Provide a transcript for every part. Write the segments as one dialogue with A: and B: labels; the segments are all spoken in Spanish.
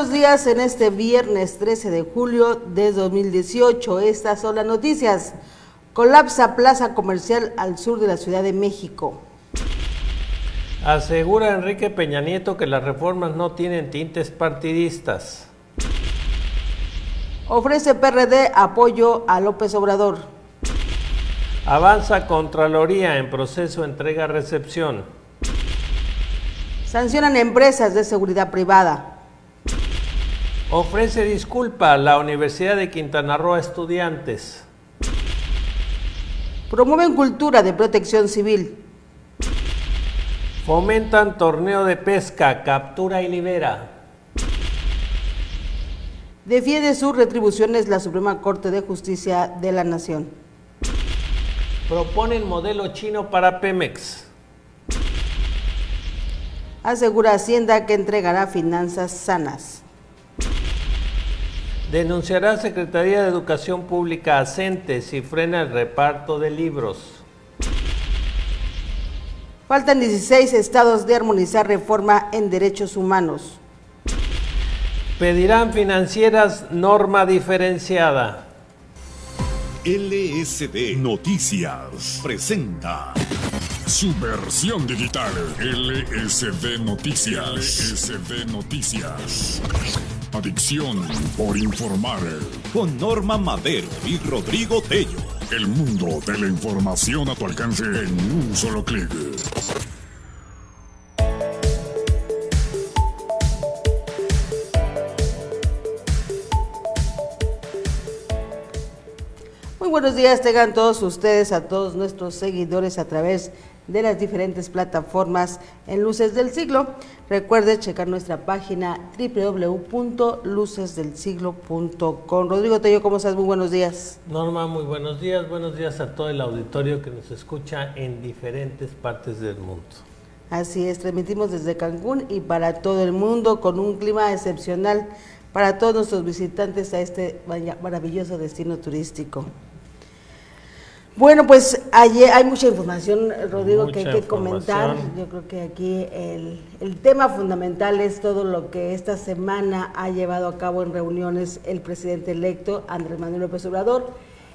A: buenos días en este viernes 13 de julio de 2018. Estas son las noticias. Colapsa plaza comercial al sur de la Ciudad de México.
B: Asegura Enrique Peña Nieto que las reformas no tienen tintes partidistas.
A: Ofrece PRD apoyo a López Obrador.
B: Avanza Contraloría en proceso entrega-recepción.
A: Sancionan empresas de seguridad privada.
B: Ofrece disculpa a la Universidad de Quintana Roo a estudiantes.
A: Promueven cultura de protección civil.
B: Fomentan torneo de pesca, captura y libera.
A: Defiende sus retribuciones la Suprema Corte de Justicia de la Nación.
B: Proponen modelo chino para Pemex.
A: Asegura Hacienda que entregará finanzas sanas.
B: Denunciará Secretaría de Educación Pública a CENTE si frena el reparto de libros.
A: Faltan 16 estados de armonizar reforma en derechos humanos.
B: Pedirán financieras norma diferenciada.
C: LSD Noticias presenta su versión digital. LSD Noticias. LSD Noticias. Adicción por informar. Con Norma Madero y Rodrigo Tello. El mundo de la información a tu alcance en un solo clic.
A: Muy buenos días, tengan todos ustedes, a todos nuestros seguidores a través de las diferentes plataformas en Luces del Siglo. Recuerde checar nuestra página www.lucesdelsiglo.com. Rodrigo Tello, ¿cómo estás? Muy buenos días.
B: Norma, muy buenos días a todo el auditorio que nos escucha en diferentes partes del mundo.
A: Así es, transmitimos desde Cancún y para todo el mundo con un clima excepcional para todos nuestros visitantes a este maravilloso destino turístico. Bueno, pues ayer hay mucha información, Rodrigo, que hay que comentar. Yo creo que aquí el tema fundamental es todo lo que esta semana ha llevado a cabo en reuniones el presidente electo, Andrés Manuel López Obrador.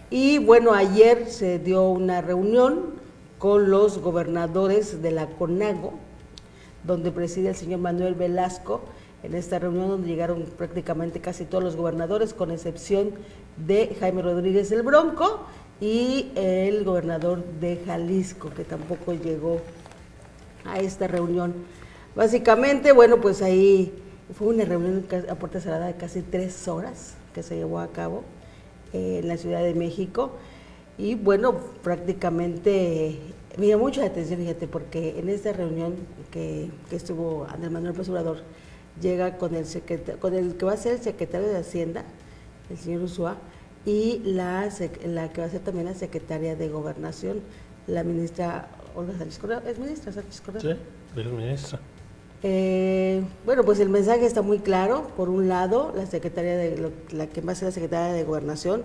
A: Y bueno, ayer se dio una reunión con los gobernadores de la CONAGO, donde preside el señor Manuel Velasco. En esta reunión donde llegaron prácticamente casi todos los gobernadores, con excepción de Jaime Rodríguez el Bronco, y el gobernador de Jalisco, que tampoco llegó a esta reunión. Básicamente, bueno, pues ahí fue una reunión a puerta cerrada de casi 3 horas que se llevó a cabo en la Ciudad de México, y bueno, prácticamente me llamó mucha atención, fíjate, porque en esta reunión que estuvo Andrés Manuel López Obrador, llega con el que va a ser el secretario de Hacienda, el señor Ursúa, y la que va a ser también la secretaria de Gobernación, la ministra Olga Sánchez Cordero. ¿Es ministra Sánchez Cordero?
B: Sí, es ministra.
A: Bueno, pues el mensaje está muy claro. Por un lado, la que va a ser la secretaria de Gobernación,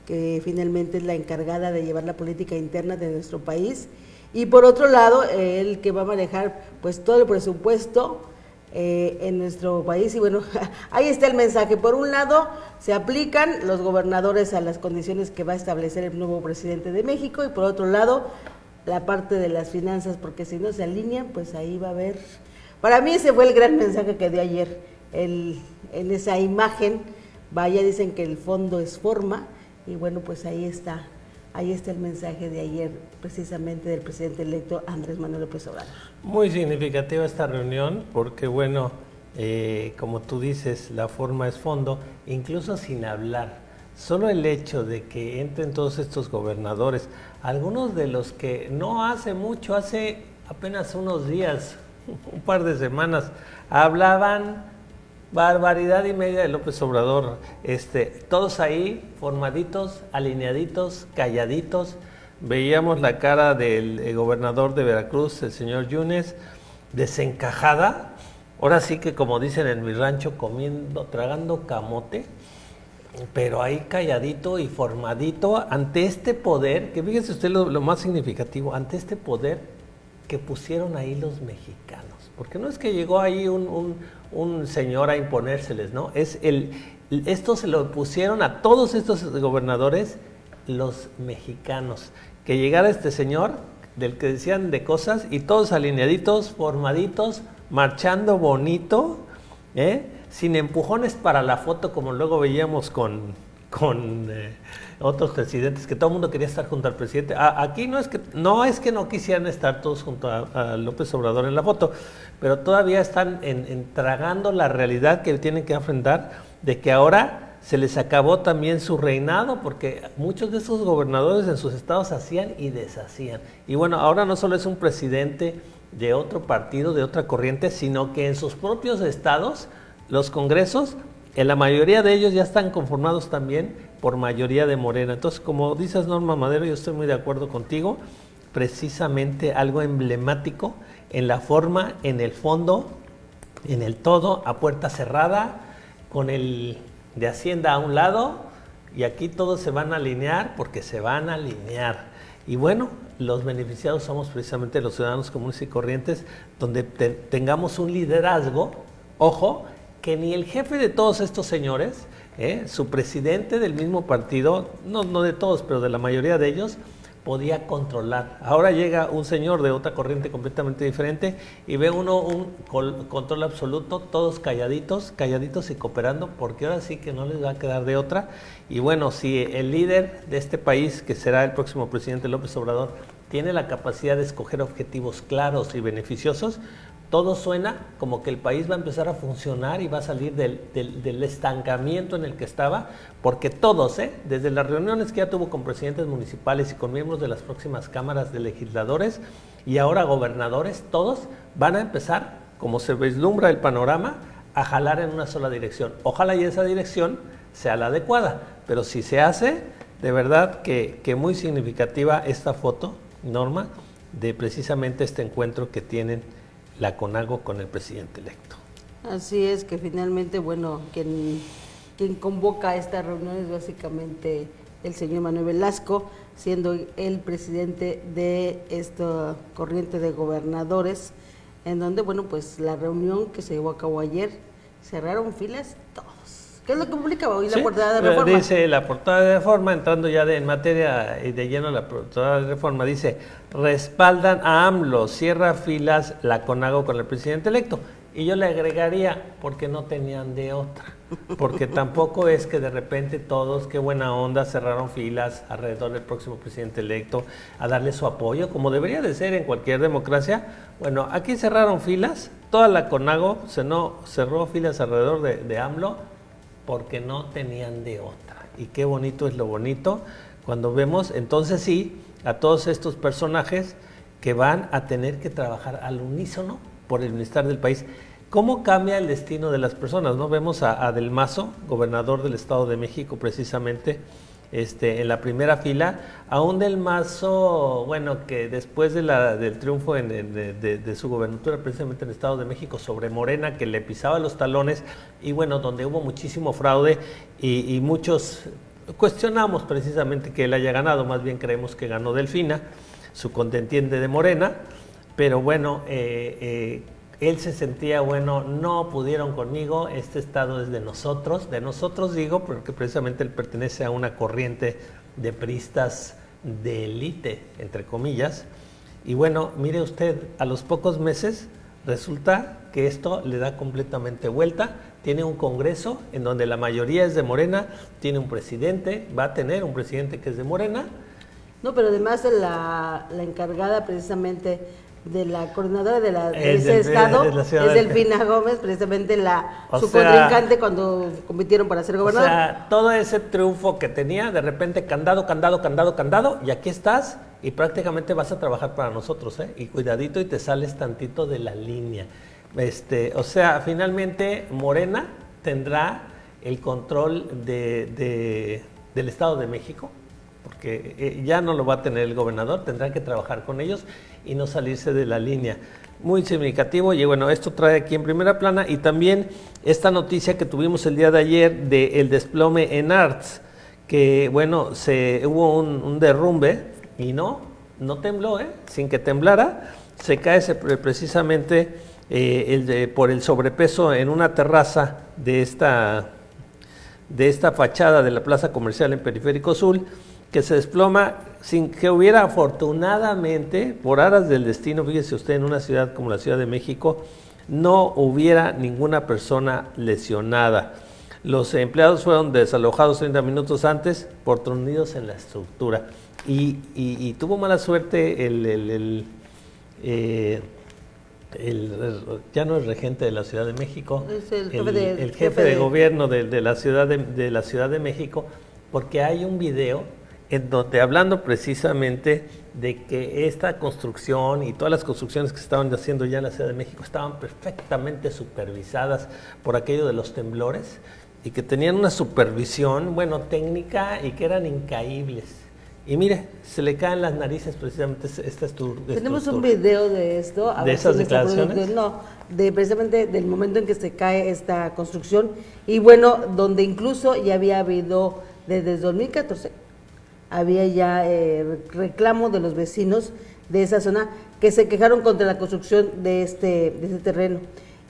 A: que finalmente es la encargada de llevar la política interna de nuestro país, y por otro lado, el que va a manejar pues todo el presupuesto en nuestro país. Y bueno, ahí está el mensaje. Por un lado, se aplican los gobernadores a las condiciones que va a establecer el nuevo presidente de México, y por otro lado, la parte de las finanzas, porque si no se alinean, pues ahí va a haber. Para mí ese fue el gran mensaje que dio ayer, en esa imagen. Vaya, dicen que el fondo es forma, y bueno, pues ahí está el mensaje de ayer, precisamente del presidente electo Andrés Manuel López Obrador.
B: Muy significativa esta reunión porque, bueno, como tú dices, la forma es fondo, incluso sin hablar. Solo el hecho de que entren todos estos gobernadores, algunos de los que no hace mucho, hace apenas unos días, un par de semanas, hablaban barbaridad y media de López Obrador, todos ahí formaditos, alineaditos, calladitos. Veíamos la cara del gobernador de Veracruz, el señor Yunes, desencajada. Ahora sí que, como dicen en mi rancho, tragando camote, pero ahí calladito y formadito ante este poder, que fíjese usted lo más significativo, ante este poder que pusieron ahí los mexicanos. Porque no es que llegó ahí un señor a imponérseles, ¿no? Esto se lo pusieron a todos estos gobernadores los mexicanos. Que llegara este señor, del que decían de cosas, y todos alineaditos, formaditos, marchando bonito, sin empujones para la foto, como luego veíamos con otros presidentes, que todo el mundo quería estar junto al presidente. Aquí no es que no quisieran estar todos junto a López Obrador en la foto, pero todavía están tragando la realidad que tienen que enfrentar, de que ahora se les acabó también su reinado, porque muchos de esos gobernadores en sus estados hacían y deshacían. Y bueno, ahora no solo es un presidente de otro partido, de otra corriente, sino que en sus propios estados, los congresos, en la mayoría de ellos ya están conformados también por mayoría de Morena. Entonces, como dices, Norma Madero, yo estoy muy de acuerdo contigo, precisamente algo emblemático en la forma, en el fondo, en el todo, a puerta cerrada, con el de Hacienda a un lado, y aquí todos se van a alinear porque se van a alinear. Y bueno, los beneficiados somos precisamente los ciudadanos comunes y corrientes, donde tengamos un liderazgo, ojo, que ni el jefe de todos estos señores, su presidente del mismo partido, no de todos, pero de la mayoría de ellos, podía controlar. Ahora llega un señor de otra corriente completamente diferente y ve uno un control absoluto, todos calladitos y cooperando, porque ahora sí que no les va a quedar de otra. Y bueno, si el líder de este país, que será el próximo presidente López Obrador, tiene la capacidad de escoger objetivos claros y beneficiosos, todo suena como que el país va a empezar a funcionar y va a salir del estancamiento en el que estaba, porque todos, desde las reuniones que ya tuvo con presidentes municipales y con miembros de las próximas cámaras de legisladores y ahora gobernadores, todos van a empezar, como se vislumbra el panorama, a jalar en una sola dirección. Ojalá y esa dirección sea la adecuada, pero si se hace, de verdad que muy significativa esta foto, Norma, de precisamente este encuentro que tienen la CONAGO con el presidente electo.
A: Así es, que finalmente, bueno, quien convoca a esta reunión es básicamente el señor Manuel Velasco, siendo el presidente de esta corriente de gobernadores, en donde, bueno, pues la reunión que se llevó a cabo ayer, cerraron filas todos. ¿Qué es lo que publica hoy la portada de Reforma?
B: Dice la portada de Reforma, entrando ya en materia y de lleno la portada de Reforma, dice: respaldan a AMLO, cierra filas la CONAGO con el presidente electo. Y yo le agregaría, porque no tenían de otra. Porque tampoco es que de repente todos, qué buena onda, cerraron filas alrededor del próximo presidente electo a darle su apoyo, como debería de ser en cualquier democracia. Bueno, aquí cerraron filas, toda la CONAGO cerró filas alrededor de AMLO, porque no tenían de otra. Y qué bonito es lo bonito cuando vemos, entonces sí, a todos estos personajes que van a tener que trabajar al unísono por el bienestar del país. ¿Cómo cambia el destino de las personas? ¿No? Vemos a Del Mazo, gobernador del Estado de México, precisamente, en la primera fila, a un Del Mazo, bueno, que después del triunfo de su gobernatura precisamente en el Estado de México sobre Morena, que le pisaba los talones, y bueno, donde hubo muchísimo fraude y muchos cuestionamos precisamente que él haya ganado, más bien creemos que ganó Delfina, su contendiente de Morena, pero bueno, él se sentía, bueno, no pudieron conmigo, este estado es de nosotros digo, porque precisamente él pertenece a una corriente de priistas de élite, entre comillas, y bueno, mire usted, a los pocos meses resulta que esto le da completamente vuelta, tiene un congreso en donde la mayoría es de Morena, tiene un presidente, va a tener un presidente que es de Morena.
A: No, pero además la encargada precisamente de la coordinadora de ese estado es Delfina Gómez, precisamente su contrincante cuando compitieron para ser gobernador.
B: O sea, todo ese triunfo que tenía, de repente candado, y aquí estás y prácticamente vas a trabajar para nosotros, y cuidadito y te sales tantito de la línea. O sea, finalmente Morena tendrá el control del Estado de México, porque ya no lo va a tener el gobernador, tendrá que trabajar con ellos y no salirse de la línea. Muy significativo, y bueno, esto trae aquí en primera plana, y también esta noticia que tuvimos el día de ayer del desplome en Arts, que bueno, hubo un derrumbe y no tembló, sin que temblara, se cae precisamente por el sobrepeso en una terraza de esta fachada de la plaza comercial en Periférico Sur, que se desploma sin que hubiera, afortunadamente, por aras del destino, fíjese usted, en una ciudad como la Ciudad de México, no hubiera ninguna persona lesionada. Los empleados fueron desalojados 30 minutos antes por tronidos en la estructura. Y tuvo mala suerte ya no es regente de la Ciudad de México,
A: Es
B: el jefe de gobierno de la Ciudad de México, porque hay un video en donde, hablando precisamente de que esta construcción y todas las construcciones que se estaban haciendo ya en la Ciudad de México estaban perfectamente supervisadas por aquello de los temblores y que tenían una supervisión, técnica, y que eran incaíbles. Y mire, se le caen las narices precisamente esta estructura.
A: Tenemos un video de esto.
B: ¿De esas declaraciones?
A: No, precisamente del momento en que se cae esta construcción. Y bueno, donde incluso ya había habido, desde 2014, había ya reclamo de los vecinos de esa zona que se quejaron contra la construcción de este terreno.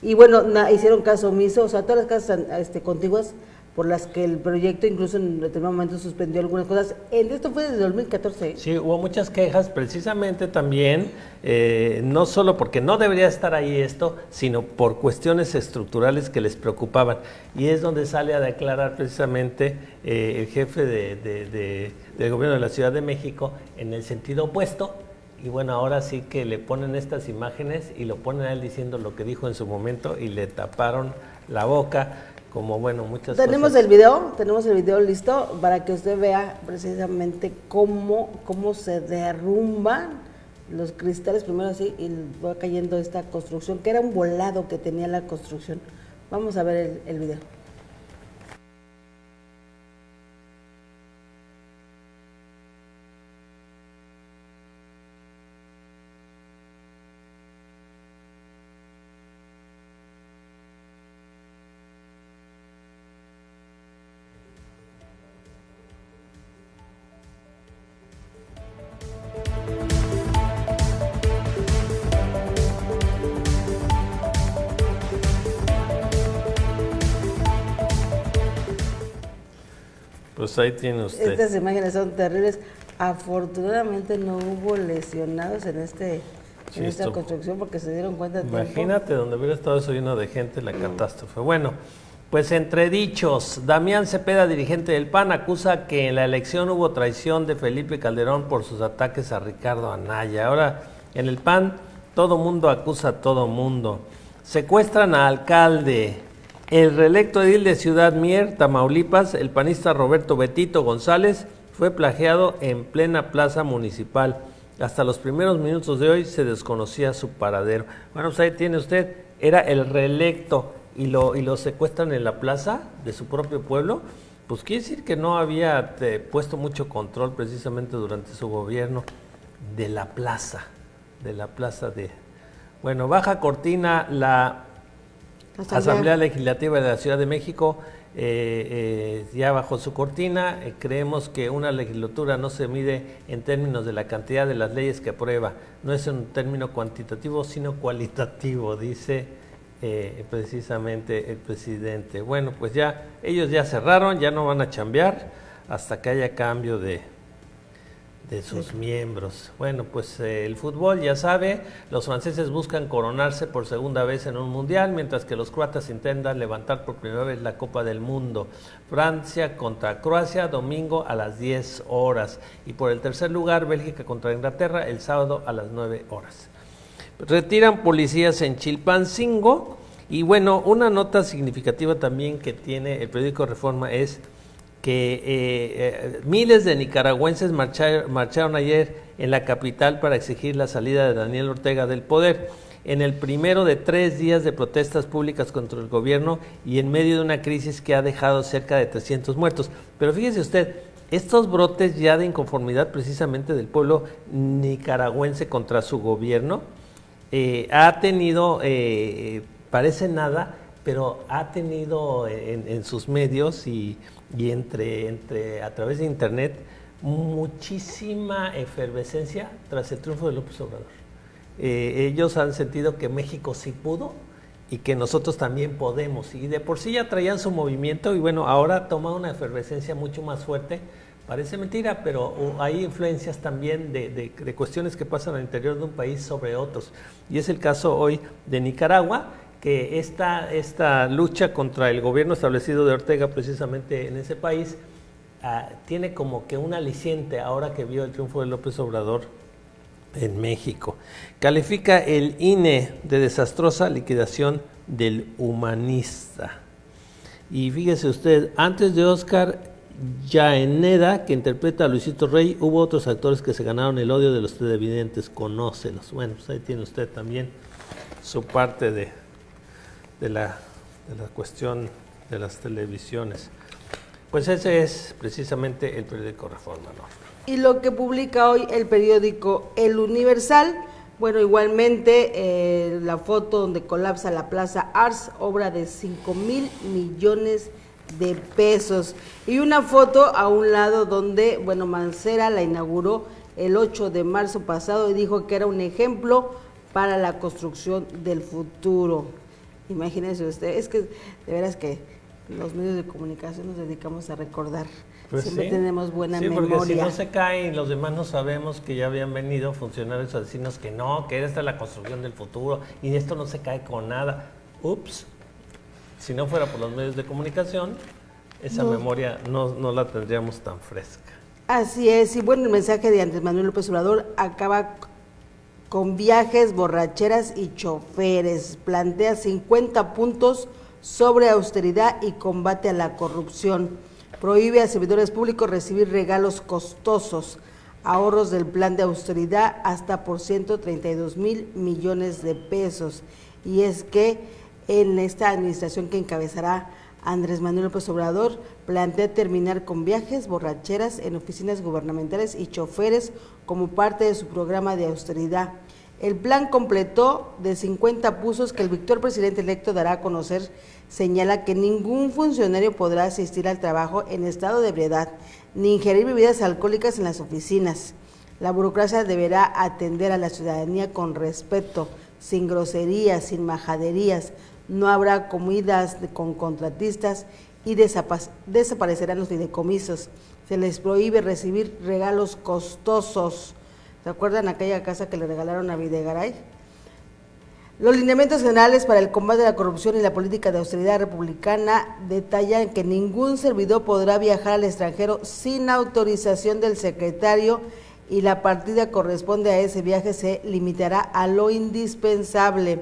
A: Y bueno, hicieron caso omiso, o sea, todas las casas contiguas, por las que el proyecto incluso en determinado momento suspendió algunas cosas. Esto fue desde 2014.
B: Sí, hubo muchas quejas precisamente también, no solo porque no debería estar ahí esto, sino por cuestiones estructurales que les preocupaban. Y es donde sale a declarar precisamente el jefe del gobierno de la Ciudad de México en el sentido opuesto. Y bueno, ahora sí que le ponen estas imágenes y lo ponen a él diciendo lo que dijo en su momento y le taparon la boca. Como muchas
A: tenemos
B: cosas.
A: Tenemos el video listo para que usted vea precisamente cómo se derrumban los cristales primero así y va cayendo esta construcción, que era un volado que tenía la construcción. Vamos a ver el video.
B: Pues ahí tiene usted.
A: Estas imágenes son terribles. Afortunadamente no hubo lesionados en esta construcción porque se dieron cuenta.
B: Imagínate donde hubiera estado eso lleno de gente, la catástrofe. Bueno, pues entre dichos, Damián Cepeda, dirigente del PAN, acusa que en la elección hubo traición de Felipe Calderón por sus ataques a Ricardo Anaya. Ahora, en el PAN, todo mundo acusa a todo mundo. Secuestran a alcalde. El reelecto edil de Ciudad Mier, Tamaulipas, el panista Roberto Betito González, fue plagiado en plena plaza municipal. Hasta los primeros minutos de hoy se desconocía su paradero. Bueno, pues ahí tiene usted, era el reelecto y lo secuestran en la plaza de su propio pueblo. Pues quiere decir que no había puesto mucho control precisamente durante su gobierno de la plaza de... Bueno, baja cortina la Asamblea Legislativa de la Ciudad de México, ya bajo su cortina. Creemos que una legislatura no se mide en términos de la cantidad de las leyes que aprueba, no es un término cuantitativo sino cualitativo, dice precisamente el presidente. Bueno, pues ya ellos ya cerraron, ya no van a chambear hasta que haya cambio de sus miembros. Bueno, pues el fútbol, ya sabe, los franceses buscan coronarse por segunda vez en un mundial, mientras que los croatas intentan levantar por primera vez la Copa del Mundo. Francia contra Croacia, domingo a las 10 horas. Y por el tercer lugar, Bélgica contra Inglaterra, el sábado a las 9 horas. Retiran policías en Chilpancingo. Y bueno, una nota significativa también que tiene el periódico Reforma es que miles de nicaragüenses marcharon ayer en la capital para exigir la salida de Daniel Ortega del poder, en el primero de 3 días de protestas públicas contra el gobierno y en medio de una crisis que ha dejado cerca de 300 muertos. Pero fíjese usted, estos brotes ya de inconformidad precisamente del pueblo nicaragüense contra su gobierno ha tenido, parece nada, pero ha tenido en sus medios y a través de internet muchísima efervescencia tras el triunfo de López Obrador. ellos han sentido que México sí pudo y que nosotros también podemos, y de por sí ya traían su movimiento y bueno, ahora toma una efervescencia mucho más fuerte. Parece mentira, pero hay influencias también de cuestiones que pasan al interior de un país sobre otros, y es el caso hoy de Nicaragua, que esta lucha contra el gobierno establecido de Ortega precisamente en ese país tiene como que un aliciente ahora que vio el triunfo de López Obrador en México. Califica el INE de desastrosa liquidación del humanista. Y fíjese usted, antes de Oscar Yaeneda, que interpreta a Luisito Rey, hubo otros actores que se ganaron el odio de los televidentes, conócelos. Bueno, pues ahí tiene usted también su parte de la cuestión de las televisiones. Pues ese es precisamente el periódico Reforma, ¿no?
A: Y lo que publica hoy el periódico El Universal, bueno, igualmente la foto donde colapsa la Plaza Ars, obra de 5,000 millones de pesos. Y una foto a un lado donde, bueno, Mancera la inauguró el 8 de marzo pasado y dijo que era un ejemplo para la construcción del futuro. Imagínense usted, es que de veras que los medios de comunicación nos dedicamos a recordar.
B: Pues
A: siempre
B: sí,
A: tenemos buena memoria.
B: Sí, porque si no se caen, los demás no sabemos que ya habían venido funcionarios a decirnos que no, que esta es la construcción del futuro y esto no se cae con nada. Ups, si no fuera por los medios de comunicación, esa memoria no la tendríamos tan fresca.
A: Así es, y bueno, el mensaje de Andrés Manuel López Obrador acaba con viajes, borracheras y choferes. Plantea 50 puntos sobre austeridad y combate a la corrupción. Prohíbe a servidores públicos recibir regalos costosos, ahorros del plan de austeridad hasta por 132,000 millones de pesos. Y es que en esta administración que encabezará Andrés Manuel López Obrador, plantea terminar con viajes, borracheras en oficinas gubernamentales y choferes como parte de su programa de austeridad. El plan completo de 50 puntos que el victor presidente electo dará a conocer señala que ningún funcionario podrá asistir al trabajo en estado de ebriedad, ni ingerir bebidas alcohólicas en las oficinas. La burocracia deberá atender a la ciudadanía con respeto, sin groserías, sin majaderías. No habrá comidas con contratistas y desaparecerán los fideicomisos. Se les prohíbe recibir regalos costosos. ¿Se acuerdan aquella casa que le regalaron a Videgaray? Los lineamientos generales para el combate a la corrupción y la política de austeridad republicana detallan que ningún servidor podrá viajar al extranjero sin autorización del secretario y la partida corresponde a ese viaje se limitará a lo indispensable.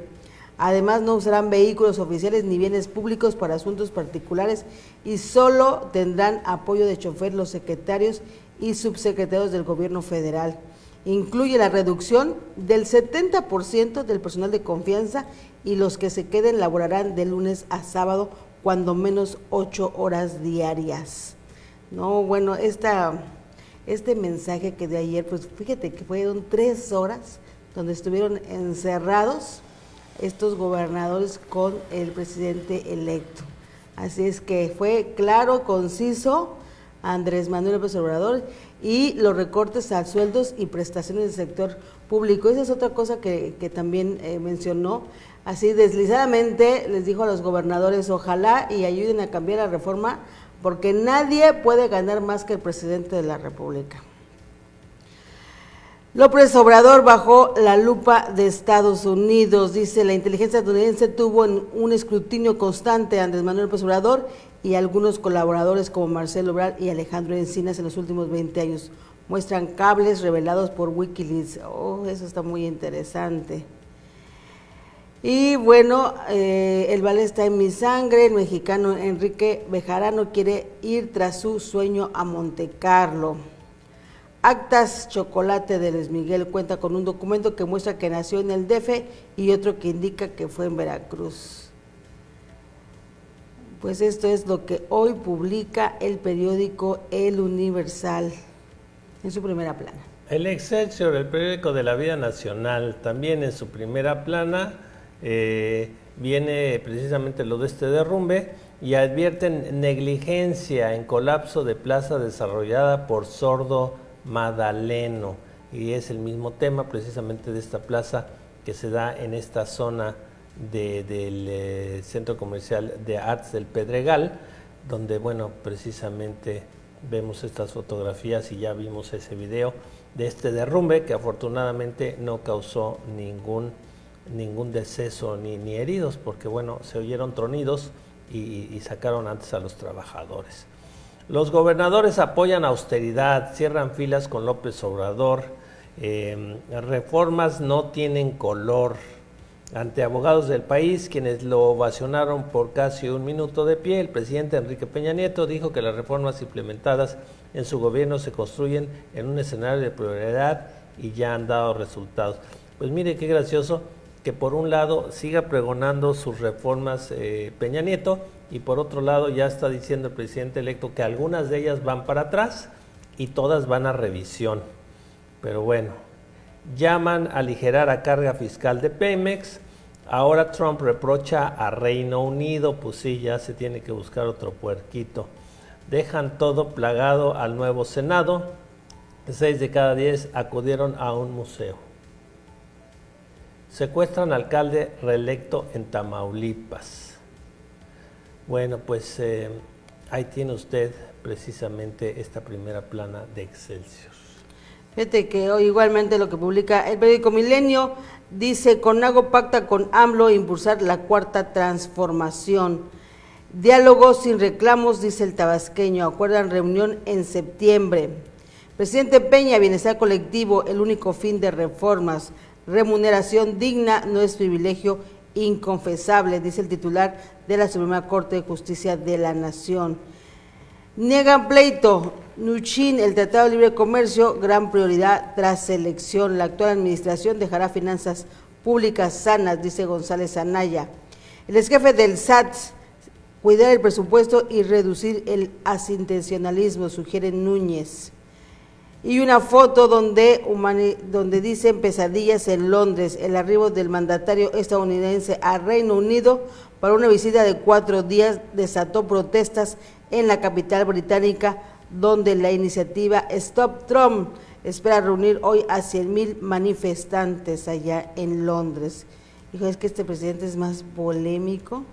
A: Además, no usarán vehículos oficiales ni bienes públicos para asuntos particulares y solo tendrán apoyo de chofer los secretarios y subsecretarios del gobierno federal. Incluye la reducción del 70% del personal de confianza y los que se queden laborarán de lunes a sábado, cuando menos 8 horas diarias. No, bueno, este mensaje que de ayer, pues fíjate que fueron 3 horas donde estuvieron encerrados estos gobernadores con el presidente electo. Así es que fue claro, conciso, Andrés Manuel López Obrador, y los recortes a sueldos y prestaciones del sector público. Esa es otra cosa que también mencionó, así deslizadamente les dijo a los gobernadores, ojalá y ayuden a cambiar la reforma, porque nadie puede ganar más que el presidente de la República. López Obrador bajó la lupa de Estados Unidos, dice la inteligencia estadounidense tuvo un escrutinio constante a Andrés Manuel López Obrador y algunos colaboradores como Marcelo Ebrard y Alejandro Encinas en los últimos 20 años. Muestran cables revelados por Wikileaks. Oh, eso está muy interesante. Y bueno, el ballet está en mi sangre. El mexicano Enrique Bejarano quiere ir tras su sueño a Monte Carlo. Actas Chocolate de Luis Miguel cuenta con un documento que muestra que nació en el DF y otro que indica que fue en Veracruz. Pues esto es lo que hoy publica el periódico El Universal en su primera plana.
B: El Excelsior, el periódico de la vida nacional, también en su primera plana viene precisamente lo de este derrumbe y advierten negligencia en colapso de plaza desarrollada por Sordo Madaleno, y es el mismo tema precisamente de esta plaza que se da en esta zona del centro comercial de Arts del Pedregal, donde, bueno, precisamente vemos estas fotografías y ya vimos ese video de este derrumbe que afortunadamente no causó ningún deceso ni heridos, porque, bueno, se oyeron tronidos y sacaron antes a los trabajadores. Los gobernadores apoyan austeridad, cierran filas con López Obrador, reformas no tienen color. Ante abogados del país, quienes lo ovacionaron por casi un minuto de pie, el presidente Enrique Peña Nieto dijo que las reformas implementadas en su gobierno se construyen en un escenario de prioridad y ya han dado resultados. Pues mire qué gracioso que por un lado siga pregonando sus reformas Peña Nieto y por otro lado ya está diciendo el presidente electo que algunas de ellas van para atrás y todas van a revisión. Pero bueno, llaman a aligerar a carga fiscal de Pemex. Ahora Trump reprocha a Reino Unido, pues sí, ya se tiene que buscar otro puerquito. Dejan todo plagado al nuevo Senado. 6 de cada 10 acudieron a un museo. Secuestran al alcalde reelecto en Tamaulipas. Bueno, pues ahí tiene usted precisamente esta primera plana de Excelsior.
A: Fíjate que hoy igualmente lo que publica el periódico Milenio dice: CONAGO pacta con AMLO impulsar la cuarta transformación. Diálogo sin reclamos, dice el tabasqueño, acuerdan reunión en septiembre. Presidente Peña, bienestar colectivo, el único fin de reformas. Remuneración digna no es privilegio inconfesable, dice el titular de la Suprema Corte de Justicia de la Nación. Niegan pleito, Nuchin, el Tratado de Libre Comercio, gran prioridad tras elección. La actual administración dejará finanzas públicas sanas, dice González Anaya. El exjefe del SAT, cuidar el presupuesto y reducir el asistencialismo, sugiere Núñez. Y una foto donde dicen pesadillas en Londres, el arribo del mandatario estadounidense a Reino Unido para una visita de 4 días desató protestas en la capital británica, donde la iniciativa Stop Trump espera reunir hoy a 100,000 manifestantes allá en Londres. Dijo, es que este presidente es más polémico.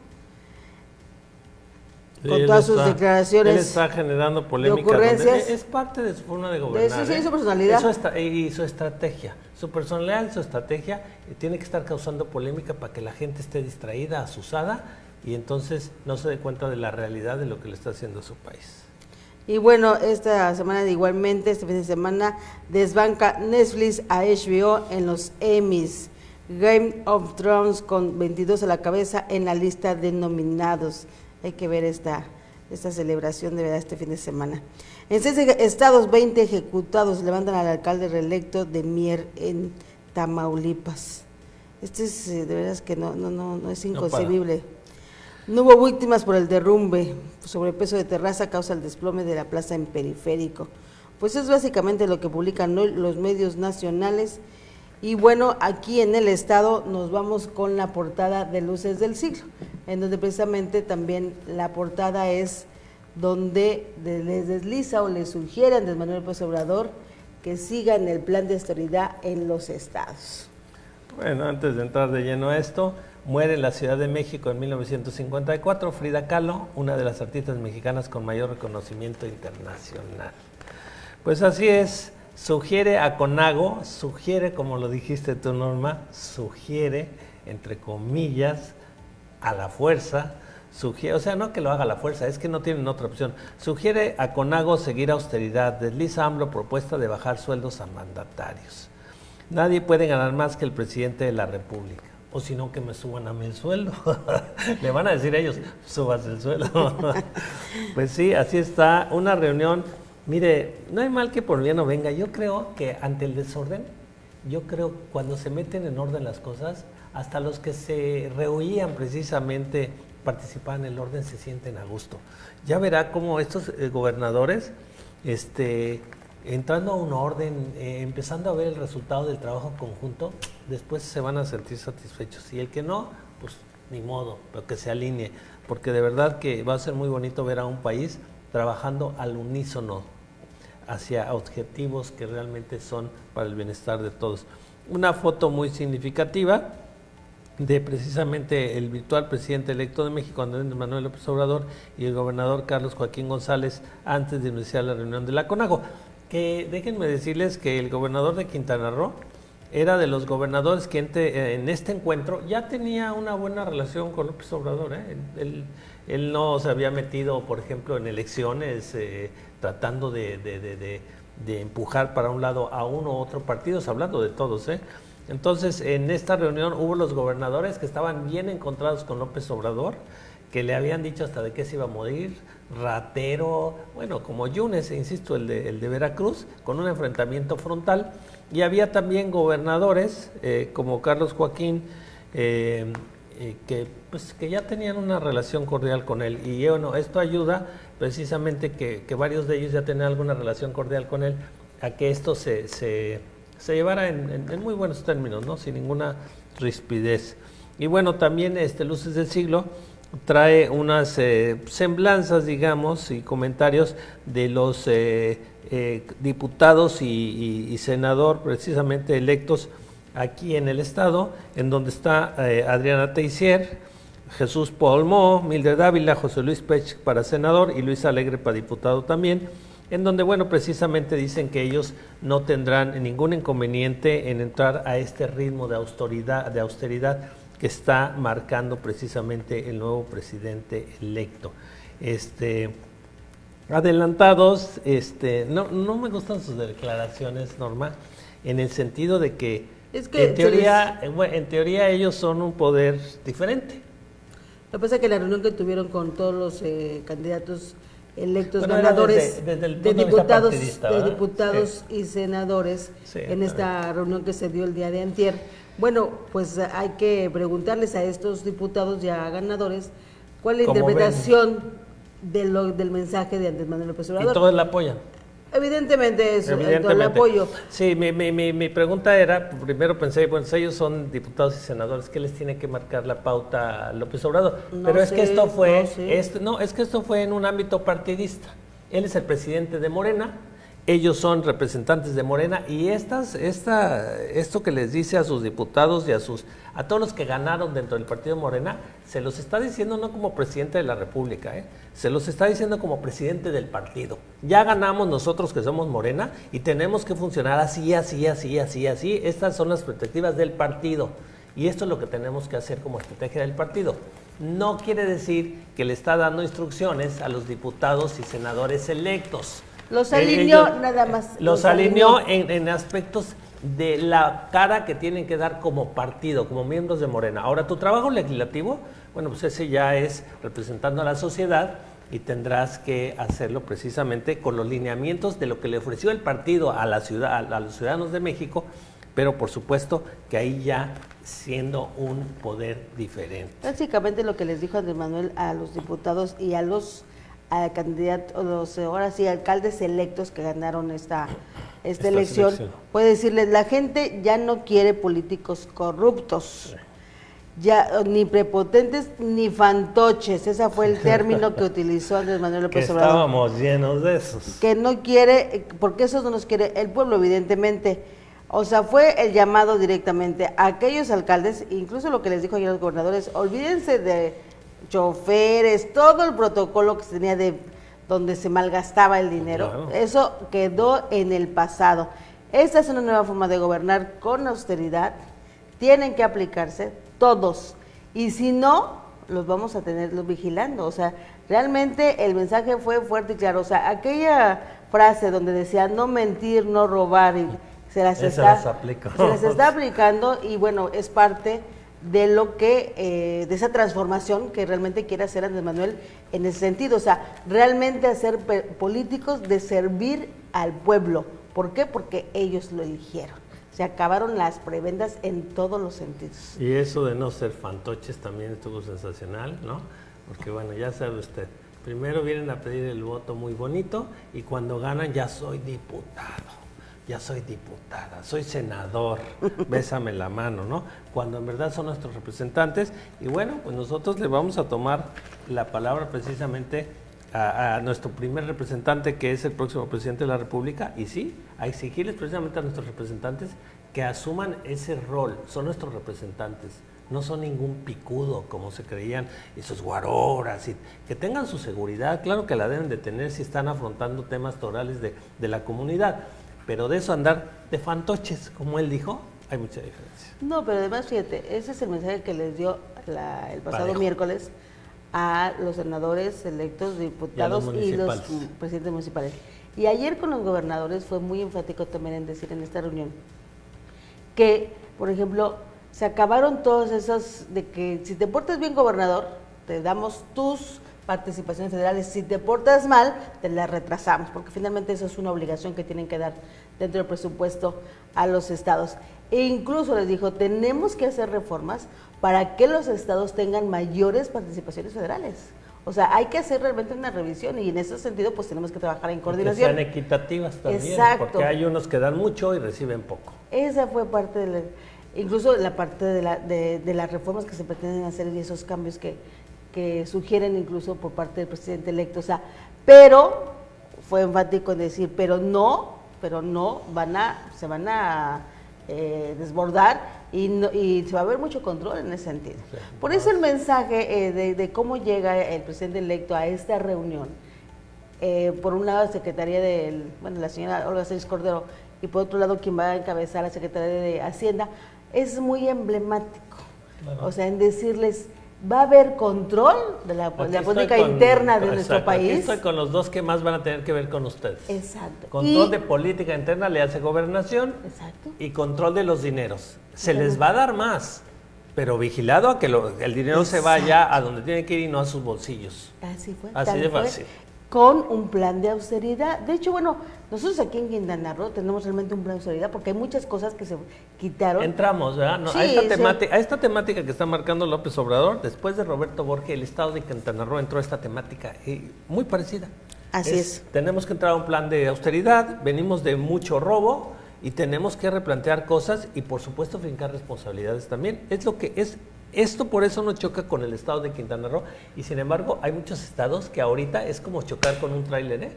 A: Sí, con todas sus declaraciones.
B: Él está generando polémica. Es parte de su forma de gobernar.
A: Sí, su personalidad.
B: Y su estrategia. Su personalidad y su estrategia tiene que estar causando polémica para que la gente esté distraída, asusada, y entonces no se dé cuenta de la realidad de lo que le está haciendo a su país.
A: Y bueno, esta semana igualmente, este fin de semana, desbanca Netflix a HBO en los Emmys. Game of Thrones con 22 a la cabeza en la lista de nominados. Hay que ver esta celebración de verdad este fin de semana. En 6 estados, 20 ejecutados levantan al alcalde reelecto de Mier en Tamaulipas. Este es de veras que no es inconcebible. No hubo víctimas por el derrumbe. Sobrepeso de terraza causa el desplome de la plaza en Periférico. Pues es básicamente lo que publican hoy los medios nacionales. Y bueno, aquí en el estado nos vamos con la portada de Luces del Siglo, en donde precisamente también la portada es donde les desliza o les sugiere a Andrés Manuel López Obrador que sigan el plan de austeridad en los estados.
B: Bueno, antes de entrar de lleno a esto, muere en la Ciudad de México en 1954 Frida Kahlo, una de las artistas mexicanas con mayor reconocimiento internacional. Pues así es. Sugiere a CONAGO, como lo dijiste tú, Norma, sugiere, entre comillas, a la fuerza, o sea, no que lo haga a la fuerza, es que no tienen otra opción. Sugiere a CONAGO seguir austeridad, desliza AMLO propuesta de bajar sueldos a mandatarios. Nadie puede ganar más que el presidente de la República, o si no, que me suban a mí el sueldo. Le van a decir ellos, subas el sueldo. Pues sí, así está, una reunión. Mire, no hay mal que por bien no venga. Yo creo que ante el desorden, cuando se meten en orden las cosas, hasta los que se rehuían precisamente participar en el orden se sienten a gusto. Ya verá cómo estos gobernadores, entrando a un orden, empezando a ver el resultado del trabajo conjunto, después se van a sentir satisfechos. Y el que no, pues ni modo, pero que se alinee, porque de verdad que va a ser muy bonito ver a un país trabajando al unísono hacia objetivos que realmente son para el bienestar de todos. una foto muy significativa de precisamente el virtual presidente electo de México, Andrés Manuel López Obrador, y el gobernador Carlos Joaquín González antes de iniciar la reunión de la CONAGO. Que déjenme decirles que el gobernador de Quintana Roo era de los gobernadores que en este encuentro ya tenía una buena relación con López Obrador. Él no se había metido, por ejemplo, en elecciones tratando de empujar para un lado a uno u otro partido, hablando de todos. Entonces, en esta reunión hubo los gobernadores que estaban bien encontrados con López Obrador, que le habían dicho hasta de qué se iba a morir, ratero, bueno, como Yunes, insisto, el de Veracruz, con un enfrentamiento frontal. Y había también gobernadores como Carlos Joaquín, que ya tenían una relación cordial con él. Y bueno, esto ayuda precisamente que varios de ellos ya tenían alguna relación cordial con él, a que esto se llevara en muy buenos términos, ¿no? Sin ninguna rispidez. Y bueno, también Luces del Siglo trae unas semblanzas, digamos, y comentarios de los diputados y senador precisamente electos aquí en el estado, en donde está Adriana Teisier, Jesús Polmó, Mildred Ávila, José Luis Pech para senador y Luis Alegre para diputado también, en donde, bueno, precisamente dicen que ellos no tendrán ningún inconveniente en entrar a este ritmo de austeridad que está marcando precisamente el nuevo presidente electo. Adelantados, no me gustan sus declaraciones, Norma, en el sentido de que, en teoría ellos son un poder diferente.
A: Lo que pasa es que la reunión que tuvieron con todos los candidatos electos, ganadores
B: desde el
A: de
B: diputados
A: y senadores,
B: sí,
A: en esta reunión que se dio el día de antier, bueno, pues hay que preguntarles a estos diputados ya ganadores cuál es la interpretación del mensaje de Andrés Manuel López Obrador.
B: Y todos la apoyan.
A: Evidentemente es todo el apoyo.
B: Sí, mi pregunta era, primero pensé, bueno, ellos son diputados y senadores, ¿qué les tiene que marcar la pauta a López Obrador? Pero es que esto fue, es que esto fue en un ámbito partidista. Él es el presidente de Morena, ellos son representantes de Morena, y esto que les dice a sus diputados y a todos los que ganaron dentro del partido Morena, se los está diciendo no como presidente de la República, se los está diciendo como presidente del partido. Ya ganamos nosotros que somos Morena y tenemos que funcionar así. Estas son las perspectivas del partido y esto es lo que tenemos que hacer como estrategia del partido. No quiere decir que le está dando instrucciones a los diputados y senadores electos.
A: Los alineó nada más.
B: Los alineó en aspectos de la cara que tienen que dar como partido, como miembros de Morena. Ahora, tu trabajo legislativo, bueno, pues ese ya es representando a la sociedad y tendrás que hacerlo precisamente con los lineamientos de lo que le ofreció el partido a la ciudad, a los ciudadanos de México, pero por supuesto que ahí ya siendo un poder diferente.
A: Básicamente lo que les dijo Andrés Manuel a los diputados y a los candidatos, ahora sí, alcaldes electos que ganaron esta elección, puede decirles, la gente ya no quiere políticos corruptos, sí, ya ni prepotentes ni fantoches, ese fue el término que utilizó Andrés Manuel López Obrador.
B: Estábamos llenos de esos.
A: Que no quiere, porque eso no nos quiere el pueblo, evidentemente. O sea, fue el llamado directamente a aquellos alcaldes, incluso lo que les dijo ayer a los gobernadores, olvídense de choferes, todo el protocolo que se tenía de donde se malgastaba el dinero, claro, eso quedó en el pasado. Esta es una nueva forma de gobernar con austeridad, tienen que aplicarse todos, y si no, los vamos a tenerlos vigilando. O sea, realmente el mensaje fue fuerte y claro. O sea, aquella frase donde decía no mentir, no robar, y se las está aplicando, y bueno, es parte de lo que, de esa transformación que realmente quiere hacer Andrés Manuel en ese sentido. O sea, realmente hacer políticos de servir al pueblo. ¿Por qué? Porque ellos lo eligieron. Se acabaron las prebendas en todos los sentidos.
B: Y eso de no ser fantoches también estuvo sensacional, ¿no? Porque bueno, ya sabe usted, primero vienen a pedir el voto muy bonito y cuando ganan ya soy diputado, ya soy diputada, soy senador, bésame la mano, ¿no? Cuando en verdad son nuestros representantes y bueno, pues nosotros le vamos a tomar la palabra precisamente a nuestro primer representante, que es el próximo presidente de la República, y sí, a exigirles precisamente a nuestros representantes que asuman ese rol. Son nuestros representantes, no son ningún picudo como se creían esos guaroras, y que tengan su seguridad. Claro que la deben de tener si están afrontando temas torales de la comunidad, pero de eso andar de fantoches, como él dijo, hay mucha diferencia.
A: No, pero además, fíjate, ese es el mensaje que les dio el pasado
B: Parejo.
A: miércoles a los senadores electos, diputados y los presidentes municipales. Y ayer con los gobernadores fue muy enfático también en decir en esta reunión que, por ejemplo, se acabaron todos esos de que si te portas bien, gobernador, te damos tus participaciones federales, si te portas mal, te las retrasamos, porque finalmente eso es una obligación que tienen que dar dentro del presupuesto a los estados. E incluso les dijo, tenemos que hacer reformas para que los estados tengan mayores participaciones federales. O sea, hay que hacer realmente una revisión y en ese sentido pues tenemos que trabajar en coordinación.
B: Que sean equitativas también,
A: Exacto.
B: porque hay unos que dan mucho y reciben poco.
A: Esa fue parte incluso la parte de las reformas que se pretenden hacer y esos cambios que sugieren incluso por parte del presidente electo. O sea, pero fue enfático en decir, pero no se van a desbordar y se va a haber mucho control en ese sentido. Sí, por eso el mensaje de cómo llega el presidente electo a esta reunión, por un lado la Secretaría la señora Olga Sánchez Cordero, y por otro lado quien va a encabezar la Secretaría de Hacienda, es muy emblemático. Claro. O sea, en decirles, va a haber control de la política interna de nuestro país.
B: Aquí estoy con los dos que más van a tener que ver con ustedes.
A: Exacto.
B: Control de política interna le hace gobernación.
A: Exacto.
B: Y control de los dineros. Se les va a dar más, pero vigilado a que el dinero Exacto. se vaya a donde tiene que ir y no a sus bolsillos.
A: Así fue.
B: Así de fácil.
A: Con un plan de austeridad. De hecho, bueno, nosotros aquí en Quintana Roo tenemos realmente un plan de austeridad porque hay muchas cosas que se quitaron.
B: Entramos, ¿verdad? No, sí, a esta temática que está marcando López Obrador, después de Roberto Borges, el estado de Quintana Roo entró a esta temática muy parecida.
A: Así es.
B: Tenemos que entrar a un plan de austeridad, venimos de mucho robo y tenemos que replantear cosas y por supuesto fincar responsabilidades también. Es lo que es. Esto por eso no choca con el estado de Quintana Roo y sin embargo hay muchos estados que ahorita es como chocar con un tráiler,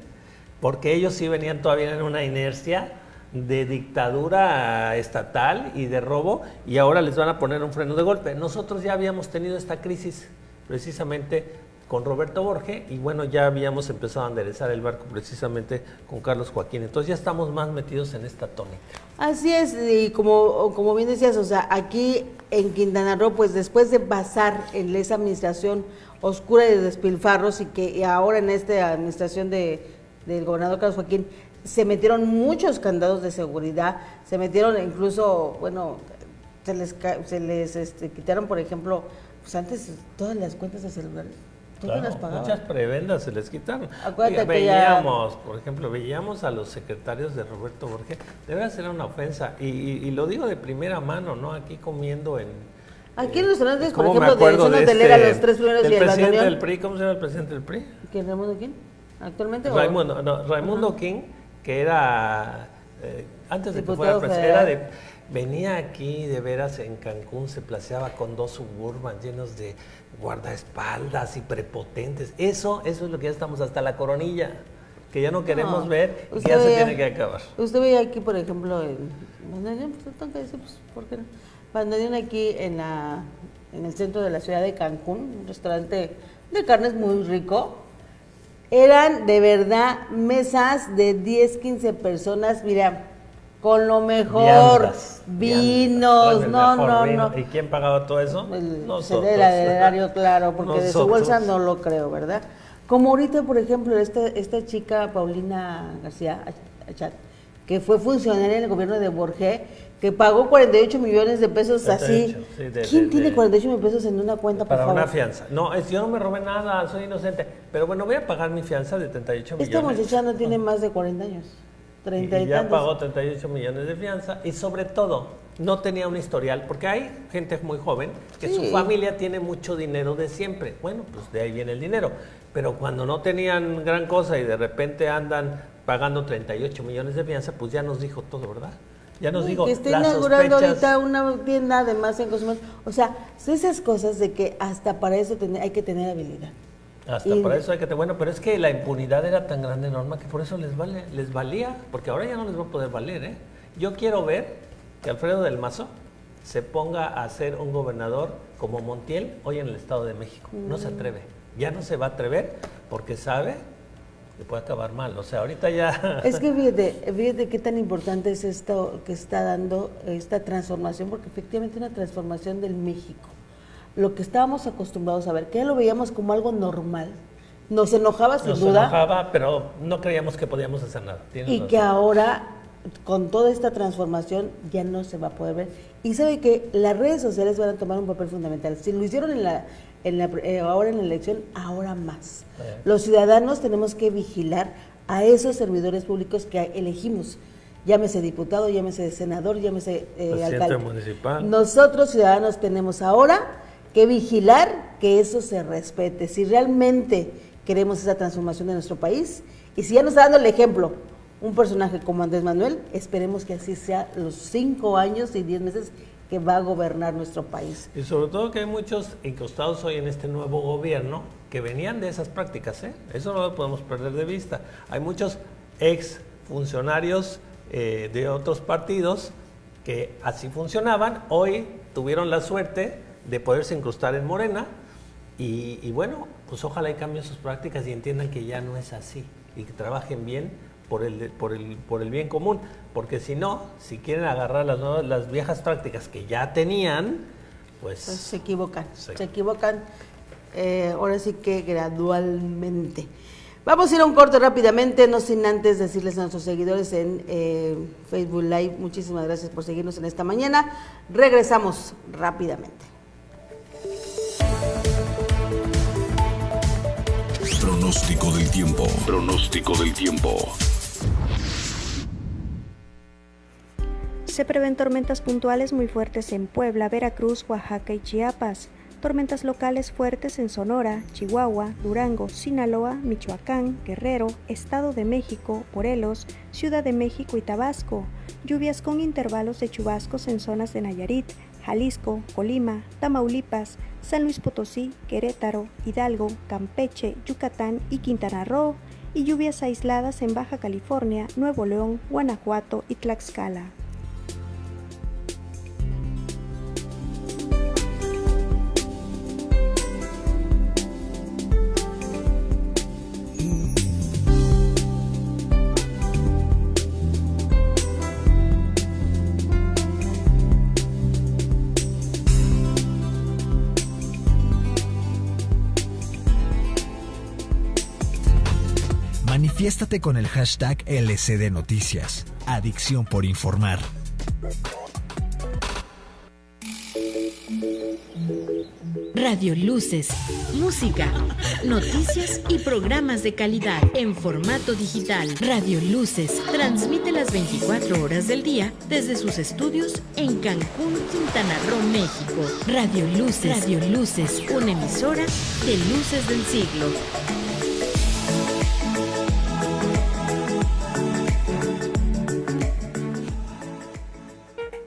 B: porque ellos sí venían todavía en una inercia de dictadura estatal y de robo y ahora les van a poner un freno de golpe. Nosotros ya habíamos tenido esta crisis precisamente con Roberto Borges y bueno, ya habíamos empezado a enderezar el barco precisamente con Carlos Joaquín, entonces ya estamos más metidos en esta tónica.
A: Así es, y como bien decías, o sea, aquí en Quintana Roo, pues después de pasar en esa administración oscura de despilfarros y ahora en esta administración del gobernador Carlos Joaquín, se metieron muchos candados de seguridad, se metieron incluso, bueno, se les quitaron, por ejemplo, pues antes todas las cuentas de celulares.
B: Claro, las pagaban. Muchas prebendas se les quitaron.
A: Acuérdate
B: por ejemplo, veíamos a los secretarios de Roberto Borges, debe ser una ofensa, y lo digo de primera mano, ¿no? Aquí comiendo en...
A: Aquí en los restaurantes, por ejemplo, de zona hotelera, los tres primeros días.
B: El presidente del PRI, ¿cómo se llama el presidente del PRI?
A: ¿Quién, Raimundo quién? ¿Actualmente?
B: Raimundo King, que era, antes de que fuera presidente, venía aquí de veras en Cancún, se placeaba con 2 Suburban llenos de guardaespaldas y prepotentes. Eso es lo que ya estamos hasta la coronilla, que ya no queremos ver y que ya se tiene que acabar.
A: Usted veía aquí, por ejemplo, cuando viene aquí en el centro de la ciudad de Cancún, un restaurante de carnes muy rico, eran de verdad mesas de 10, 15 personas, mira, con lo mejor, vinos, no.
B: ¿Y quién pagaba todo eso?
A: Nosotros. El erario, claro, porque de su bolsa no lo creo, ¿verdad? Como ahorita, por ejemplo, esta chica Paulina García Achat, que fue funcionaria en el gobierno de Borges, que pagó 48 millones de pesos 48, así. Sí, ¿quién tiene 48 millones de pesos en una cuenta, por favor?
B: Para una fianza. No, yo no me robé nada, soy inocente. Pero bueno, voy a pagar mi fianza de 38 millones.
A: Esta muchacha no tiene más de 40 años. 30
B: y ya pagó 38 millones de fianza y sobre todo no tenía un historial, porque hay gente muy joven que su familia tiene mucho dinero de siempre. Bueno, pues de ahí viene el dinero. Pero cuando no tenían gran cosa y de repente andan pagando 38 millones de fianza, pues ya nos dijo todo, ¿verdad? Ya nos dijo,
A: que está inaugurando ahorita una tienda de más en consumidor. O sea, son esas cosas de que hasta para eso hay que tener habilidad.
B: Hasta por eso hay que... Bueno, pero es que la impunidad era tan grande, Norma, que por eso les valía, porque ahora ya no les va a poder valer, ¿eh? Yo quiero ver que Alfredo del Mazo se ponga a ser un gobernador como Montiel hoy en el Estado de México. No se atreve, ya no se va a atrever porque sabe que puede acabar mal. O sea, ahorita ya...
A: Es que fíjate qué tan importante es esto que está dando esta transformación, porque efectivamente es una transformación del México. Lo que estábamos acostumbrados a ver, que ya lo veíamos como algo normal, nos enojaba sin duda.
B: Nos enojaba, pero no creíamos que podíamos hacer nada.
A: Y razón. Que ahora, con toda esta transformación, ya no se va a poder ver. Y sabe que las redes sociales van a tomar un papel fundamental. Si lo hicieron ahora en la elección, ahora más. Los ciudadanos tenemos que vigilar a esos servidores públicos que elegimos. Llámese diputado, llámese senador, llámese alcalde
B: municipal.
A: Nosotros, ciudadanos, tenemos ahora que vigilar que eso se respete. Si realmente queremos esa transformación de nuestro país, y si ya nos está dando el ejemplo un personaje como Andrés Manuel, esperemos que así sea los 5 años y 10 meses que va a gobernar nuestro país.
B: Y sobre todo que hay muchos encostados hoy en este nuevo gobierno que venían de esas prácticas, ¿eh? Eso no lo podemos perder de vista. Hay muchos ex funcionarios de otros partidos que así funcionaban, hoy tuvieron la suerte de poderse incrustar en Morena y bueno, pues ojalá y cambien sus prácticas y entiendan que ya no es así y que trabajen bien por el bien común, porque si no, si quieren agarrar las viejas prácticas que ya tenían, pues
A: se equivocan, ahora sí que gradualmente. Vamos a ir a un corte rápidamente, no sin antes decirles a nuestros seguidores en Facebook Live, muchísimas gracias por seguirnos en esta mañana. Regresamos rápidamente.
C: Pronóstico del tiempo. Pronóstico del tiempo.
D: Se prevén tormentas puntuales muy fuertes en Puebla, Veracruz, Oaxaca y Chiapas. Tormentas locales fuertes en Sonora, Chihuahua, Durango, Sinaloa, Michoacán, Guerrero, Estado de México, Morelos, Ciudad de México y Tabasco. Lluvias con intervalos de chubascos en zonas de Nayarit, Jalisco, Colima, Tamaulipas, San Luis Potosí, Querétaro, Hidalgo, Campeche, Yucatán y Quintana Roo. Y lluvias aisladas en Baja California, Nuevo León, Guanajuato y Tlaxcala.
E: Manifiéstate con el hashtag LCD Noticias. Adicción por informar.
F: Radio Luces, música, noticias y programas de calidad en formato digital. Radio Luces transmite las 24 horas del día desde sus estudios en Cancún, Quintana Roo, México. Radio Luces, una emisora de Luces del Siglo.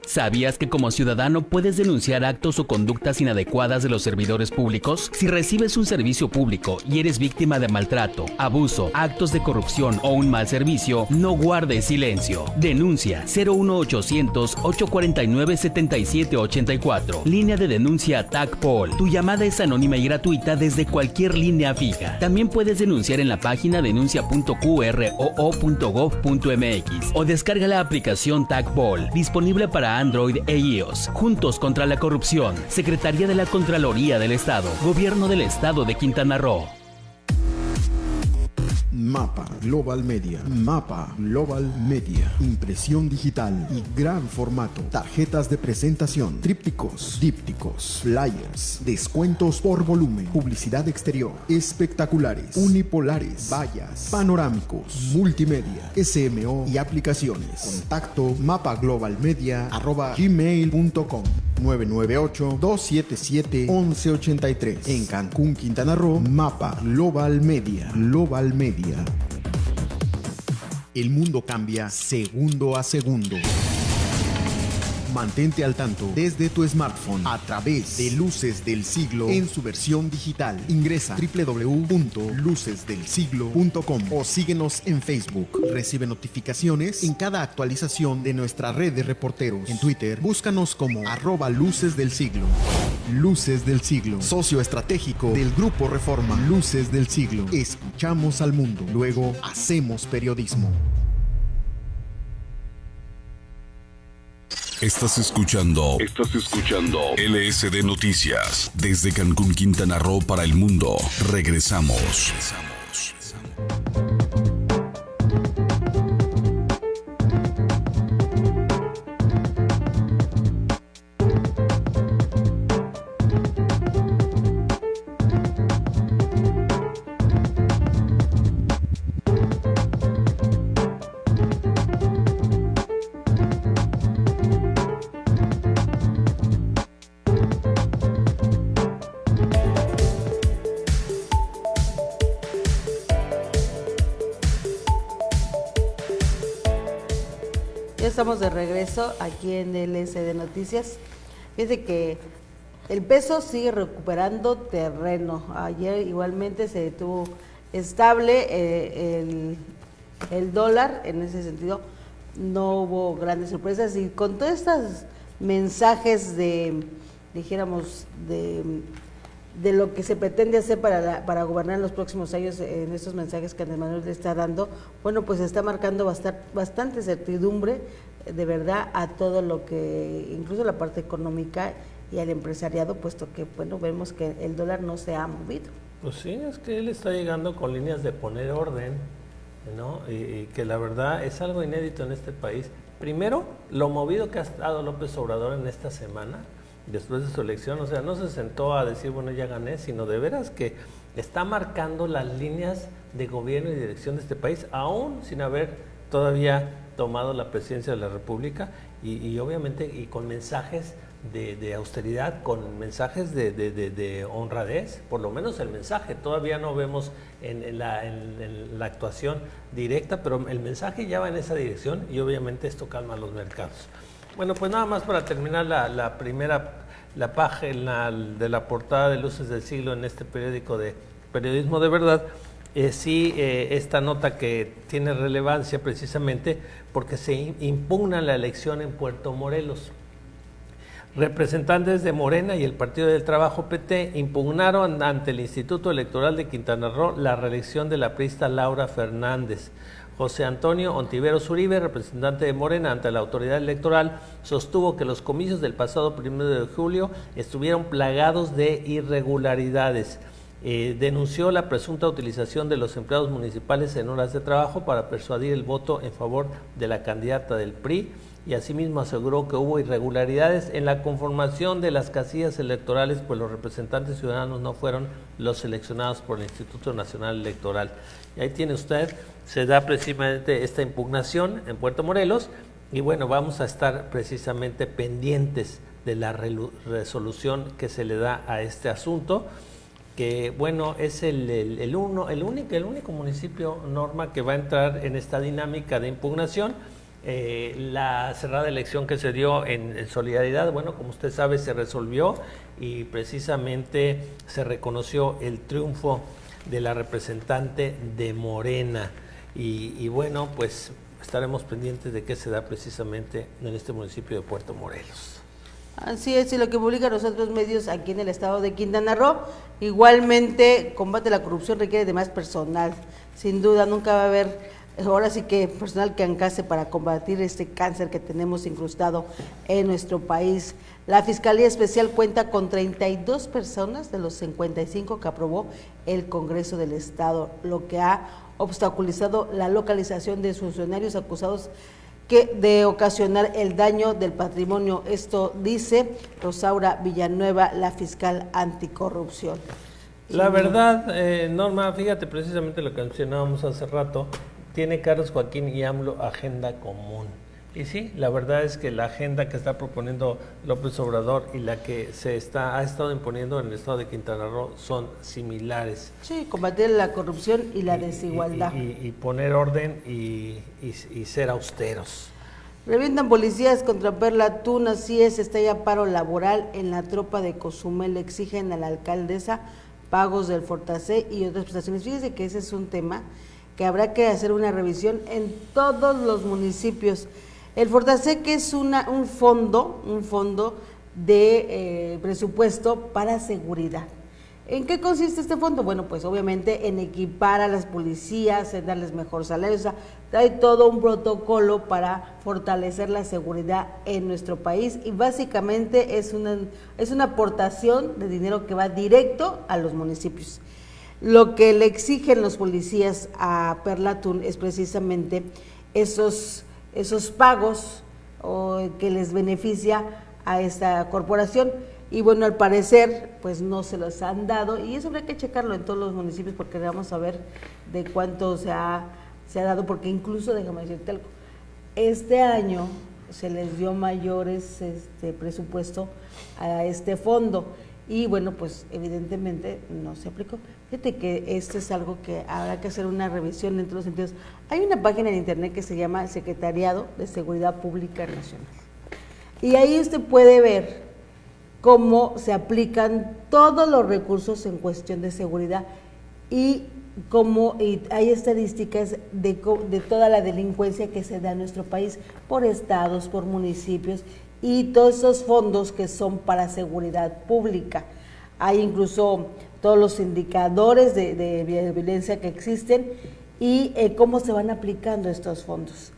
G: ¿Sabías que como ciudadano puedes denunciar actos o conductas inadecuadas de los servidores públicos? Si recibes un servicio público y eres víctima de maltrato, abuso, actos de corrupción o un mal servicio, no guardes silencio. Denuncia 01800-849-7784. Línea de denuncia TACPOL. Tu llamada es anónima y gratuita desde cualquier línea fija. También puedes denunciar en la página denuncia.qroo.gov.mx o descarga la aplicación TACPOL, disponible para Android e iOS. Juntos contra la corrupción. Secretaría de la Contraloría del Estado. Gobierno del Estado de Quintana Roo.
H: Mapa Global Media. Mapa Global Media. Impresión digital y gran formato. Tarjetas de presentación, trípticos, dípticos, flyers, descuentos por volumen, publicidad exterior, espectaculares, unipolares, vallas, panorámicos, multimedia, SMO y aplicaciones. Contacto mapaglobalmedia@gmail.com 998-277-1183. En Cancún, Quintana Roo, Mapa Global Media. Global Media. El mundo cambia segundo a segundo. Mantente al tanto desde tu smartphone a través de Luces del Siglo en su versión digital. Ingresa www.lucesdelsiglo.com o síguenos en Facebook. Recibe notificaciones en cada actualización de nuestra red de reporteros. En Twitter, búscanos como @Luces del Siglo. Luces del Siglo, socio estratégico del Grupo Reforma. Luces del Siglo. Escuchamos al mundo, luego hacemos periodismo.
C: Estás escuchando LSD Noticias desde Cancún, Quintana Roo para el mundo. Regresamos.
A: Ya estamos de regreso aquí en LSD Noticias. Fíjense que el peso sigue recuperando terreno. Ayer igualmente se detuvo estable el dólar, en ese sentido no hubo grandes sorpresas, y con todos estos mensajes dijéramos, de lo que se pretende hacer para gobernar en los próximos años, en estos mensajes que Andrés Manuel le está dando, bueno, pues está marcando bastante certidumbre, de verdad, a todo lo que, incluso la parte económica y al empresariado, puesto que, bueno, vemos que el dólar no se ha movido.
B: Pues sí, es que él está llegando con líneas de poner orden, ¿no? Y que la verdad es algo inédito en este país. Primero, lo movido que ha estado López Obrador en esta semana, después de su elección, o sea, no se sentó a decir, bueno, ya gané, sino de veras que está marcando las líneas de gobierno y dirección de este país, aún sin haber todavía tomado la presidencia de la República, y obviamente y con mensajes de austeridad, con mensajes de honradez, por lo menos el mensaje. Todavía no vemos en la actuación directa, pero el mensaje ya va en esa dirección, y obviamente esto calma los mercados. Bueno, pues nada más para terminar la página de la portada de Luces del Siglo en este periódico de Periodismo de Verdad. Esta nota que tiene relevancia precisamente porque se impugna la elección en Puerto Morelos. Representantes de Morena y el Partido del Trabajo PT impugnaron ante el Instituto Electoral de Quintana Roo la reelección de la priista Laura Fernández. José Antonio Ontiveros Uribe, representante de Morena ante la autoridad electoral, sostuvo que los comicios del pasado 1 de julio estuvieron plagados de irregularidades. Denunció la presunta utilización de los empleados municipales en horas de trabajo para persuadir el voto en favor de la candidata del PRI, y asimismo aseguró que hubo irregularidades en la conformación de las casillas electorales, pues los representantes ciudadanos no fueron los seleccionados por el Instituto Nacional Electoral. Y ahí tiene usted, se da precisamente esta impugnación en Puerto Morelos, y bueno, vamos a estar precisamente pendientes de la resolución que se le da a este asunto, que bueno, es el único municipio, Norma, que va a entrar en esta dinámica de impugnación. La cerrada elección que se dio en solidaridad, bueno, como usted sabe, se resolvió y precisamente se reconoció el triunfo de la representante de Morena, y bueno, pues estaremos pendientes de qué se da precisamente en este municipio de Puerto Morelos.
A: Así es, y lo que publican los otros medios aquí en el estado de Quintana Roo, igualmente, combate a la corrupción requiere de más personal. Sin duda, nunca va a haber, ahora sí que personal que encase para combatir este cáncer que tenemos incrustado en nuestro país. La Fiscalía Especial cuenta con 32 personas de los 55 que aprobó el Congreso del Estado, lo que ha obstaculizado la localización de funcionarios acusados de ocasionar el daño del patrimonio. Esto dice Rosaura Villanueva, la fiscal anticorrupción.
B: La verdad, Norma, fíjate precisamente lo que mencionábamos hace rato, tiene Carlos Joaquín y AMLO agenda común. Y sí, la verdad es que la agenda que está proponiendo López Obrador y la que ha estado imponiendo en el estado de Quintana Roo son similares.
A: Sí, combatir la corrupción y la desigualdad.
B: Y poner orden y ser austeros.
A: Revientan policías contra Perla Atún, así es, está ya paro laboral en la tropa de Cozumel, exigen a la alcaldesa pagos del Fortasé y otras prestaciones. Fíjese que ese es un tema que habrá que hacer una revisión en todos los municipios. El Fortasé, que es un fondo de presupuesto para seguridad. ¿En qué consiste este fondo? Bueno, pues obviamente en equipar a las policías, en darles mejor salario, o sea, trae todo un protocolo para fortalecer la seguridad en nuestro país y básicamente es una aportación de dinero que va directo a los municipios. Lo que le exigen los policías a Perla Atún es precisamente esos pagos que les beneficia a esta corporación. Y bueno, al parecer, pues no se los han dado, y eso habrá que checarlo en todos los municipios porque vamos a ver de cuánto se ha dado, porque incluso, déjame decirte algo, este año se les dio mayores presupuesto a este fondo, y bueno, pues evidentemente no se aplicó. Fíjate que esto es algo que habrá que hacer una revisión en todos los sentidos. Hay una página en internet que se llama Secretariado de Seguridad Pública Nacional, y ahí usted puede ver cómo se aplican todos los recursos en cuestión de seguridad y hay estadísticas de toda la delincuencia que se da en nuestro país por estados, por municipios y todos esos fondos que son para seguridad pública. Hay incluso todos los indicadores de violencia que existen y cómo se van aplicando estos fondos.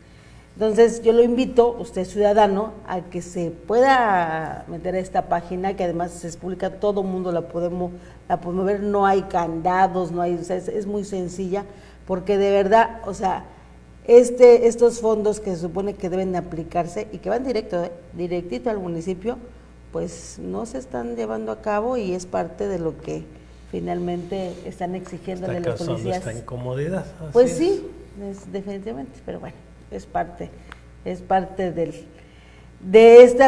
A: Entonces yo lo invito, usted ciudadano, a que se pueda meter a esta página, que además se publica, todo el mundo la podemos ver, no hay candados, o sea, es muy sencilla, porque de verdad, o sea, estos fondos que se supone que deben aplicarse y que van directito al municipio, pues no se están llevando a cabo y es parte de lo que finalmente están exigiéndole a los policías.
B: Esta incomodidad.
A: Pues sí, definitivamente, pero bueno. Es parte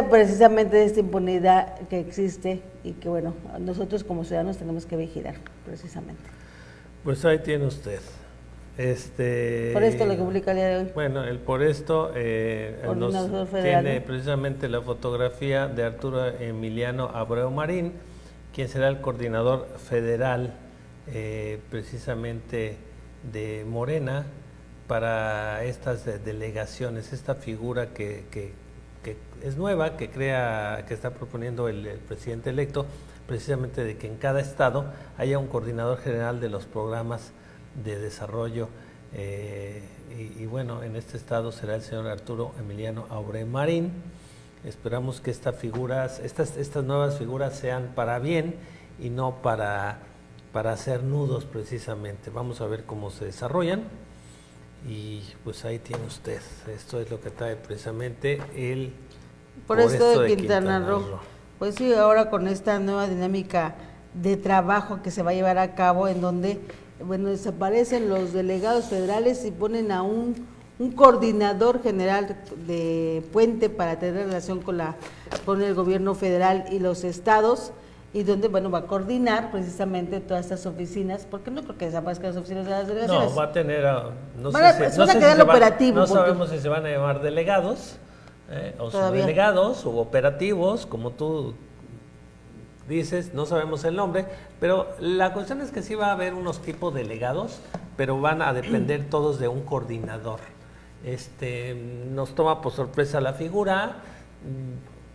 A: precisamente de esta impunidad que existe y que bueno, nosotros como ciudadanos tenemos que vigilar precisamente.
B: Pues ahí tiene usted.
A: Por esto lo que publica el día de hoy.
B: Bueno, por esto nos tiene precisamente la fotografía de Arturo Emiliano Abreu Marín, quien será el coordinador federal precisamente de Morena, para estas delegaciones, esta figura que es nueva, que está proponiendo el presidente electo, precisamente de que en cada estado haya un coordinador general de los programas de desarrollo, y bueno, en este estado será el señor Arturo Emiliano Abreu Marín. Esperamos que estas nuevas figuras sean para bien y no para hacer nudos precisamente. Vamos a ver cómo se desarrollan. Y pues ahí tiene usted, esto es lo que trae precisamente
A: por esto de Quintana Roo. Pues sí, ahora con esta nueva dinámica de trabajo que se va a llevar a cabo, en donde, bueno, desaparecen los delegados federales y ponen a un coordinador general de puente para tener relación con el gobierno federal y los estados, y donde, bueno, va a coordinar precisamente todas estas oficinas, porque no creo que desaparezcan las oficinas de las delegaciones.
B: No, va a tener, no
A: sabemos
B: si se van a llamar delegados, o subdelegados, o operativos, como tú dices, no sabemos el nombre, pero la cuestión es que sí va a haber unos tipos delegados, pero van a depender todos de un coordinador. Nos toma por sorpresa la figura,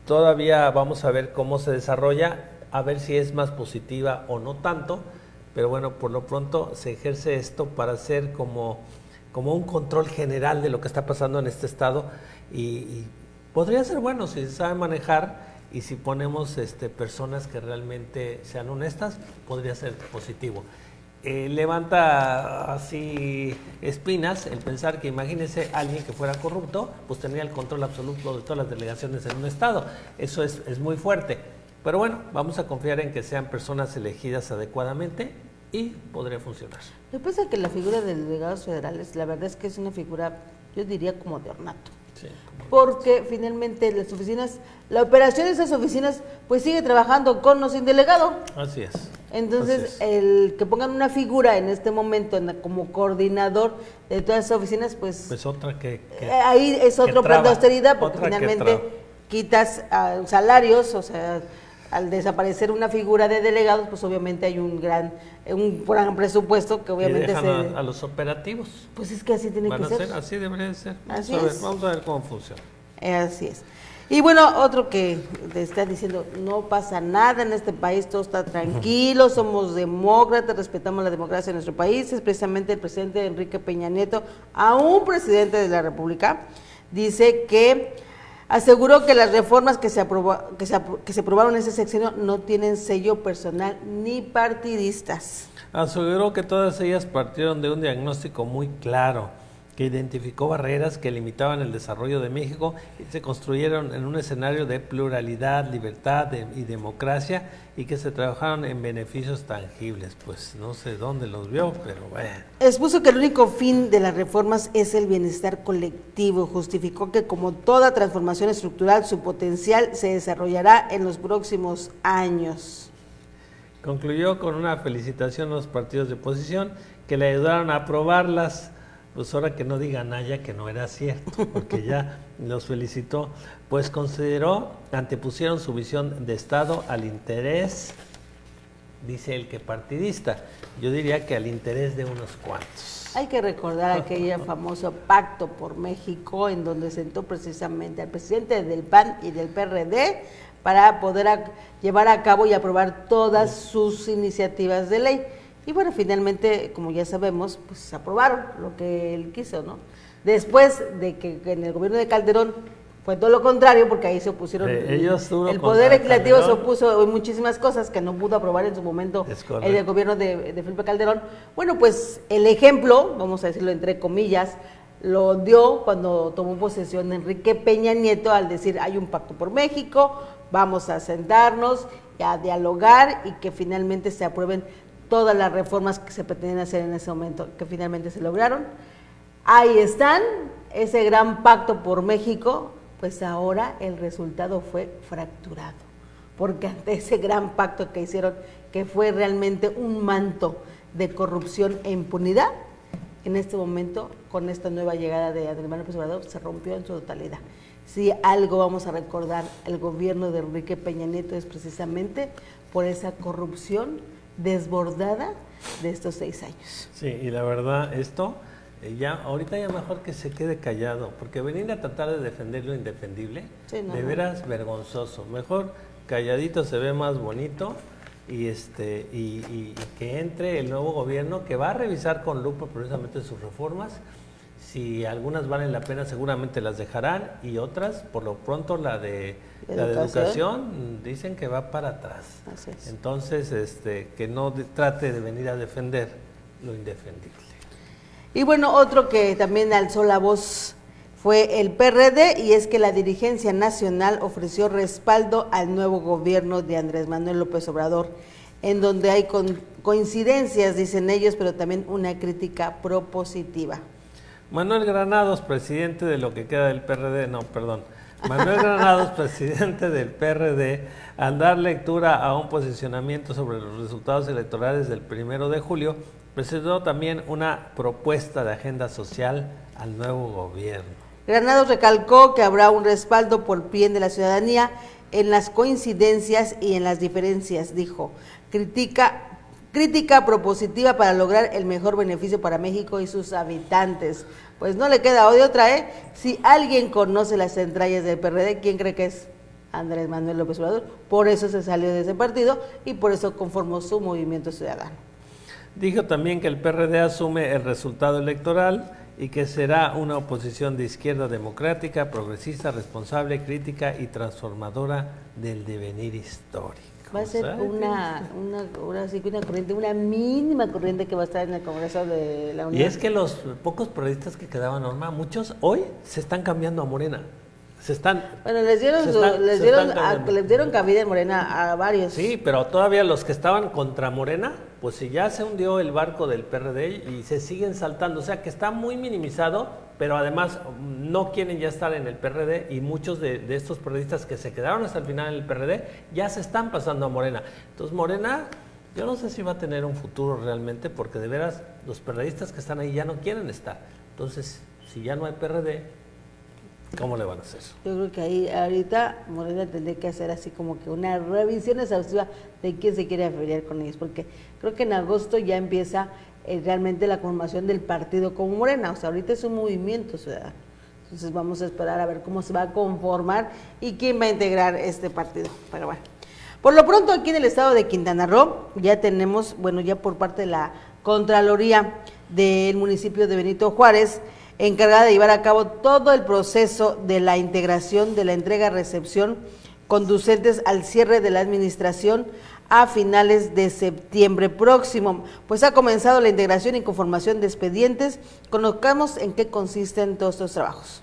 B: todavía vamos a ver cómo se desarrolla, a ver si es más positiva o no tanto, pero bueno, por lo pronto se ejerce esto para hacer como un control general de lo que está pasando en este estado, y podría ser bueno si se sabe manejar y si ponemos personas que realmente sean honestas, podría ser positivo. Levanta así espinas el pensar que, imagínense, alguien que fuera corrupto, pues tendría el control absoluto de todas las delegaciones en un estado. Eso es muy fuerte. Pero bueno, vamos a confiar en que sean personas elegidas adecuadamente y podría funcionar.
A: Me parece que la figura de delegados federales, la verdad es que es una figura, yo diría, como de ornato.
B: Sí,
A: porque finalmente las oficinas, la operación de esas oficinas, pues sigue trabajando con o sin delegado.
B: Así es.
A: Entonces, el que pongan una figura en este momento como coordinador de todas esas oficinas, pues
B: otra que
A: ahí es otro plan de austeridad, porque
B: otra
A: finalmente quitas salarios, o sea, al desaparecer una figura de delegados, pues obviamente hay un gran presupuesto que obviamente
B: dejan a los operativos.
A: Pues es que así tiene que ser.
B: Así debería de ser. Vamos a ver cómo funciona.
A: Así es. Y bueno, otro que te está diciendo, no pasa nada en este país, todo está tranquilo, somos demócratas, respetamos la democracia en nuestro país, es precisamente el presidente Enrique Peña Nieto, aún presidente de la República, dice que aseguró que las reformas que se aprobaron en ese sexenio no tienen sello personal ni partidistas.
B: Aseguró que todas ellas partieron de un diagnóstico muy claro, que identificó barreras que limitaban el desarrollo de México y se construyeron en un escenario de pluralidad, libertad y democracia, y que se trabajaron en beneficios tangibles. Pues no sé dónde los vio, pero bueno.
A: Expuso que el único fin de las reformas es el bienestar colectivo. Justificó que como toda transformación estructural, su potencial se desarrollará en los próximos años.
B: Concluyó con una felicitación a los partidos de oposición que le ayudaron a aprobarlas. Pues ahora que no diga Naya que no era cierto, porque ya los felicitó, pues antepusieron su visión de Estado al interés, dice él, que partidista. Yo diría que al interés de unos cuantos.
A: Hay que recordar aquel famoso pacto por México, en donde sentó precisamente al presidente del PAN y del PRD para poder llevar a cabo y aprobar todas sus iniciativas de ley. Y bueno, finalmente, como ya sabemos, pues aprobaron lo que él quiso, ¿no? Después de que en el gobierno de Calderón fue todo lo contrario, porque ahí se opusieron, el Poder Legislativo se opuso en muchísimas cosas que no pudo aprobar en su momento el gobierno de Felipe Calderón. Bueno, pues el ejemplo, vamos a decirlo entre comillas, lo dio cuando tomó posesión Enrique Peña Nieto al decir hay un pacto por México, vamos a sentarnos y a dialogar y que finalmente se aprueben todas las reformas que se pretendían hacer en ese momento, que finalmente se lograron. Ahí están, ese gran pacto por México, pues ahora el resultado fue fracturado, porque ante ese gran pacto que hicieron, que fue realmente un manto de corrupción e impunidad, en este momento, con esta nueva llegada de Andrés Manuel López Obrador, se rompió en su totalidad. Si algo vamos a recordar el gobierno de Enrique Peña Nieto es precisamente por esa corrupción desbordada de estos 6 años.
B: Sí, y la verdad, ahorita ya mejor que se quede callado, porque venir a tratar de defender lo indefendible, de veras vergonzoso. Mejor calladito se ve más bonito y que entre el nuevo gobierno que va a revisar con lupa precisamente sus reformas. Si algunas valen la pena, seguramente las dejarán, y otras, por lo pronto, la de educación, dicen que va para atrás.
A: Así es.
B: Entonces, que no trate de venir a defender lo indefendible.
A: Y bueno, otro que también alzó la voz fue el PRD, y es que la dirigencia nacional ofreció respaldo al nuevo gobierno de Andrés Manuel López Obrador, en donde hay coincidencias, dicen ellos, pero también una crítica propositiva.
B: Manuel Granados, presidente de lo que queda del PRD, Manuel Granados, presidente del PRD, al dar lectura a un posicionamiento sobre los resultados electorales del 1 de julio, presentó también una propuesta de agenda social al nuevo gobierno.
A: Granados recalcó que habrá un respaldo por bien de la ciudadanía en las coincidencias y en las diferencias, dijo. Crítica propositiva para lograr el mejor beneficio para México y sus habitantes. Pues no le queda de otra, ¿eh? Si alguien conoce las entrañas del PRD, ¿quién cree que es? Andrés Manuel López Obrador. Por eso se salió de ese partido y por eso conformó su Movimiento Ciudadano.
B: Dijo también que el PRD asume el resultado electoral y que será una oposición de izquierda democrática, progresista, responsable, crítica y transformadora del devenir histórico.
A: Va a ser una corriente, una mínima corriente que va a estar en el Congreso de la Unión.
B: Y es que los pocos periodistas que quedaban, Norma, muchos hoy se están cambiando a Morena.
A: Bueno, les dieron cabida en Morena a varios.
B: Sí, pero todavía los que estaban contra Morena, pues si ya se hundió el barco del PRD y se siguen saltando, o sea que está muy minimizado, pero además no quieren ya estar en el PRD y muchos de estos periodistas que se quedaron hasta el final en el PRD ya se están pasando a Morena. Entonces Morena Yo no sé si va a tener un futuro realmente, porque de veras los perredistas que están ahí ya no quieren estar. Entonces, si ya no hay PRD, ¿cómo le van a hacer?
A: Yo creo que ahí ahorita Morena tendría que hacer así como que una revisión exhaustiva de quién se quiere afiliar con ellos, porque creo que en agosto ya empieza realmente la conformación del partido como Morena. O sea, ahorita es un movimiento ciudadano. Entonces vamos a esperar a ver cómo se va a conformar y quién va a integrar este partido. Pero bueno, por lo pronto aquí en el estado de Quintana Roo ya tenemos, bueno, ya por parte de la Contraloría del municipio de Benito Juárez, encargada de llevar a cabo todo el proceso de la integración de la entrega-recepción conducentes al cierre de la administración a finales de septiembre próximo. Pues ha comenzado la integración y conformación de expedientes. Conozcamos en qué consisten todos estos trabajos.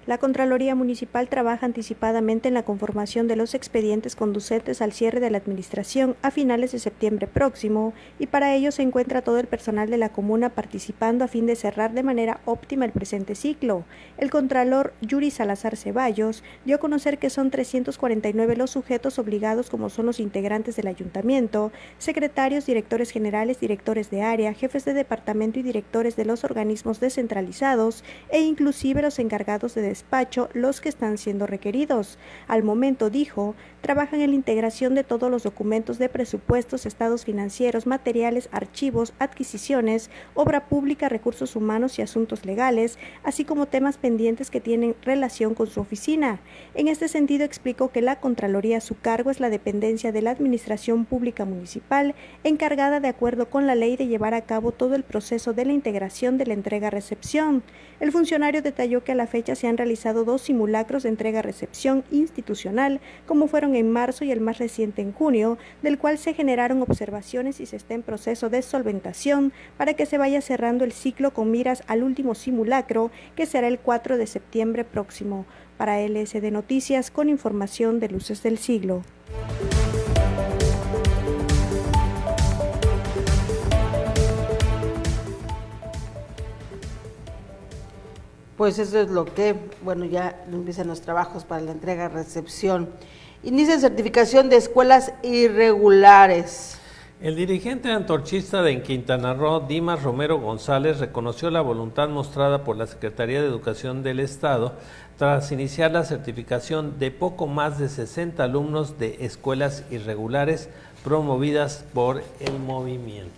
D: La Contraloría Municipal trabaja anticipadamente en la conformación de los expedientes conducentes al cierre de la administración a finales de septiembre próximo, y para ello se encuentra todo el personal de la comuna participando a fin de cerrar de manera óptima el presente ciclo. El Contralor Yuri Salazar Ceballos dio a conocer que son 349 los sujetos obligados, como son los integrantes del ayuntamiento, secretarios, directores generales, directores de área, jefes de departamento y directores de los organismos descentralizados, e inclusive los encargados de despacho, los que están siendo requeridos. Al momento, dijo, trabajan en la integración de todos los documentos de presupuestos, estados financieros, materiales, archivos, adquisiciones, obra pública, recursos humanos y asuntos legales, así como temas pendientes que tienen relación con su oficina. En este sentido, explicó que la Contraloría a su cargo es la dependencia de la Administración Pública Municipal, encargada de acuerdo con la ley de llevar a cabo todo el proceso de la integración de la entrega-recepción. El funcionario detalló que a la fecha se han realizado 2 simulacros de entrega-recepción institucional, como fueron en marzo y el más reciente en junio, del cual se generaron observaciones y se está en proceso de solventación para que se vaya cerrando el ciclo con miras al último simulacro, que será el 4 de septiembre próximo. Para LSD Noticias, con información de Luces del Siglo.
A: Pues eso es lo que, bueno, ya empiezan los trabajos para la entrega-recepción. Inicia certificación de escuelas irregulares.
B: El dirigente antorchista de Quintana Roo, Dimas Romero González, reconoció la voluntad mostrada por la Secretaría de Educación del Estado tras iniciar la certificación de poco más de 60 alumnos de escuelas irregulares promovidas por el movimiento.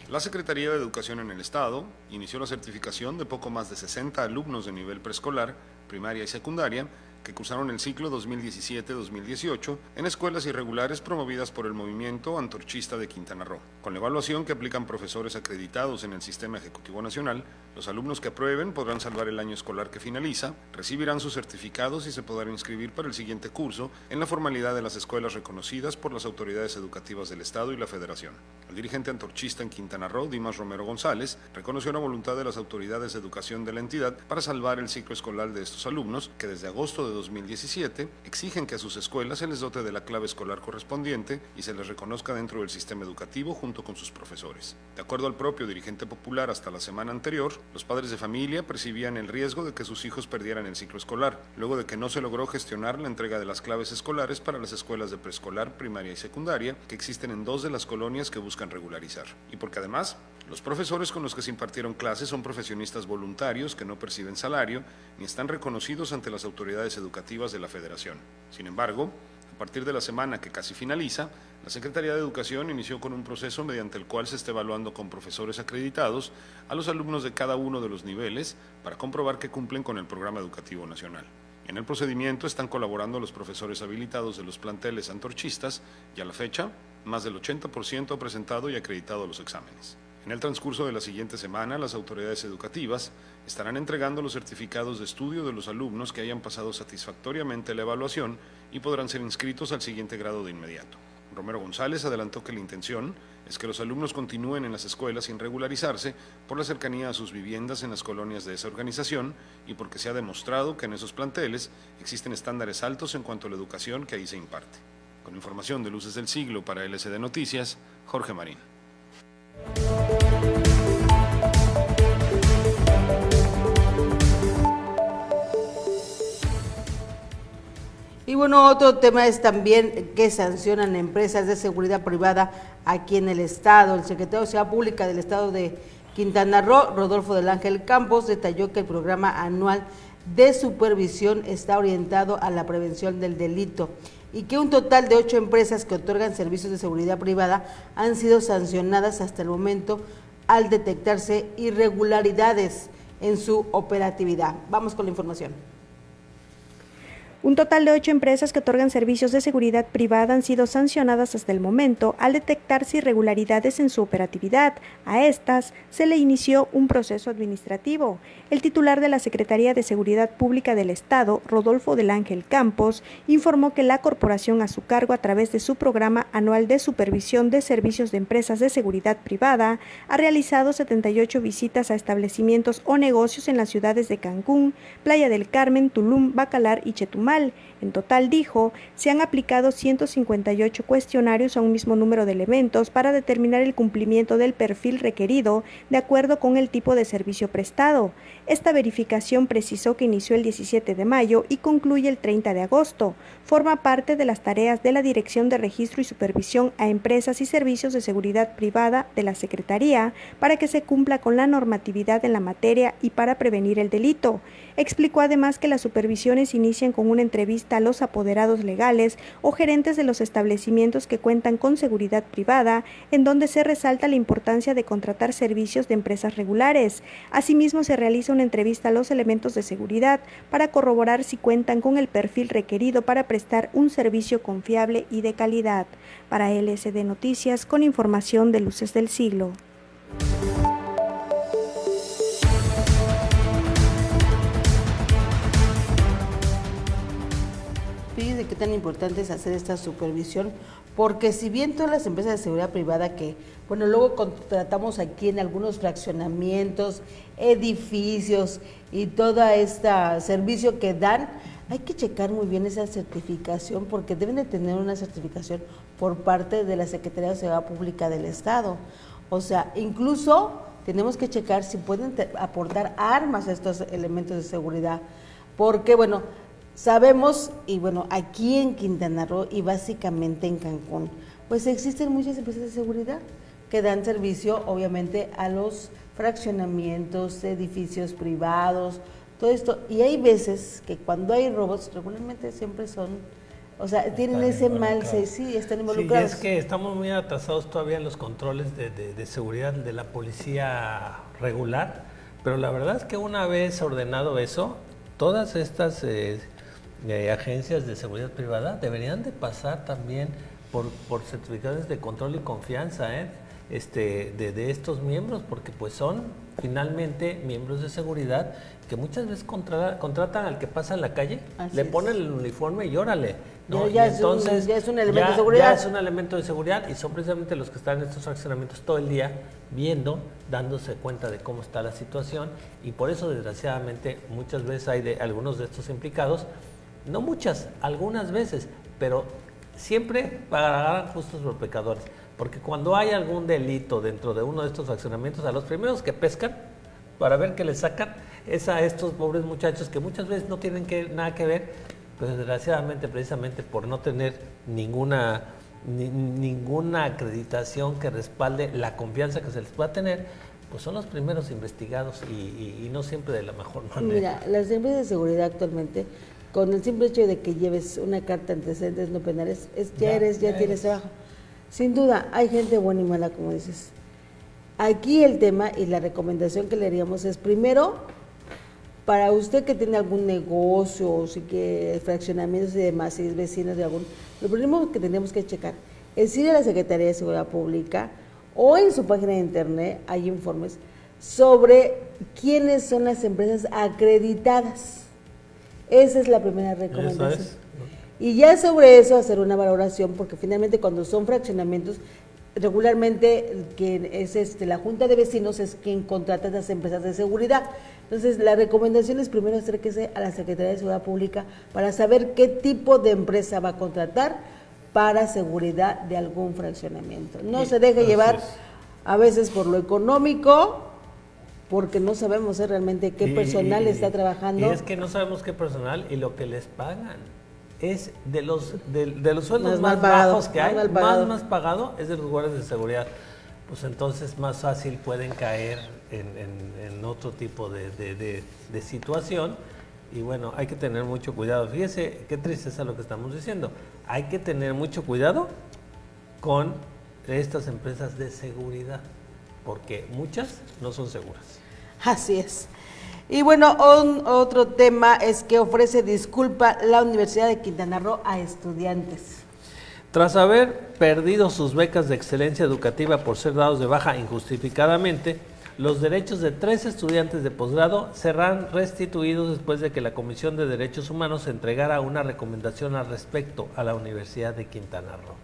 I: La Secretaría de Educación en el Estado inició la certificación de poco más de 60 alumnos de nivel preescolar, primaria y secundaria que cursaron el ciclo 2017-2018 en escuelas irregulares promovidas por el movimiento antorchista de Quintana Roo. Con la evaluación que aplican profesores acreditados en el Sistema Ejecutivo Nacional, los alumnos que aprueben podrán salvar el año escolar que finaliza, recibirán sus certificados y se podrán inscribir para el siguiente curso en la formalidad de las escuelas reconocidas por las autoridades educativas del Estado y la Federación. El dirigente antorchista en Quintana Roo, Dimas Romero González, reconoció la voluntad de las autoridades de educación de la entidad para salvar el ciclo escolar de estos alumnos, que desde agosto de 2017 exigen que a sus escuelas se les dote de la clave escolar correspondiente y se les reconozca dentro del sistema educativo junto con sus profesores. De acuerdo al propio dirigente popular, hasta la semana anterior, los padres de familia percibían el riesgo de que sus hijos perdieran el ciclo escolar, luego de que no se logró gestionar la entrega de las claves escolares para las escuelas de preescolar, primaria y secundaria, que existen en 2 de las colonias que buscan regularizar. Y porque además, los profesores con los que se impartieron clases son profesionistas voluntarios que no perciben salario ni están reconocidos ante las autoridades educativas de la Federación. Sin embargo, a partir de la semana que casi finaliza, la Secretaría de Educación inició con un proceso mediante el cual se está evaluando con profesores acreditados a los alumnos de cada uno de los niveles para comprobar que cumplen con el Programa Educativo Nacional. En el procedimiento están colaborando los profesores habilitados de los planteles antorchistas y a la fecha, más del 80% ha presentado y acreditado los exámenes. En el transcurso de la siguiente semana, las autoridades educativas estarán entregando los certificados de estudio de los alumnos que hayan pasado satisfactoriamente la evaluación y podrán ser inscritos al siguiente grado de inmediato. Romero González adelantó que la intención es que los alumnos continúen en las escuelas sin regularizarse por la cercanía a sus viviendas en las colonias de esa organización y porque se ha demostrado que en esos planteles existen estándares altos en cuanto a la educación que ahí se imparte. Con información de Luces del Siglo para LSD Noticias, Jorge Marín.
A: Y bueno, otro tema es también que sancionan empresas de seguridad privada aquí en el estado. El secretario de Seguridad Pública del estado de Quintana Roo, Rodolfo del Ángel Campos, detalló que el programa anual de supervisión está orientado a la prevención del delito y que un total de 8 empresas que otorgan servicios de seguridad privada han sido sancionadas hasta el momento al detectarse irregularidades en su operatividad. Vamos con la información.
D: Un total de 8 empresas que otorgan servicios de seguridad privada han sido sancionadas hasta el momento al detectarse irregularidades en su operatividad. A estas se le inició un proceso administrativo. El titular de la Secretaría de Seguridad Pública del Estado, Rodolfo del Ángel Campos, informó que la corporación a su cargo a través de su programa anual de supervisión de servicios de empresas de seguridad privada ha realizado 78 visitas a establecimientos o negocios en las ciudades de Cancún, Playa del Carmen, Tulum, Bacalar y Chetumal. En total, dijo, se han aplicado 158 cuestionarios a un mismo número de elementos para determinar el cumplimiento del perfil requerido de acuerdo con el tipo de servicio prestado. Esta verificación precisó que inició el 17 de mayo y concluye el 30 de agosto. Forma parte de las tareas de la Dirección de Registro y Supervisión a Empresas y Servicios de Seguridad Privada de la Secretaría para que se cumpla con la normatividad en la materia y para prevenir el delito. Explicó además que las supervisiones inician con una entrevista a los apoderados legales o gerentes de los establecimientos que cuentan con seguridad privada, en donde se resalta la importancia de contratar servicios de empresas regulares. Asimismo, se realiza una entrevista a los elementos de seguridad para corroborar si cuentan con el perfil requerido para prestar un servicio confiable y de calidad. Para LSD Noticias, con información de Luces del Siglo.
A: Fíjense qué tan importante es hacer esta supervisión, porque si bien todas las empresas de seguridad privada que, bueno, luego contratamos aquí en algunos fraccionamientos, edificios y todo este servicio que dan, hay que checar muy bien esa certificación, porque deben de tener una certificación por parte de la Secretaría de Seguridad Pública del Estado. O sea, incluso tenemos que checar si pueden aportar armas a estos elementos de seguridad, porque, bueno, sabemos, y bueno, aquí en Quintana Roo y básicamente en Cancún, pues existen muchas empresas de seguridad que dan servicio, obviamente, a los fraccionamientos, edificios privados, todo esto. Y hay veces que cuando hay robos, regularmente siempre son, o sea, tienen ese mal, sí, están involucrados.
B: Sí, es que estamos muy atrasados todavía en los controles de seguridad de la policía regular, pero la verdad es que una vez ordenado eso, todas estas agencias de seguridad privada deberían de pasar también por certificados de control y confianza de estos miembros, porque pues son finalmente miembros de seguridad que muchas veces contratan al que pasa en la calle, le ponen el uniforme y órale, ¿no?
A: Ya
B: y entonces
A: es un elemento de seguridad.
B: Ya es un elemento de seguridad y son precisamente los que están en estos fraccionamientos todo el día viendo, dándose cuenta de cómo está la situación, y por eso desgraciadamente muchas veces hay de algunos de estos implicados, no muchas, algunas veces, pero siempre pagarán justos por pecadores, porque cuando hay algún delito dentro de uno de estos fraccionamientos, a los primeros que pescan para ver qué le sacan es a estos pobres muchachos que muchas veces no tienen nada que ver, pues desgraciadamente precisamente por no tener ninguna acreditación que respalde la confianza que se les pueda tener, pues son los primeros investigados y no siempre de la mejor manera.
A: Mira, las empresas de seguridad actualmente, con el simple hecho de que lleves una carta de antecedentes no penales, ya tienes trabajo. Sin duda, hay gente buena y mala, como dices. Aquí el tema y la recomendación que le haríamos es, primero, para usted que tiene algún negocio, o si que fraccionamientos y demás, si es vecino de algún, lo primero que tenemos que checar es ir a la Secretaría de Seguridad Pública o en su página de internet hay informes sobre quiénes son las empresas acreditadas. Esa es la primera recomendación. Y ya sobre eso hacer una valoración, porque finalmente cuando son fraccionamientos, regularmente quien es la Junta de Vecinos es quien contrata a las empresas de seguridad. Entonces, la recomendación es primero acérquese a la Secretaría de Seguridad Pública para saber qué tipo de empresa va a contratar para seguridad de algún fraccionamiento. No se deje llevar a veces por lo económico, porque no sabemos realmente qué personal está trabajando.
B: Y es que no sabemos qué personal y lo que les pagan. es de los sueldos
A: Más
B: más
A: pagado,
B: bajos que hay,
A: más pagado.
B: más pagado es de los guardias de seguridad. Pues entonces más fácil pueden caer en otro tipo de situación. Y bueno, hay que tener mucho cuidado. Fíjese qué tristeza lo que estamos diciendo. Hay que tener mucho cuidado con estas empresas de seguridad, porque muchas no son seguras.
A: Así es. Y bueno, otro tema es que ofrece disculpa la Universidad de Quintana Roo a estudiantes.
B: Tras haber perdido sus becas de excelencia educativa por ser dados de baja injustificadamente, los derechos de 3 estudiantes de posgrado serán restituidos después de que la Comisión de Derechos Humanos entregara una recomendación al respecto a la Universidad de Quintana Roo.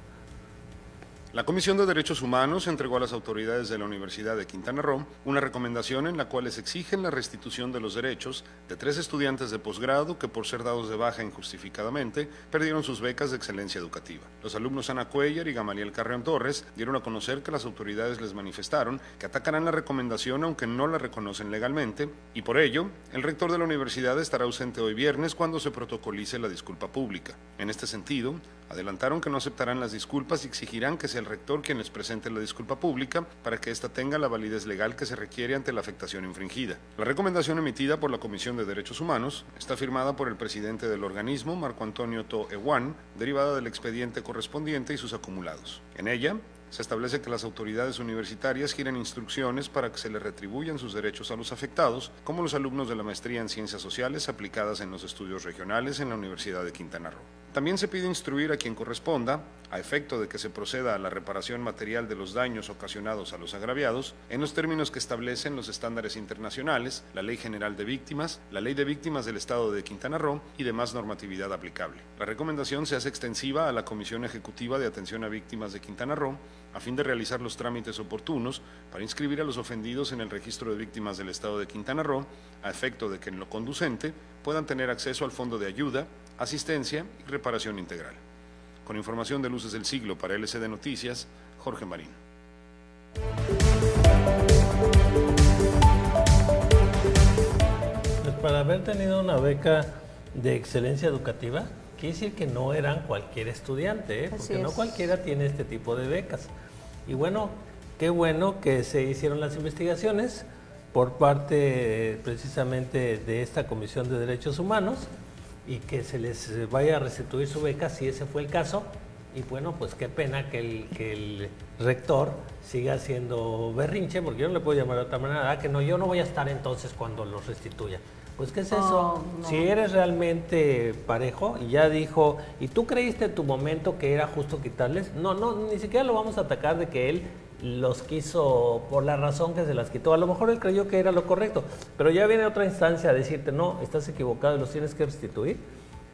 I: La Comisión de Derechos Humanos entregó a las autoridades de la Universidad de Quintana Roo una recomendación en la cual les exigen la restitución de los derechos de 3 estudiantes de posgrado que por ser dados de baja injustificadamente perdieron sus becas de excelencia educativa. Los alumnos Ana Cuellar y Gamaliel Carreón Torres dieron a conocer que las autoridades les manifestaron que atacarán la recomendación aunque no la reconocen legalmente y por ello el rector de la universidad estará ausente hoy viernes cuando se protocolice la disculpa pública. En este sentido, adelantaron que no aceptarán las disculpas y exigirán que sea el rector quien les presente la disculpa pública para que ésta tenga la validez legal que se requiere ante la afectación infringida. La recomendación emitida por la Comisión de Derechos Humanos está firmada por el presidente del organismo, Marco Antonio To Ewan, derivada del expediente correspondiente y sus acumulados. En ella, se establece que las autoridades universitarias giren instrucciones para que se le retribuyan sus derechos a los afectados, como los alumnos de la maestría en Ciencias Sociales aplicadas en los estudios regionales en la Universidad de Quintana Roo. También se pide instruir a quien corresponda, a efecto de que se proceda a la reparación material de los daños ocasionados a los agraviados, en los términos que establecen los estándares internacionales, la Ley General de Víctimas, la Ley de Víctimas del Estado de Quintana Roo y demás normatividad aplicable. La recomendación se hace extensiva a la Comisión Ejecutiva de Atención a Víctimas de Quintana Roo, a fin de realizar los trámites oportunos para inscribir a los ofendidos en el registro de víctimas del Estado de Quintana Roo, a efecto de que en lo conducente puedan tener acceso al fondo de ayuda, asistencia y reparación integral. Con información de Luces del Siglo para LCD Noticias, Jorge Marín.
B: Pues para haber tenido una beca de excelencia educativa, quiere decir que no eran cualquier estudiante, porque no cualquiera tiene este tipo de becas. Y bueno, qué bueno que se hicieron las investigaciones por parte precisamente de esta Comisión de Derechos Humanos y que se les vaya a restituir su beca si ese fue el caso. Y bueno, pues qué pena que el rector siga haciendo berrinche, porque yo no le puedo llamar de otra manera, que no, yo no voy a estar entonces cuando los restituya. Pues ¿qué es eso? No. Si eres realmente parejo, y ya dijo, y tú creíste en tu momento que era justo quitarles, no, ni siquiera lo vamos a atacar de que él los quiso por la razón que se las quitó. A lo mejor él creyó que era lo correcto, pero ya viene otra instancia a decirte, no, estás equivocado y los tienes que restituir.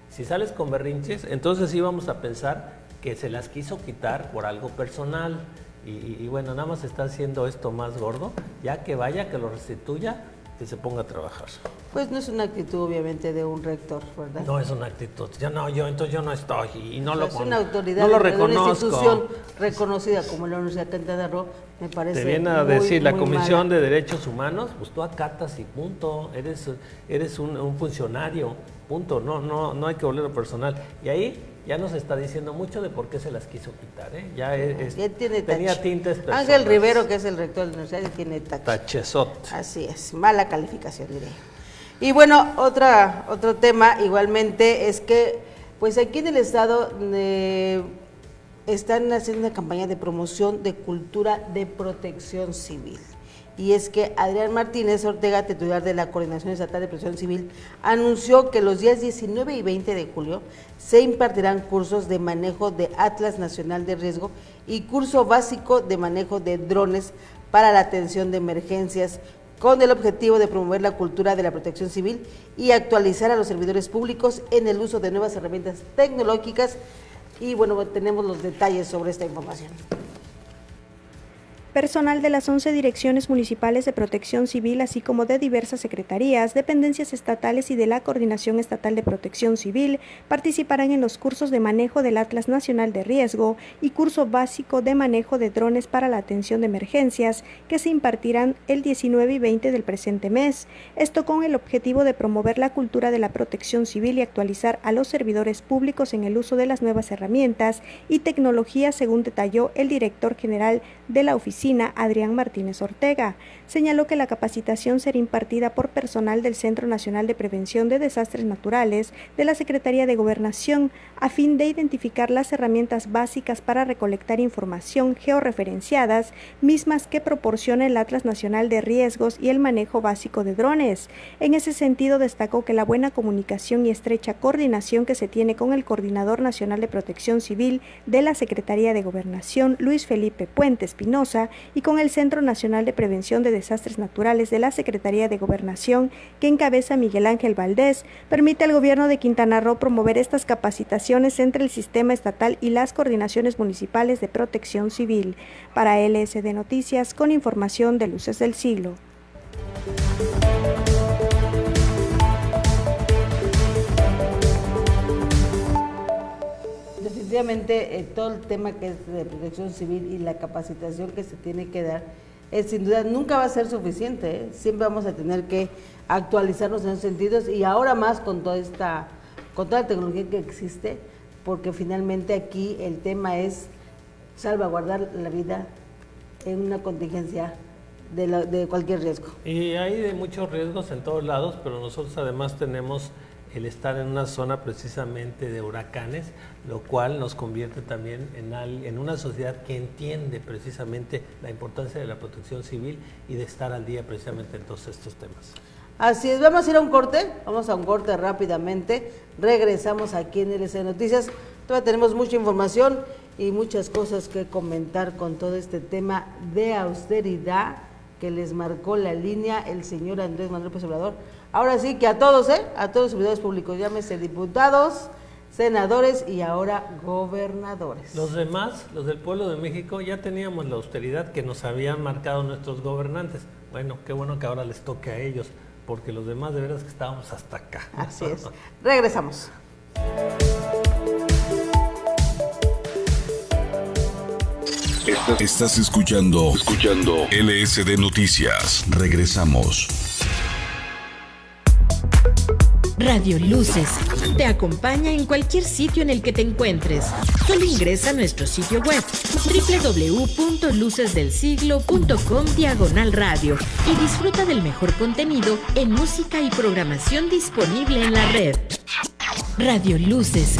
B: Si sales con berrinches, entonces sí vamos a pensar que se las quiso quitar por algo personal. Y bueno, nada más está haciendo esto más gordo, ya que vaya, que lo restituya, que se ponga a trabajar.
A: Pues no es una actitud obviamente de un rector, ¿verdad?
B: No es una actitud. Entonces yo no estoy y no
A: es una autoridad,
B: no lo
A: de
B: reconozco.
A: Una institución reconocida como la Universidad de Quintana Roo, me parece.
B: Te viene a decir la Comisión
A: mala.
B: de Derechos Humanos, pues tú acatas y punto. Eres un funcionario, punto. No hay que volverlo personal. Y ahí ya nos está diciendo mucho de por qué se las quiso quitar, ¿eh? Ya tenía tintes personales.
A: Ángel Rivero, que es el rector de la universidad, tiene tache.
B: Tachezote.
A: Así es, mala calificación, diré. Y bueno, otro tema igualmente es que, pues aquí en el estado están haciendo una campaña de promoción de cultura de protección civil. Y es que Adrián Martínez Ortega, titular de la Coordinación Estatal de Protección Civil, anunció que los días 19 y 20 de julio se impartirán cursos de manejo de Atlas Nacional de Riesgo y curso básico de manejo de drones para la atención de emergencias, con el objetivo de promover la cultura de la protección civil y actualizar a los servidores públicos en el uso de nuevas herramientas tecnológicas. Y bueno, tenemos los detalles sobre esta información.
D: Personal de las 11 direcciones municipales de protección civil, así como de diversas secretarías, dependencias estatales y de la Coordinación Estatal de Protección Civil, participarán en los cursos de manejo del Atlas Nacional de Riesgo y curso básico de manejo de drones para la atención de emergencias, que se impartirán el 19 y 20 del presente mes. Esto con el objetivo de promover la cultura de la protección civil y actualizar a los servidores públicos en el uso de las nuevas herramientas y tecnologías, según detalló el director general de la oficina, Adrián Martínez Ortega. Señaló que la capacitación será impartida por personal del Centro Nacional de Prevención de Desastres Naturales de la Secretaría de Gobernación, a fin de identificar las herramientas básicas para recolectar información georreferenciadas, mismas que proporciona el Atlas Nacional de Riesgos y el manejo básico de drones. En ese sentido, destacó que la buena comunicación y estrecha coordinación que se tiene con el Coordinador Nacional de Protección Civil de la Secretaría de Gobernación, Luis Felipe Puente Espinosa, y con el Centro Nacional de Prevención de Desastres Naturales de la Secretaría de Gobernación, que encabeza Miguel Ángel Valdés, permite al gobierno de Quintana Roo promover estas capacitaciones entre el sistema estatal y las coordinaciones municipales de protección civil. Para LSD Noticias, con información de Luces del Siglo.
A: Definitivamente todo el tema que es de protección civil y la capacitación que se tiene que dar, sin duda nunca va a ser suficiente, ¿eh? Siempre vamos a tener que actualizarnos en esos sentidos y ahora más con toda la tecnología que existe, porque finalmente aquí el tema es salvaguardar la vida en una contingencia de cualquier riesgo.
B: Y hay de muchos riesgos en todos lados, pero nosotros además tenemos el estar en una zona precisamente de huracanes, lo cual nos convierte también en una sociedad que entiende precisamente la importancia de la protección civil y de estar al día precisamente en todos estos temas.
A: Así es, vamos a ir a un corte rápidamente, regresamos aquí en LSD Noticias, todavía tenemos mucha información y muchas cosas que comentar con todo este tema de austeridad que les marcó la línea el señor Andrés Manuel López Obrador. Ahora sí que a todos los servidores públicos, llámese diputados, senadores y ahora gobernadores.
B: Los demás, los del pueblo de México, ya teníamos la austeridad que nos habían marcado nuestros gobernantes. Bueno, qué bueno que ahora les toque a ellos, porque los demás de veras que estábamos hasta acá.
A: Así es. Regresamos.
C: Estás escuchando LSD Noticias. Regresamos.
F: Radio Luces te acompaña en cualquier sitio en el que te encuentres. Solo ingresa a nuestro sitio web www.lucesdelsiglo.com/radio y disfruta del mejor contenido en música y programación disponible en la red. Radio Luces.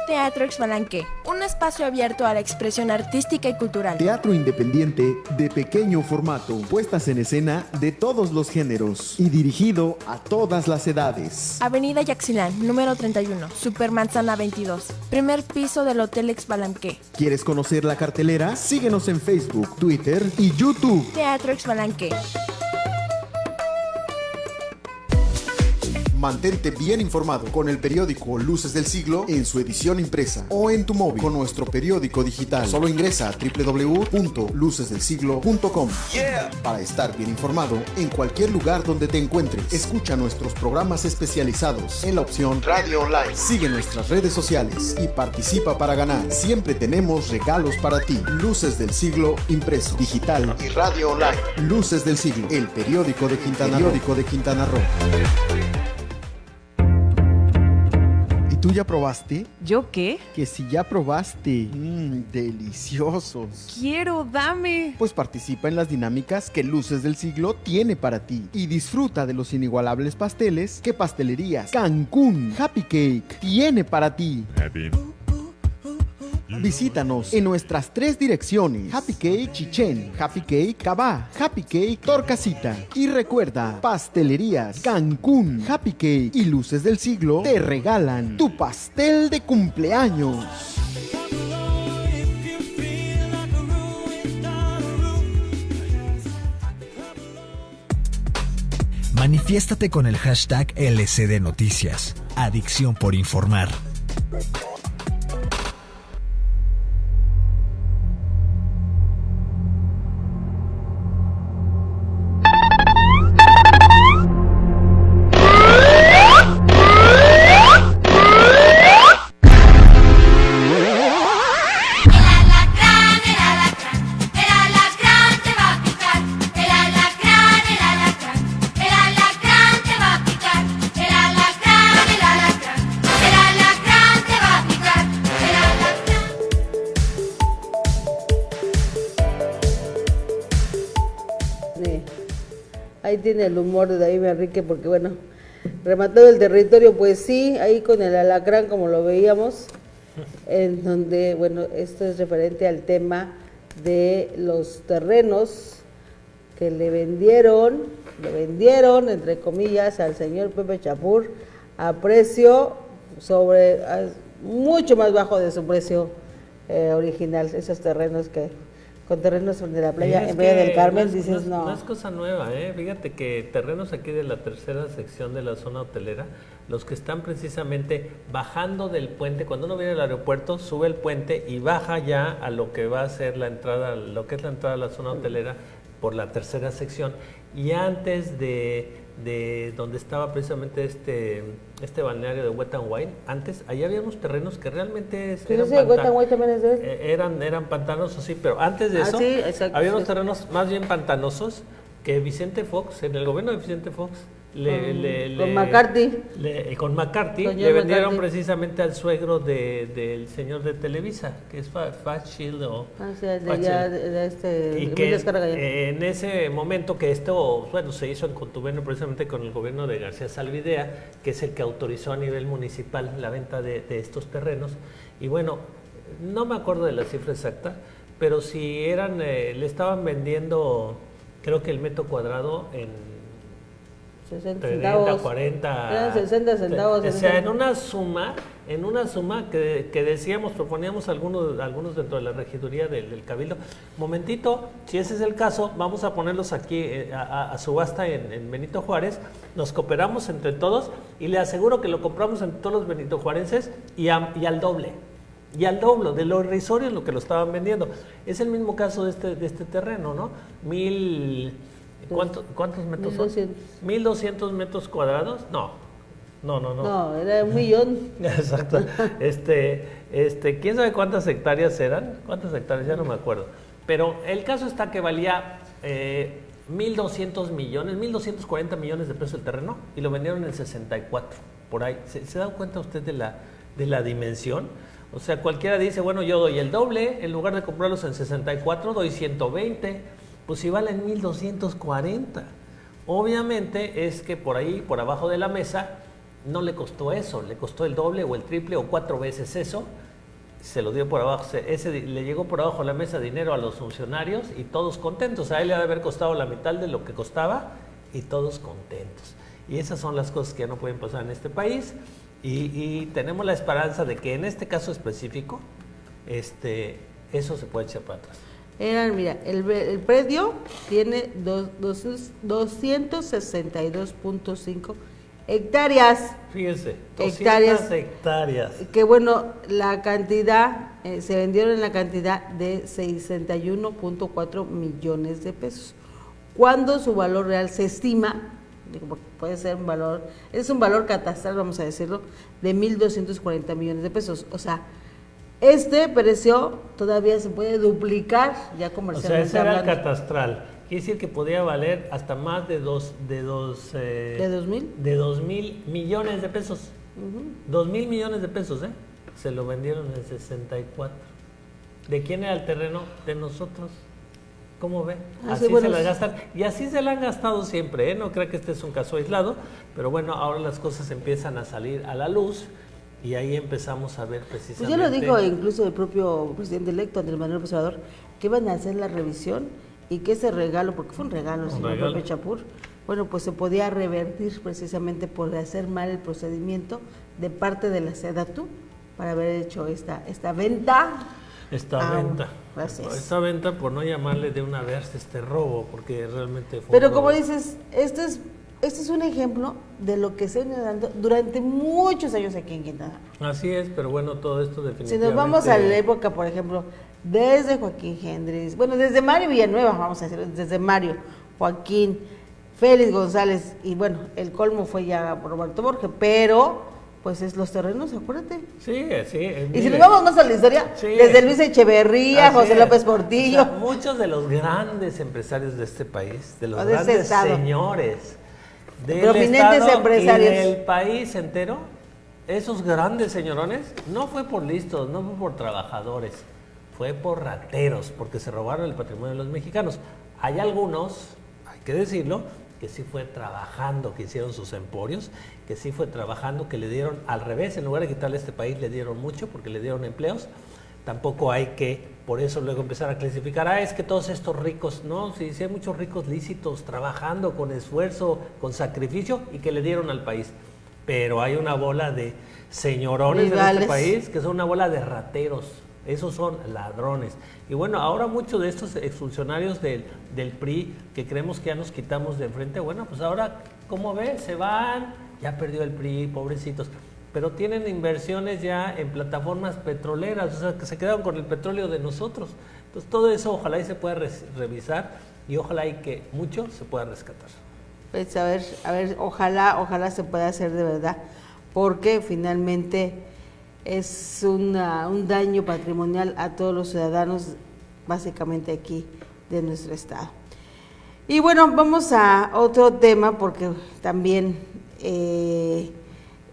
J: Teatro Exbalanque, un espacio abierto a la expresión artística y cultural.
H: Teatro independiente de pequeño formato, puestas en escena de todos los géneros y dirigido a todas las edades.
J: Avenida Yaxilán, número 31, Supermanzana 22, primer piso del Hotel Exbalanque.
H: ¿Quieres conocer la cartelera? Síguenos en Facebook, Twitter y YouTube.
J: Teatro Exbalanque.
H: Mantente bien informado con el periódico Luces del Siglo en su edición impresa o en tu móvil con nuestro periódico digital. Solo ingresa a www.lucesdelsiglo.com para estar bien informado en cualquier lugar donde te encuentres. Escucha nuestros programas especializados en la opción Radio Online. Sigue nuestras redes sociales y participa para ganar. Siempre tenemos regalos para ti. Luces del Siglo impreso, digital y radio online. Luces del Siglo, el periódico de Quintana Roo. ¿Tú ya probaste?
K: ¿Yo qué?
H: Que si ya probaste. Deliciosos.
K: Quiero, dame.
H: Pues participa en las dinámicas que Luces del Siglo tiene para ti y disfruta de los inigualables pasteles que Pastelerías Cancún Happy Cake tiene para ti. Visítanos en nuestras 3 direcciones: Happy Cake Chichén, Happy Cake Cabá, Happy Cake Torcasita. Y recuerda, Pastelerías Cancún Happy Cake y Luces del Siglo te regalan tu pastel de cumpleaños.
E: Manifiéstate con el hashtag LSD Noticias. Adicción por informar.
A: ahí tiene el humor de David Enrique, porque bueno, rematado el territorio, pues sí, ahí con el alacrán, como lo veíamos, en donde, bueno, esto es referente al tema de los terrenos que le vendieron, entre comillas, al señor Pepe Chapur a precio mucho más bajo de su precio original, esos terrenos con terrenos de la playa, en Playa del Carmen, dices no.
B: No es cosa nueva, fíjate que terrenos aquí de la tercera sección de la zona hotelera, los que están precisamente bajando del puente, cuando uno viene al aeropuerto, sube el puente y baja ya a lo que va a ser la entrada, lo que es la entrada a la zona hotelera por la tercera sección, y antes de donde estaba precisamente este balneario de Wet n Wild, antes allá había unos terrenos que realmente eran pantanosos, sí, pero antes de eso
A: sí, exacto,
B: había unos terrenos más bien pantanosos que Vicente Fox, en el gobierno de Vicente Fox,
A: con McCarthy
B: le vendieron precisamente al suegro del señor de Televisa, que es Fatshield y que en ese momento que esto, bueno, se hizo en contubernio precisamente con el gobierno de García Salvidea, que es el que autorizó a nivel municipal la venta de estos terrenos, y bueno, no me acuerdo de la cifra exacta, pero si eran, le estaban vendiendo, creo que el metro cuadrado en
A: 60
B: 30,
A: centavos,
B: 40,
A: eran 60 centavos.
B: O sea, en una suma que decíamos, proponíamos algunos dentro de la regiduría del Cabildo. Momentito, si ese es el caso, vamos a ponerlos aquí a subasta en Benito Juárez, nos cooperamos entre todos y le aseguro que lo compramos entre todos los benitojuarenses y al doble. Y al doble de lo irrisorio en lo que lo estaban vendiendo. Es el mismo caso de este terreno, ¿no? ¿Cuántos metros son?
A: 1200.
B: ¿1,200 metros cuadrados? No,
A: era 1 millón.
B: Exacto. ¿Quién sabe cuántas hectáreas eran? ¿Cuántas hectáreas? Ya no me acuerdo. Pero el caso está que valía 1,200 millones, 1,240 millones de pesos el terreno, y lo vendieron en 64, por ahí. ¿Se da cuenta usted de la dimensión? O sea, cualquiera dice, bueno, yo doy el doble, en lugar de comprarlos en 64, doy 120, pues si valen 1,240. Obviamente es que por ahí, por abajo de la mesa, no le costó eso, le costó el doble o el triple o 4 veces eso, se lo dio por abajo, le llegó por abajo de la mesa dinero a los funcionarios y todos contentos. A él le ha de haber costado la mitad de lo que costaba y todos contentos. Y esas son las cosas que ya no pueden pasar en este país, y tenemos la esperanza de que en este caso específico, eso se puede echar para atrás.
A: Mira, el predio tiene 262.5 hectáreas.
B: Fíjese, 200 hectáreas.
A: Que bueno, la cantidad, se vendieron en la cantidad de 61.4 millones de pesos. Cuando su valor real se estima, puede ser es un valor catastral, vamos a decirlo, de 1,240 millones de pesos. O sea, este precio todavía se puede duplicar ya comercialmente.
B: O sea, ese era el catastral. Quiere decir que podría valer hasta más de 2,000 millones de pesos. 2,000 millones de pesos, se lo vendieron en 64. ¿De quién era el terreno? De nosotros. ¿Cómo ve? Así se la gastan. Y así se la han gastado siempre, No creo que este es un caso aislado, pero bueno, ahora las cosas empiezan a salir a la luz. Y ahí empezamos a ver precisamente...
A: Pues ya lo dijo incluso el propio presidente electo, Andrés Manuel López Obrador, que iban a hacer la revisión y que ese regalo, porque fue un regalo, señor Pepe Chapur, bueno, pues se podía revertir precisamente por hacer mal el procedimiento de parte de la SEDATU para haber hecho esta venta.
B: Esta venta, por no llamarle de una vez robo, porque realmente fue...
A: Pero como dices, este es un ejemplo de lo que se viene dando durante muchos años aquí en Quintana Roo.
B: Así es, pero bueno, todo esto definitivamente...
A: Si nos vamos a la época, por ejemplo, desde Joaquín Hendrix, bueno, desde Mario Villanueva, vamos a decir, desde Mario, Joaquín, Félix González, y bueno, el colmo fue ya Roberto Borges, pero pues es los terrenos, acuérdate.
B: Sí.
A: Y si nos vamos más a la historia, desde Luis Echeverría, José López Portillo.
B: O sea, muchos de los grandes empresarios de este país, de los grandes señores del
A: prominentes
B: estado
A: empresarios
B: y del país entero, esos grandes señorones, no fue por listos, no fue por trabajadores, fue por rateros, porque se robaron el patrimonio de los mexicanos. Hay algunos, hay que decirlo, que sí fue trabajando, que hicieron sus emporios, que sí fue trabajando, que le dieron al revés, en lugar de quitarle a este país le dieron mucho porque le dieron empleos. Tampoco hay que, por eso luego empezar a clasificar, es que todos estos ricos, no, sí hay muchos ricos lícitos trabajando con esfuerzo, con sacrificio y que le dieron al país. Pero hay una bola de señorones en este país que son una bola de rateros. Esos son ladrones. Y bueno, ahora muchos de estos exfuncionarios del PRI que creemos que ya nos quitamos de enfrente, bueno, pues ahora, ¿cómo ves? Se van, ya perdió el PRI, pobrecitos. Pero tienen inversiones ya en plataformas petroleras, o sea, que se quedaron con el petróleo de nosotros. Entonces, todo eso ojalá y se pueda revisar y ojalá y que mucho se pueda rescatar.
A: Pues a ver, ojalá se pueda hacer de verdad, porque finalmente es un daño patrimonial a todos los ciudadanos, básicamente aquí de nuestro estado. Y bueno, vamos a otro tema, porque también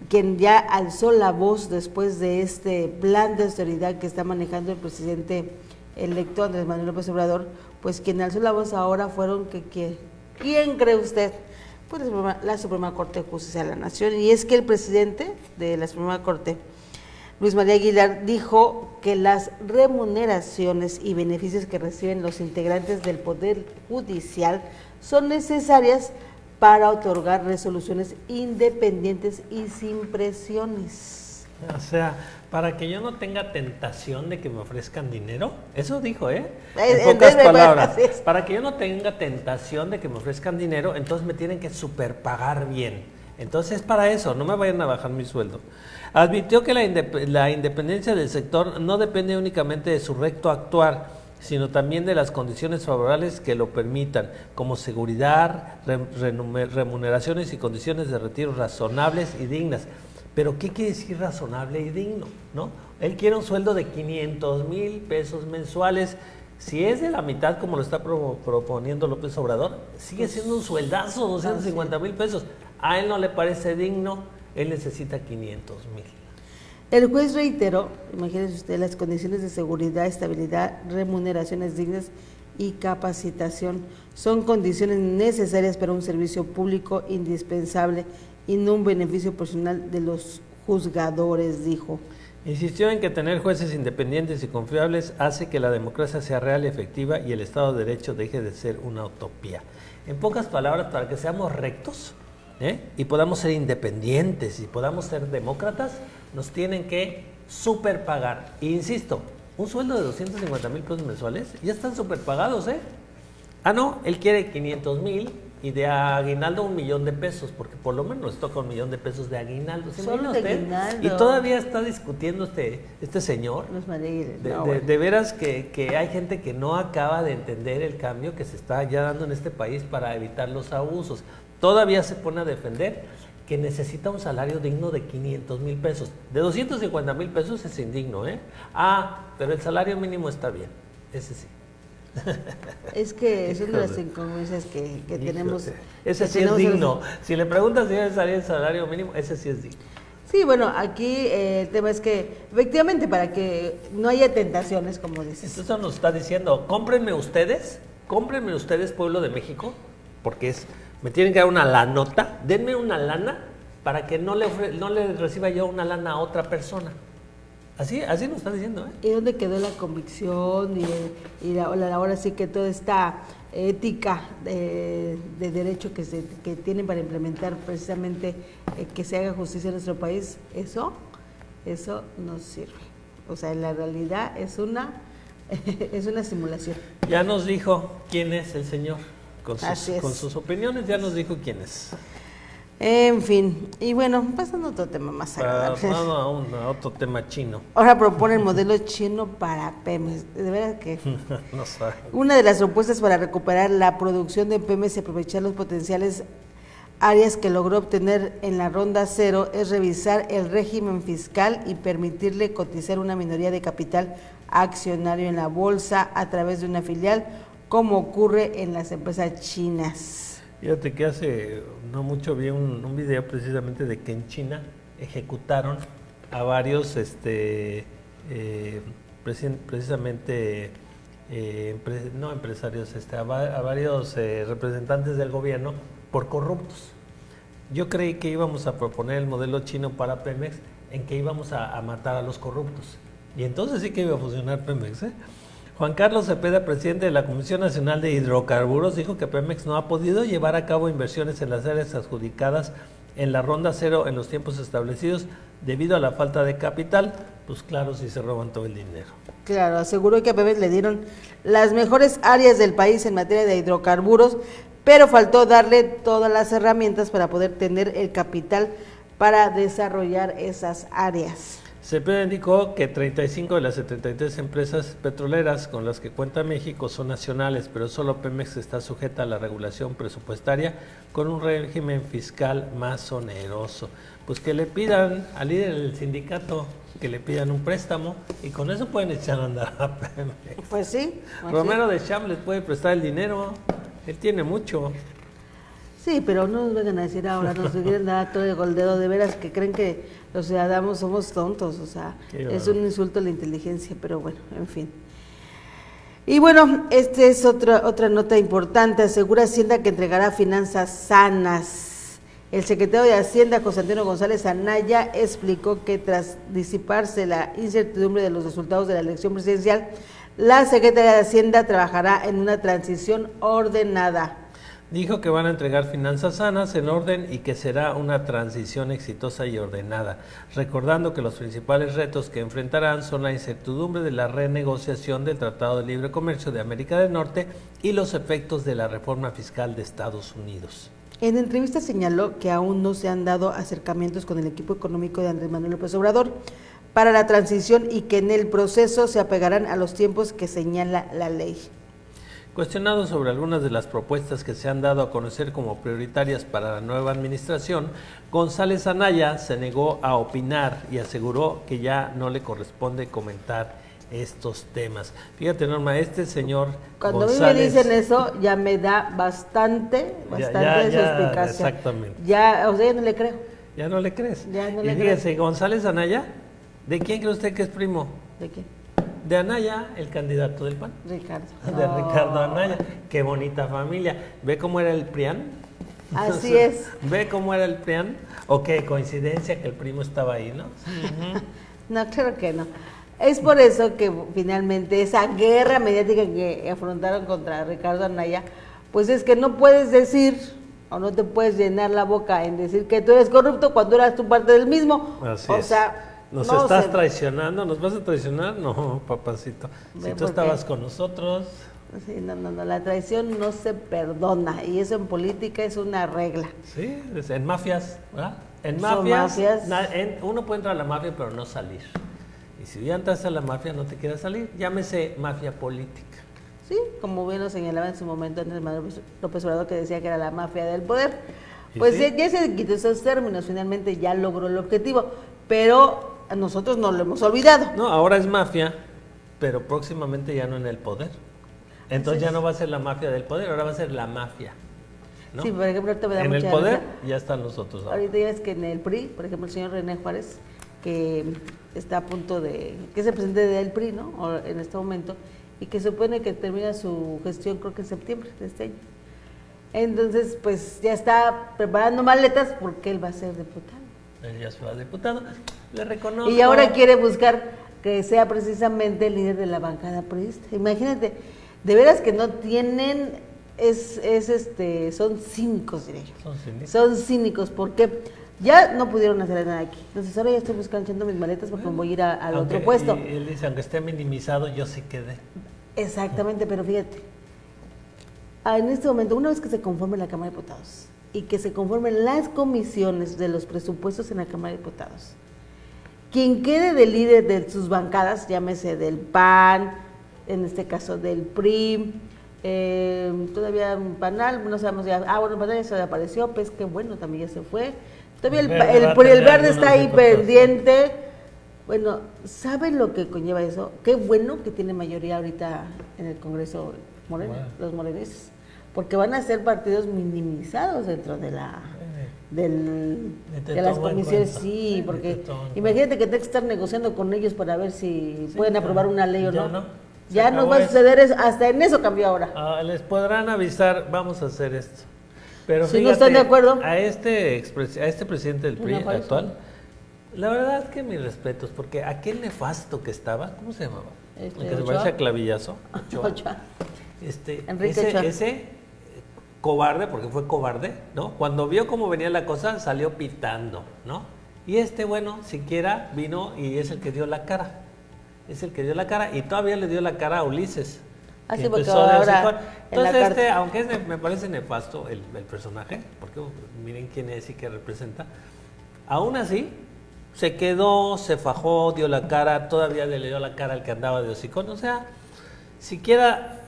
A: quien ya alzó la voz después de este plan de austeridad que está manejando el presidente electo Andrés Manuel López Obrador, pues quien alzó la voz ahora fueron ¿quién cree usted? Pues la Suprema Corte de Justicia de la Nación. Y es que el presidente de la Suprema Corte, Luis María Aguilar, dijo que las remuneraciones y beneficios que reciben los integrantes del Poder Judicial son necesarias para otorgar resoluciones independientes y sin presiones.
B: O sea, para que yo no tenga tentación de que me ofrezcan dinero, eso dijo, en pocas palabras, para que yo no tenga tentación de que me ofrezcan dinero, entonces me tienen que superpagar bien. Entonces, para eso, no me vayan a bajar mi sueldo. Advirtió que la independencia del sector no depende únicamente de su recto actuar, sino también de las condiciones favorables que lo permitan, como seguridad, remuneraciones y condiciones de retiro razonables y dignas. Pero, ¿qué quiere decir razonable y digno? ¿No? Él quiere un sueldo de 500,000 pesos mensuales. Si es de la mitad, como lo está proponiendo López Obrador, sigue siendo un sueldazo, 250,000 pesos. A él no le parece digno, él necesita 500,000.
A: El juez reiteró, imagínense usted, las condiciones de seguridad, estabilidad, remuneraciones dignas y capacitación son condiciones necesarias para un servicio público indispensable y no un beneficio personal de los juzgadores, dijo.
B: Insistió en que tener jueces independientes y confiables hace que la democracia sea real y efectiva y el Estado de Derecho deje de ser una utopía. En pocas palabras, para que seamos rectos y podamos ser independientes y podamos ser demócratas, nos tienen que superpagar. E insisto, un sueldo de 250,000 pesos mensuales ya están superpagados, no, él quiere 500,000 y de aguinaldo 1,000,000 de pesos, porque por lo menos toca 1,000,000 de pesos de aguinaldo.
A: Solo de aguinaldo.
B: Y todavía está discutiendo este señor. De veras que hay gente que no acaba de entender el cambio que se está ya dando en este país para evitar los abusos. Todavía se pone a defender que necesita un salario digno de 500,000 pesos. De 250,000 pesos es indigno, pero el salario mínimo está bien, ese sí.
A: Es que es una de las incongruencias que tenemos.
B: Ese sí es digno. Si le preguntas si es el salario mínimo, ese sí es digno.
A: Sí, bueno, aquí el tema es que efectivamente para que no haya tentaciones, como dices.
B: Entonces nos está diciendo, cómprenme ustedes, pueblo de México, porque me tienen que dar una lanota, denme una lana para que no le reciba yo una lana a otra persona. Así nos está diciendo,
A: ¿Y dónde quedó la convicción y ahora sí que toda esta ética de derecho que tienen para implementar precisamente que se haga justicia en nuestro país? Eso no sirve. O sea, en la realidad es una simulación.
B: Ya nos dijo quién es el señor, con sus opiniones ya nos dijo quién es.
A: En fin, y bueno, pasando a otro tema más agradable.
B: A otro tema chino.
A: Ahora propone el modelo chino para Pemex. De verdad que
B: no sabe.
A: Una de las propuestas para recuperar la producción de Pemex y aprovechar los potenciales áreas que logró obtener en la ronda cero es revisar el régimen fiscal y permitirle cotizar una minoría de capital accionario en la bolsa a través de una filial, como ocurre en las empresas chinas.
B: Fíjate que hace no mucho vi un video precisamente de que en China ejecutaron a varios precisamente no empresarios, a varios representantes del gobierno por corruptos. Yo creí que íbamos a proponer el modelo chino para Pemex, en que íbamos a matar a los corruptos. Y entonces sí que iba a funcionar Pemex, ¿eh? Juan Carlos Cepeda, presidente de la Comisión Nacional de Hidrocarburos, dijo que Pemex no ha podido llevar a cabo inversiones en las áreas adjudicadas en la ronda cero en los tiempos establecidos debido a la falta de capital. Pues claro, si se roban todo el dinero.
A: Claro, aseguró que a Pemex le dieron las mejores áreas del país en materia de hidrocarburos, pero faltó darle todas las herramientas para poder tener el capital para desarrollar esas áreas.
B: Cepeda indicó que 35 de las 73 empresas petroleras con las que cuenta México son nacionales, pero solo Pemex está sujeta a la regulación presupuestaria con un régimen fiscal más oneroso. Pues que le pidan al líder del sindicato que le pidan un préstamo y con eso pueden echar a andar a Pemex.
A: Pues sí.
B: Romero de Champs les puede prestar el dinero, él tiene mucho.
A: Sí, pero no nos vengan a decir ahora, nos quieren dar todo el goldeo, de veras que creen que los ciudadanos somos tontos, o sea, es un insulto a la inteligencia, pero bueno, en fin. Y bueno, esta es otra nota importante, asegura Hacienda que entregará finanzas sanas. El secretario de Hacienda, José Antonio González Anaya, explicó que tras disiparse la incertidumbre de los resultados de la elección presidencial, la Secretaría de Hacienda trabajará en una transición ordenada.
B: Dijo que van a entregar finanzas sanas en orden y que será una transición exitosa y ordenada, recordando que los principales retos que enfrentarán son la incertidumbre de la renegociación del Tratado de Libre Comercio de América del Norte y los efectos de la reforma fiscal de Estados Unidos.
A: En entrevista señaló que aún no se han dado acercamientos con el equipo económico de Andrés Manuel López Obrador para la transición y que en el proceso se apegarán a los tiempos que señala la ley.
B: Cuestionado sobre algunas de las propuestas que se han dado a conocer como prioritarias para la nueva administración, González Anaya se negó a opinar y aseguró que ya no le corresponde comentar estos temas. Fíjate, Norma, este señor
A: cuando
B: González,
A: a mí me dicen eso, ya me da bastante suspicacia.
B: Exactamente.
A: Ya, o sea, ya no le creo.
B: ¿Ya no le crees?
A: Ya no
B: y
A: le
B: fíjese,
A: creo.
B: González Anaya, ¿de quién cree usted que es primo?
A: ¿De qué?
B: De Anaya, el candidato del PAN.
A: Ricardo.
B: De Ricardo Anaya. Qué bonita familia. ¿Ve cómo era el PRIAN?
A: Así es.
B: ¿Ve cómo era el PRIAN? ¿O qué coincidencia que el primo estaba ahí, no?
A: No, claro que no. Es por eso que finalmente esa guerra mediática que afrontaron contra Ricardo Anaya, pues es que no puedes decir o no te puedes llenar la boca en decir que tú eres corrupto cuando eras tu parte del mismo.
B: Así
A: o
B: es.
A: sea,
B: ¿Nos
A: no
B: estás
A: se...
B: traicionando? ¿Nos vas a traicionar? No, papacito. Si tú estabas con nosotros...
A: Sí, no, la traición no se perdona y eso en política es una regla.
B: Sí, en mafias, ¿verdad? En
A: Son
B: mafias. Uno puede entrar a la mafia pero no salir. Y si ya entras a la mafia no te quieres salir, llámese mafia política.
A: Sí, como bien lo señalaba en su momento Andrés Manuel López Obrador, que decía que era la mafia del poder. Pues sí, ya se quitó esos términos, finalmente ya logró el objetivo, pero a nosotros no lo hemos olvidado.
B: No, ahora es mafia, pero próximamente ya no en el poder. Entonces ya no va a ser la mafia del poder, ahora va a ser la mafia, ¿no?
A: Sí, por ejemplo, ahorita me da
B: en
A: mucha
B: el poder
A: risa.
B: ya están los otros.
A: Ahorita ya ves que en el PRI, por ejemplo, el señor René Juárez, que está a punto de, que es el presidente del PRI, ¿no? O en este momento, y que supone que termina su gestión creo que en septiembre de este año. Entonces, pues ya está preparando maletas porque él va a ser diputado.
B: Él ya fue diputado, le reconozco.
A: Y ahora quiere buscar que sea precisamente el líder de la bancada priista. Imagínate, de veras que no tienen, son cínicos, diré yo.
B: Son cínicos.
A: Son cínicos porque ya no pudieron hacer nada aquí. Entonces ahora ya estoy buscando echando mis maletas porque me voy a ir al otro puesto.
B: Y él dice, aunque esté minimizado, yo sí quedé.
A: Exactamente, pero fíjate, en este momento, una vez que se conforme la Cámara de Diputados y que se conformen las comisiones de los presupuestos en la Cámara de Diputados, quien quede de líder de sus bancadas, llámese del PAN, en este caso del PRI, todavía un Panal, no sabemos ya, bueno, Panal ya se apareció, pues qué bueno, también ya se fue, todavía el Verde está ahí pendiente. Bueno, ¿saben lo que conlleva eso? Qué bueno que tiene mayoría ahorita en el Congreso Morena, los morenistas, porque van a ser partidos minimizados dentro de de las comisiones, sí, porque imagínate que tengas que estar negociando con ellos para ver si pueden aprobar una ley o no. Ya no va a suceder eso, hasta en eso cambió ahora.
B: Les podrán avisar, vamos a hacer esto. Pero
A: si no están de acuerdo.
B: A este presidente del PRI actual, la verdad es que mis respetos, porque aquel nefasto que estaba, ¿cómo se llamaba? El que se parece a Clavillazo.
A: Ochoa.
B: Enrique Ochoa. Ese cobarde, porque fue cobarde, ¿no? Cuando vio cómo venía la cosa, salió pitando, ¿no? Y bueno, siquiera vino y es el que dio la cara. Es el que dio la cara y todavía le dio la cara a Ulises.
A: Así porque ahora
B: entonces, aunque me parece nefasto el personaje, porque miren quién es y qué representa, aún así se quedó, se fajó, dio la cara, todavía le dio la cara al que andaba de hocicón, o sea, siquiera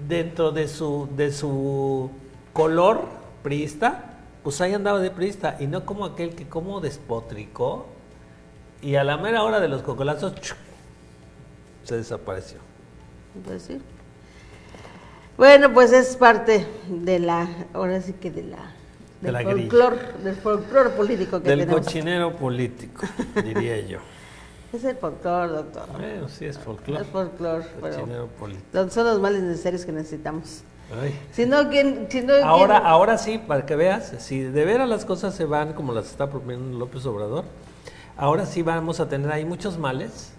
B: dentro de su color priista, pues ahí andaba de priista, y no como aquel que como despotricó, y a la mera hora de los cocolazos, se desapareció.
A: Pues sí. Bueno, pues es parte de ahora sí que del folclore político que tenemos.
B: Del cochinero político, diría yo.
A: Es el folclore, doctor.
B: Bueno, sí es folclore.
A: Es folclore,
B: cochinero político.
A: Son los males necesarios que necesitamos.
B: Ay.
A: Ahora
B: sí, para que veas, si de veras las cosas se van como las está proponiendo López Obrador, ahora sí vamos a tener ahí muchos males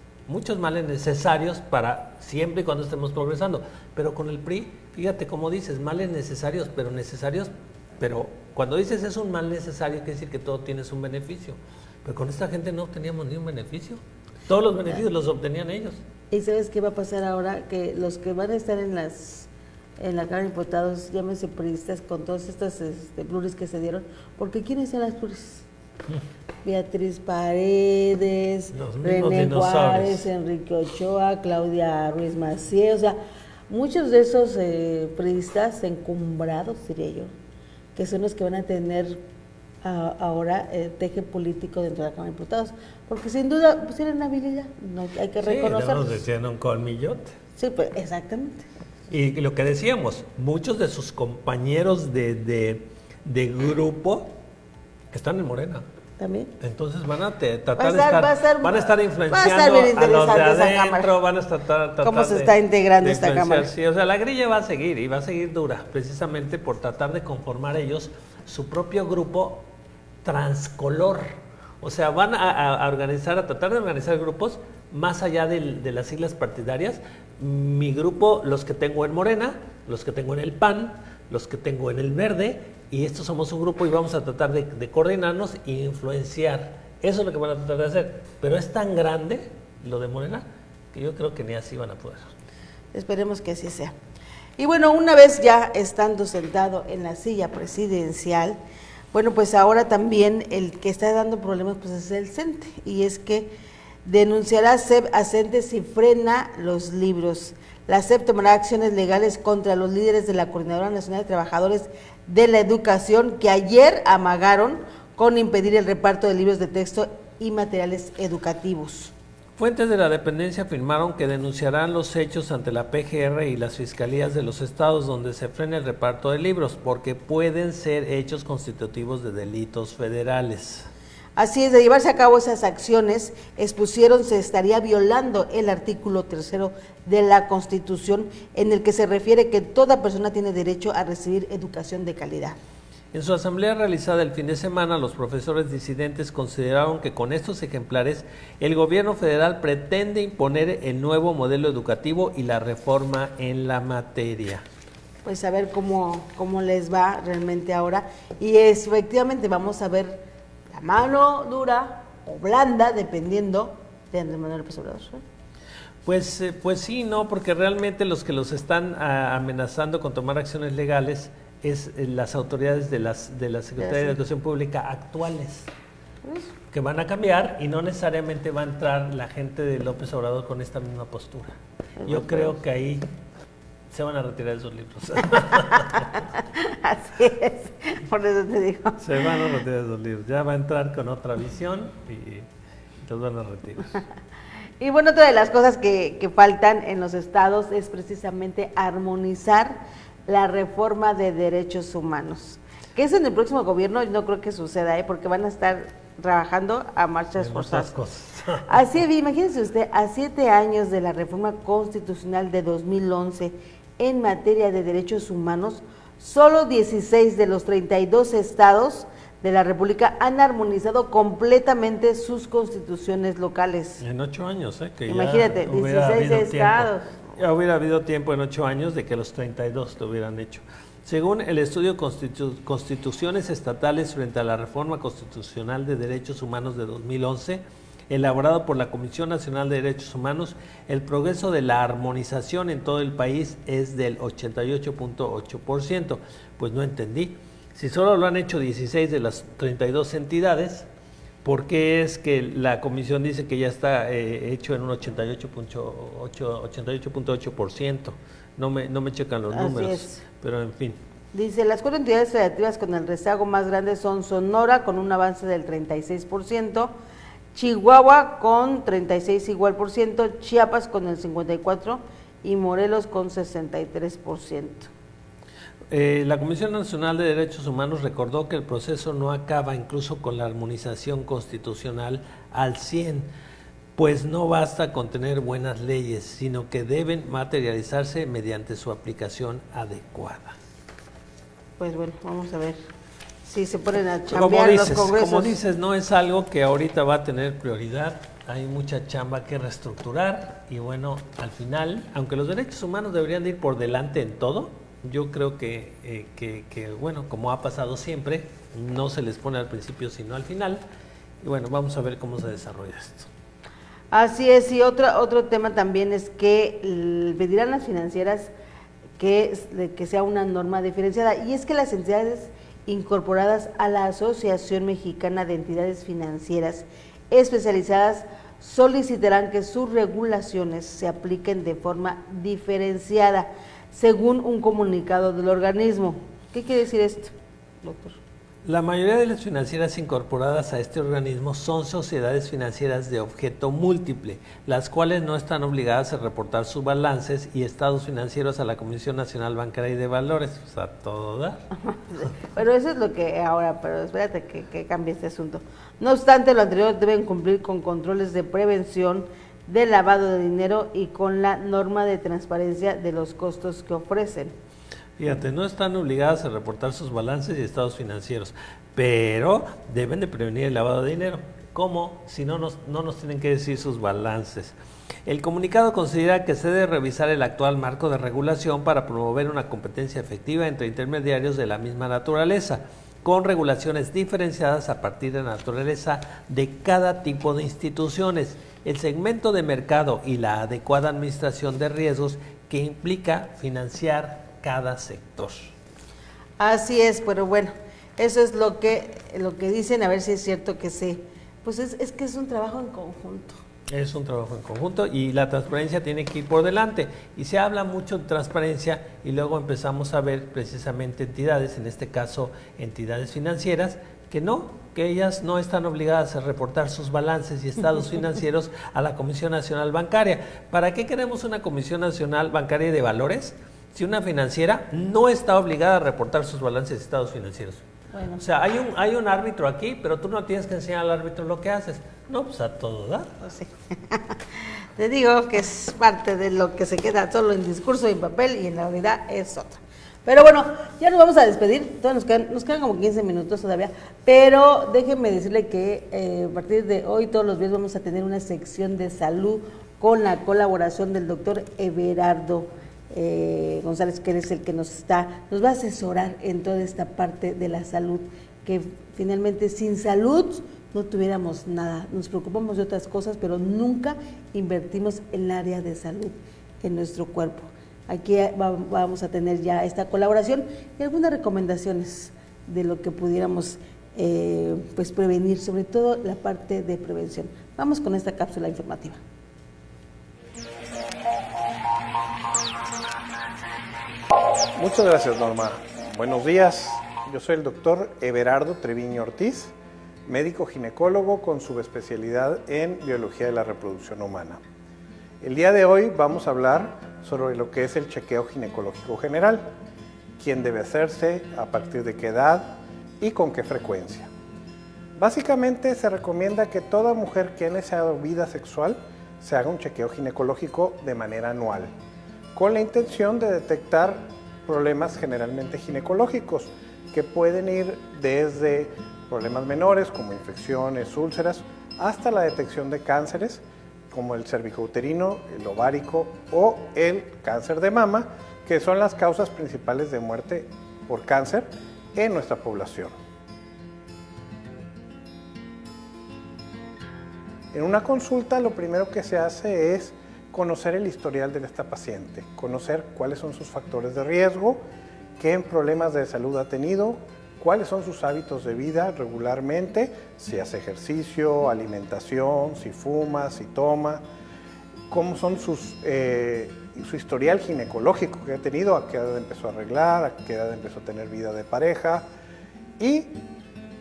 B: necesarios para siempre y cuando estemos progresando. Pero con el PRI, fíjate cómo dices, males necesarios, pero cuando dices es un mal necesario, quiere decir que todo tienes un beneficio. Pero con esta gente no obteníamos ni un beneficio. Todos los beneficios los obtenían ellos.
A: ¿Y sabes qué va a pasar ahora? Que los que van a estar en la Cámara de Diputados, llámense priistas, con todas estas pluris que se dieron, porque ¿quiénes son las pluris? Beatriz Paredes, René Juárez, Enrique Ochoa, Claudia Ruiz Macié, o sea, muchos de esos priistas encumbrados, diría yo, que son los que van a tener ahora teje político dentro de la Cámara de Diputados, porque sin duda pues tienen habilidad, no hay que reconocerlo.
B: Sí, nos decían un colmillote.
A: Sí, pues exactamente.
B: Y lo que decíamos, muchos de sus compañeros de grupo están en Morena.
A: También.
B: Entonces van a tratar van a estar influenciando a los de adentro, van a tratar
A: cómo se está integrando esta cámara.
B: Sí, o sea, la grilla va a seguir y va a seguir dura, precisamente por tratar de conformar ellos su propio grupo transcolor. O sea, van a tratar de organizar grupos más allá de las siglas partidarias. Mi grupo, los que tengo en Morena, los que tengo en el PAN, los que tengo en el Verde, y estos somos un grupo y vamos a tratar de coordinarnos e influenciar. Eso es lo que van a tratar de hacer. Pero es tan grande lo de Morena que yo creo que ni así van a poder.
A: Esperemos que así sea. Y bueno, una vez ya estando sentado en la silla presidencial, bueno, pues ahora también el que está dando problemas pues es el CENTE, y es que denunciará SEP a CENTE si frena los libros. La SEP tomará acciones legales contra los líderes de la Coordinadora Nacional de Trabajadores de la Educación, que ayer amagaron con impedir el reparto de libros de texto y materiales educativos.
B: Fuentes de la dependencia afirmaron que denunciarán los hechos ante la PGR y las fiscalías de los estados donde se frene el reparto de libros, porque pueden ser hechos constitutivos de delitos federales.
A: Así es, de llevarse a cabo esas acciones, expusieron, se estaría violando el artículo 3 de la Constitución, en el que se refiere que toda persona tiene derecho a recibir educación de calidad.
B: En su asamblea realizada el fin de semana, los profesores disidentes consideraron que con estos ejemplares el gobierno federal pretende imponer el nuevo modelo educativo y la reforma en la materia.
A: Pues a ver cómo les va realmente ahora, y efectivamente vamos a ver la mano dura o blanda, dependiendo de Andrés Manuel López Obrador.
B: Pues sí, no, porque realmente los que los están amenazando con tomar acciones legales es las autoridades de la Secretaría de Educación Pública actuales, que van a cambiar y no necesariamente va a entrar la gente de López Obrador con esta misma postura. Yo creo que ahí se van a retirar esos libros.
A: Así es, por eso te digo.
B: Se van a retirar esos libros. Ya va a entrar con otra visión y los van a retirar.
A: Y bueno, otra de las cosas que faltan en los estados es precisamente armonizar la reforma de derechos humanos, que es en el próximo gobierno, y no creo que suceda, porque van a estar trabajando a marchas forzadas. Así, imagínense usted, a 7 años de la reforma constitucional de 2011 en materia de derechos humanos, Solo 16 de los 32 estados de la República han armonizado completamente sus constituciones locales.
B: En 8 años, que
A: imagínate,
B: ya hubiera
A: 16
B: habido
A: estados.
B: Ya hubiera habido tiempo en 8 años de que los 32 lo hubieran hecho. Según el estudio Constituciones Estatales frente a la Reforma Constitucional de Derechos Humanos de 2011, elaborado por la Comisión Nacional de Derechos Humanos, el progreso de la armonización en todo el país es del 88.8%. Pues no entendí. Si solo lo han hecho 16 de las 32 entidades, ¿por qué es que la comisión dice que ya está hecho en un 88.8%? No me checan los números, pero en fin.
A: Dice, las 4 entidades federativas con el rezago más grande son Sonora con un avance del 36%, Chihuahua con 36 igual por ciento, Chiapas con el 54% y Morelos con 63%.
B: La Comisión Nacional de Derechos Humanos recordó que el proceso no acaba incluso con la armonización constitucional al 100%, pues no basta con tener buenas leyes, sino que deben materializarse mediante su aplicación adecuada.
A: Pues bueno, vamos a ver si se ponen a chambear los congresos.
B: Como dices, no es algo que ahorita va a tener prioridad, hay mucha chamba que reestructurar y bueno, al final, aunque los derechos humanos deberían de ir por delante en todo, yo creo que bueno, como ha pasado siempre, no se les pone al principio sino al final y bueno, vamos a ver cómo se desarrolla esto.
A: Así es, y otro tema también es que pedirán las financieras que sea una norma diferenciada, y es que las entidades incorporadas a la Asociación Mexicana de Entidades Financieras Especializadas solicitarán que sus regulaciones se apliquen de forma diferenciada, según un comunicado del organismo. ¿Qué quiere decir esto, doctor?
B: La mayoría de las financieras incorporadas a este organismo son sociedades financieras de objeto múltiple, las cuales no están obligadas a reportar sus balances y estados financieros a la Comisión Nacional Bancaria y de Valores, o sea, todo da.
A: Pero eso es lo que ahora, pero espérate que cambie este asunto. No obstante, lo anterior deben cumplir con controles de prevención de lavado de dinero y con la norma de transparencia de los costos que ofrecen.
B: Fíjate, no están obligadas a reportar sus balances y estados financieros, pero deben de prevenir el lavado de dinero. ¿Cómo? Si no nos tienen que decir sus balances. El comunicado considera que se debe revisar el actual marco de regulación para promover una competencia efectiva entre intermediarios de la misma naturaleza, con regulaciones diferenciadas a partir de la naturaleza de cada tipo de instituciones, el segmento de mercado y la adecuada administración de riesgos que implica financiar cada sector.
A: Así es, pero bueno, eso es lo que dicen, a ver si es cierto que pues es que es un trabajo en conjunto.
B: Es un trabajo en conjunto y la transparencia tiene que ir por delante, y se habla mucho de transparencia y luego empezamos a ver precisamente entidades, en este caso entidades financieras, que ellas no están obligadas a reportar sus balances y estados financieros a la Comisión Nacional Bancaria. ¿Para qué queremos una Comisión Nacional Bancaria y de Valores si una financiera no está obligada a reportar sus balances y estados financieros? Bueno. O sea, hay un árbitro aquí, pero tú no tienes que enseñar al árbitro lo que haces. No, pues a todo da.
A: Pues sí. Te digo que es parte de lo que se queda solo en discurso y en papel, y en la realidad es otra. Pero bueno, ya nos vamos a despedir, nos quedan como 15 minutos todavía, pero déjenme decirle que a partir de hoy, todos los días vamos a tener una sección de salud con la colaboración del doctor Everardo González, que es el que nos va a asesorar en toda esta parte de la salud, que finalmente sin salud no tuviéramos nada. Nos preocupamos de otras cosas, pero nunca invertimos en el área de salud, en nuestro cuerpo. Aquí vamos a tener ya esta colaboración y algunas recomendaciones de lo que pudiéramos pues prevenir, sobre todo la parte de prevención. Vamos con esta cápsula informativa.
L: Muchas gracias, Norma. Buenos días. Yo soy el doctor Everardo Treviño Ortiz, médico ginecólogo con subespecialidad en biología de la reproducción humana. El día de hoy vamos a hablar sobre lo que es el chequeo ginecológico general, quién debe hacerse, a partir de qué edad y con qué frecuencia. Básicamente se recomienda que toda mujer que ha iniciado vida sexual se haga un chequeo ginecológico de manera anual, con la intención de detectar problemas generalmente ginecológicos, que pueden ir desde problemas menores como infecciones, úlceras, hasta la detección de cánceres como el cervicouterino, el ovárico o el cáncer de mama, que son las causas principales de muerte por cáncer en nuestra población. En una consulta lo primero que se hace es conocer el historial de esta paciente, conocer cuáles son sus factores de riesgo, qué problemas de salud ha tenido, cuáles son sus hábitos de vida regularmente, si hace ejercicio, alimentación, si fuma, si toma, cómo son su historial ginecológico que ha tenido, a qué edad empezó a arreglar, a qué edad empezó a tener vida de pareja, y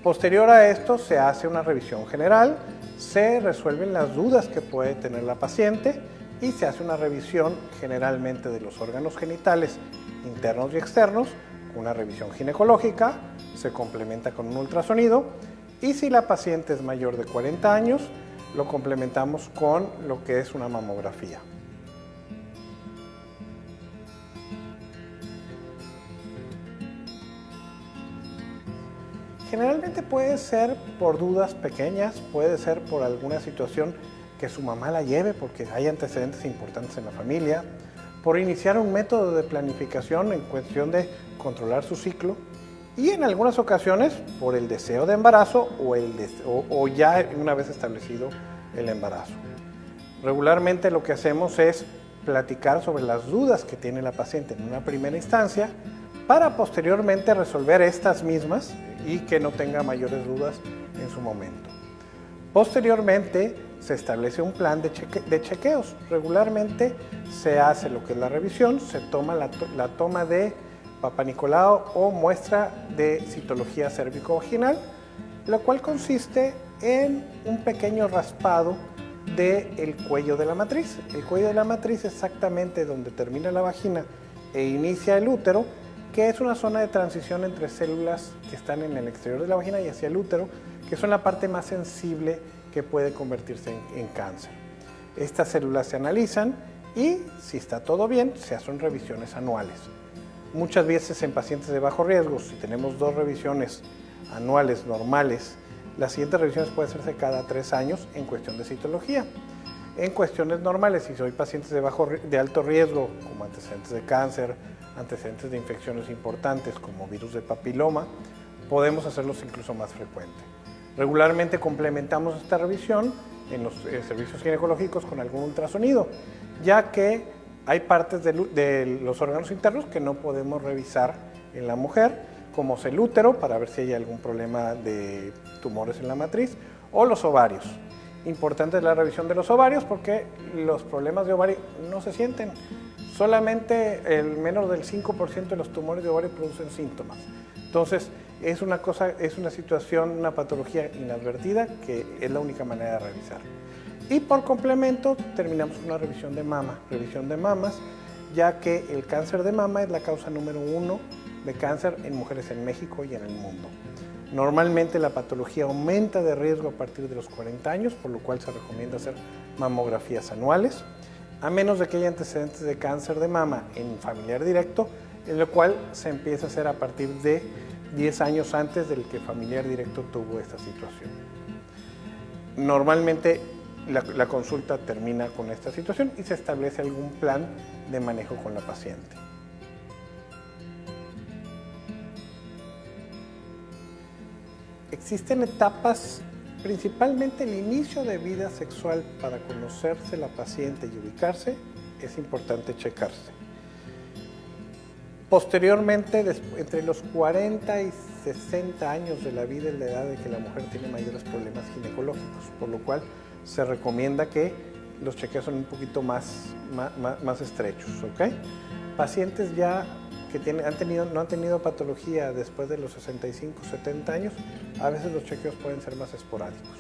L: posterior a esto se hace una revisión general, se resuelven las dudas que puede tener la paciente y se hace una revisión generalmente de los órganos genitales internos y externos, una revisión ginecológica, se complementa con un ultrasonido y si la paciente es mayor de 40 años, lo complementamos con lo que es una mamografía. Generalmente puede ser por dudas pequeñas, puede ser por alguna situación que su mamá la lleve porque hay antecedentes importantes en la familia, por iniciar un método de planificación en cuestión de controlar su ciclo y en algunas ocasiones por el deseo de embarazo o ya una vez establecido el embarazo. Regularmente lo que hacemos es platicar sobre las dudas que tiene la paciente en una primera instancia para posteriormente resolver estas mismas y que no tenga mayores dudas en su momento. Posteriormente se establece un plan de chequeos. Regularmente se hace lo que es la revisión, se toma la toma de Papa Nicolau o muestra de citología cérvico-vaginal, lo cual consiste en un pequeño raspado del cuello de la matriz. El cuello de la matriz es exactamente donde termina la vagina e inicia el útero, que es una zona de transición entre células que están en el exterior de la vagina y hacia el útero, que son la parte más sensible que puede convertirse en cáncer. Estas células se analizan y si está todo bien, se hacen revisiones anuales. Muchas veces en pacientes de bajo riesgo, si tenemos 2 revisiones anuales normales, las siguientes revisiones pueden hacerse cada 3 años en cuestión de citología. En cuestiones normales, si soy pacientes de alto riesgo, como antecedentes de cáncer, antecedentes de infecciones importantes como virus de papiloma, podemos hacerlos incluso más frecuente. Regularmente complementamos esta revisión en los servicios ginecológicos con algún ultrasonido, ya que hay partes de los órganos internos que no podemos revisar en la mujer, como es el útero, para ver si hay algún problema de tumores en la matriz, o los ovarios. Importante es la revisión de los ovarios porque los problemas de ovario no se sienten. Solamente el menos del 5% de los tumores de ovario producen síntomas. Entonces, es una situación, una patología inadvertida que es la única manera de revisar. Y por complemento, terminamos con una revisión de mamas, ya que el cáncer de mama es la causa número 1 de cáncer en mujeres en México y en el mundo. Normalmente la patología aumenta de riesgo a partir de los 40 años, por lo cual se recomienda hacer mamografías anuales, a menos de que haya antecedentes de cáncer de mama en familiar directo, en lo cual se empieza a hacer a partir de 10 años antes del que familiar directo tuvo esta situación. Normalmente la consulta termina con esta situación y se establece algún plan de manejo con la paciente. Existen etapas, principalmente el inicio de vida sexual para conocerse la paciente y ubicarse, es importante checarse. Posteriormente, entre los 40 y 60 años de la vida es la edad de que la mujer tiene mayores problemas ginecológicos, por lo cual se recomienda que los chequeos son un poquito más estrechos, ¿ok? Pacientes ya que no han tenido patología después de los 65, 70 años, a veces los chequeos pueden ser más esporádicos.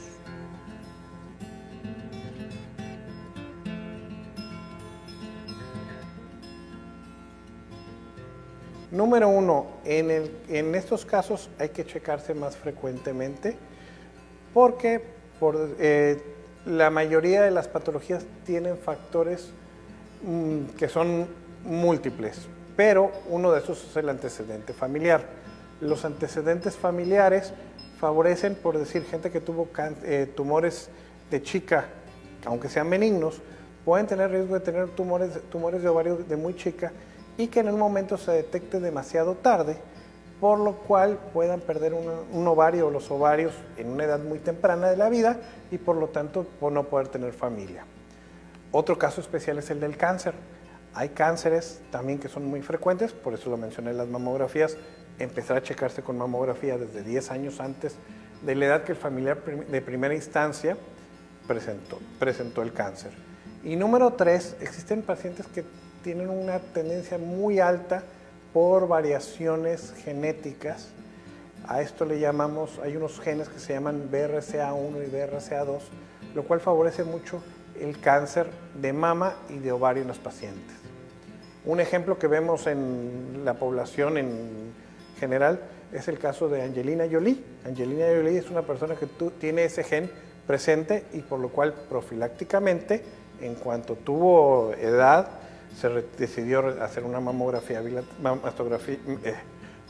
L: Número 1, en estos casos hay que checarse más frecuentemente porque la mayoría de las patologías tienen factores que son múltiples. pero uno de esos es el antecedente familiar. Los antecedentes familiares favorecen, por decir, gente que tuvo tumores de chica, aunque sean benignos, pueden tener riesgo de tener tumores de ovario de muy chica y que en un momento se detecte demasiado tarde, por lo cual puedan perder un ovario o los ovarios en una edad muy temprana de la vida y por lo tanto por no poder tener familia. Otro caso especial es el del cáncer. Hay cánceres también que son muy frecuentes, por eso lo mencioné en las mamografías, empezar a checarse con mamografía desde 10 años antes de la edad que el familiar de primera instancia presentó el cáncer. Y número 3, existen pacientes que tienen una tendencia muy alta por variaciones genéticas. A esto le llamamos, hay unos genes que se llaman BRCA1 y BRCA2, lo cual favorece mucho el cáncer de mama y de ovario en los pacientes. Un ejemplo que vemos en la población en general es el caso de Angelina Jolie. Angelina Jolie es una persona que tiene ese gen presente y por lo cual profilácticamente, en cuanto tuvo edad, se decidió hacer una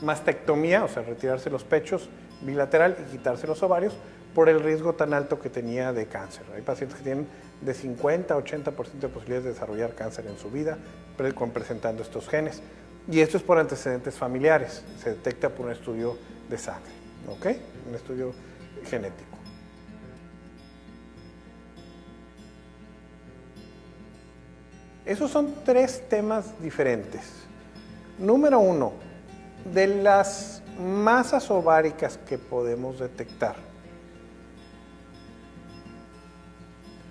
L: mastectomía, o sea, retirarse los pechos bilateral y quitarse los ovarios por el riesgo tan alto que tenía de cáncer. Hay pacientes que tienen de 50 a 80% de posibilidades de desarrollar cáncer en su vida presentando estos genes. Y esto es por antecedentes familiares, se detecta por un estudio de sangre, ¿ok? Un estudio genético. Esos son 3 temas diferentes. Número 1, de las masas ováricas que podemos detectar,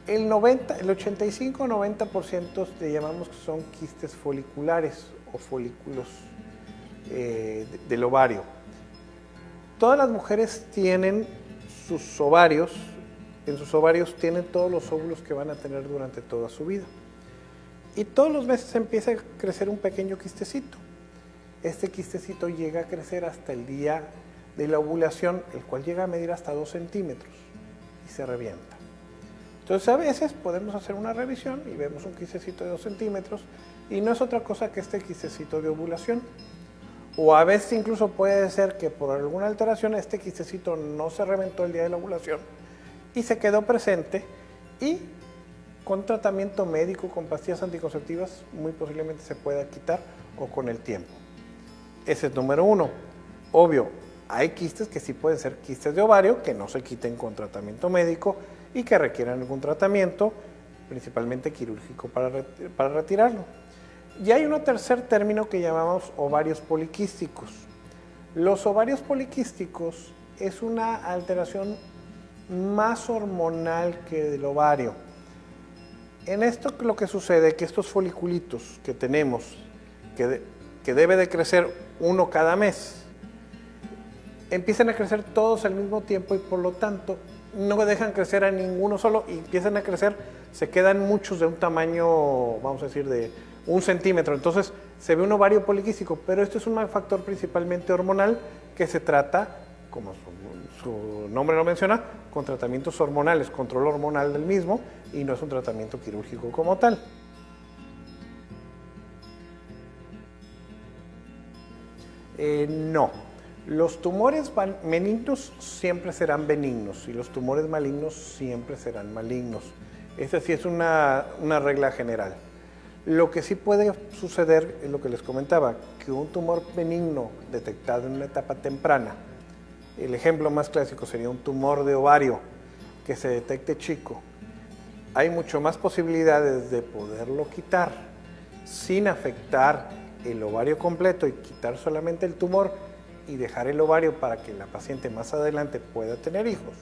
L: el 85-90% le llamamos que son quistes foliculares o folículos del ovario. Todas las mujeres tienen sus ovarios, en sus ovarios tienen todos los óvulos que van a tener durante toda su vida. Y todos los meses empieza a crecer un pequeño quistecito. Este quistecito llega a crecer hasta el día de la ovulación, el cual llega a medir hasta 2 centímetros y se revienta. Entonces a veces podemos hacer una revisión y vemos un quistecito de 2 centímetros y no es otra cosa que este quistecito de ovulación. O a veces incluso puede ser que por alguna alteración este quistecito no se reventó el día de la ovulación y se quedó presente y con tratamiento médico, con pastillas anticonceptivas, muy posiblemente se pueda quitar o con el tiempo. Ese es número 1. Obvio, hay quistes que sí pueden ser quistes de ovario, que no se quiten con tratamiento médico y que requieran algún tratamiento, principalmente quirúrgico, para retirarlo. Y hay un tercer término que llamamos ovarios poliquísticos. Los ovarios poliquísticos es una alteración más hormonal que del ovario. En esto lo que sucede es que estos foliculitos que tenemos, que debe de crecer uno cada mes, empiezan a crecer todos al mismo tiempo y por lo tanto no dejan crecer a ninguno solo y empiezan a crecer, se quedan muchos de un tamaño, vamos a decir, de 1 centímetro. Entonces se ve un ovario poliquístico, pero esto es un factor principalmente hormonal que se trata, como su nombre lo menciona, con tratamientos hormonales, control hormonal del mismo, y no es un tratamiento quirúrgico como tal. No, los tumores benignos siempre serán benignos y los tumores malignos siempre serán malignos. Esa sí es una regla general. Lo que sí puede suceder es lo que les comentaba, que un tumor benigno detectado en una etapa temprana, el ejemplo más clásico sería un tumor de ovario que se detecte chico. Hay mucho más posibilidades de poderlo quitar sin afectar el ovario completo y quitar solamente el tumor y dejar el ovario para que la paciente más adelante pueda tener hijos.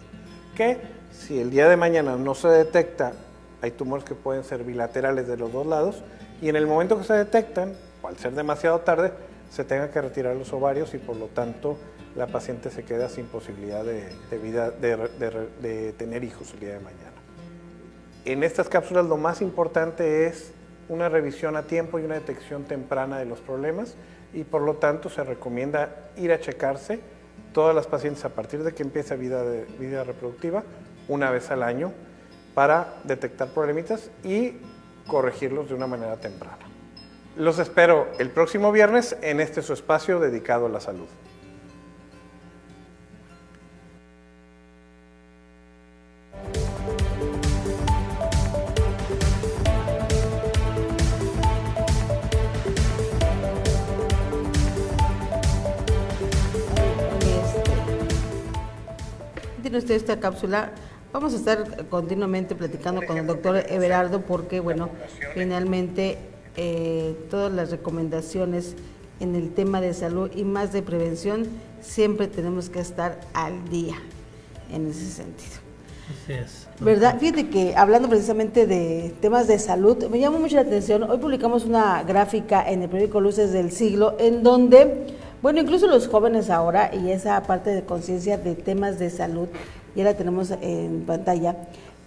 L: Que si el día de mañana no se detecta, hay tumores que pueden ser bilaterales de los 2 lados y en el momento que se detectan, o al ser demasiado tarde, se tenga que retirar los ovarios y por lo tanto la paciente se queda sin posibilidad de tener hijos el día de mañana. En estas cápsulas lo más importante es una revisión a tiempo y una detección temprana de los problemas y por lo tanto se recomienda ir a checarse todas las pacientes a partir de que empieza vida reproductiva una vez al año para detectar problemitas y corregirlos de una manera temprana. Los espero el próximo viernes en este su espacio dedicado a la salud.
A: Tiene usted esta cápsula. Vamos a estar continuamente platicando con el doctor Everardo porque, bueno, finalmente todas las recomendaciones en el tema de salud y más de prevención, siempre tenemos que estar al día en ese sentido.
B: Así es.
A: ¿Verdad? Fíjate que hablando precisamente de temas de salud, me llamó mucho la atención, hoy publicamos una gráfica en el periódico Luces del Siglo, en donde, bueno, incluso los jóvenes ahora, y esa parte de conciencia de temas de salud, ya la tenemos en pantalla,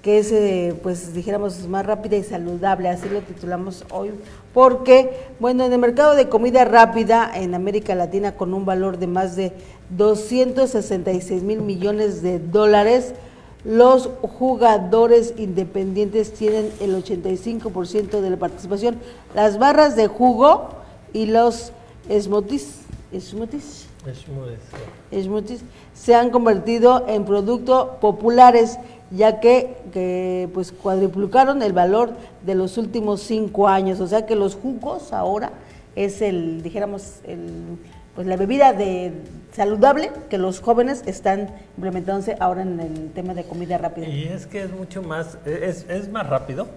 A: que es, pues dijéramos, más rápida y saludable, así lo titulamos hoy, porque, bueno, en el mercado de comida rápida en América Latina, con un valor de más de 266 mil millones de dólares, los jugadores independientes tienen el 85% de la participación. Las barras de jugo y los smoothies se han convertido en productos populares, ya que pues cuadruplicaron el valor de los últimos 5 años. O sea que los jugos ahora es pues la bebida saludable que los jóvenes están implementándose ahora en el tema de comida rápida.
B: Y es que es mucho más, es más rápido,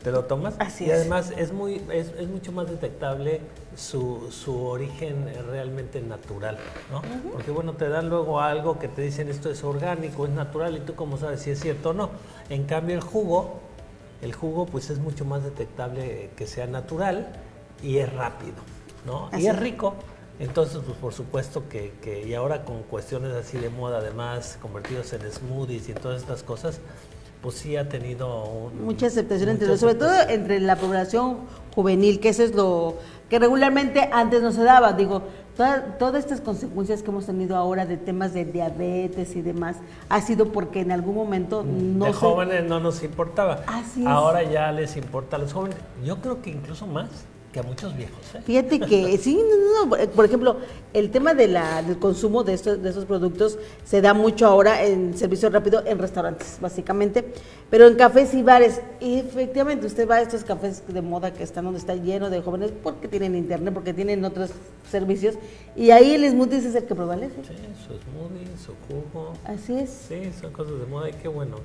B: te lo tomas.
A: Así
B: y
A: es.
B: además es mucho más detectable su origen realmente natural, ¿no? Uh-huh. Porque bueno, te dan luego algo que te dicen esto es orgánico, es natural, y tú cómo sabes si es cierto o no. En cambio el jugo pues es mucho más detectable que sea natural y es rápido, ¿no?
A: Así
B: y es rico. Entonces, pues por supuesto que y ahora con cuestiones así de moda, además, convertidos en smoothies y en todas estas cosas, pues sí ha tenido
A: mucha aceptación sobre todo entre la población juvenil, que eso es lo que regularmente antes no se daba. Digo, todas estas consecuencias que hemos tenido ahora de temas de diabetes y demás, ha sido porque en algún momento
B: jóvenes no nos importaba.
A: Así es.
B: Ahora ya les importa a los jóvenes. Yo creo que incluso más que a muchos viejos, ¿eh?
A: Fíjate que sí, por ejemplo, el tema del consumo de estos productos se da mucho ahora en servicio rápido en restaurantes, básicamente, pero en cafés y bares. Y efectivamente, usted va a estos cafés de moda que están donde está lleno de jóvenes porque tienen internet, porque tienen otros servicios, y ahí el smoothie es el que prevalece.
B: Sí, su smoothie, su jugo.
A: Así es.
B: Sí, son cosas de moda y qué bueno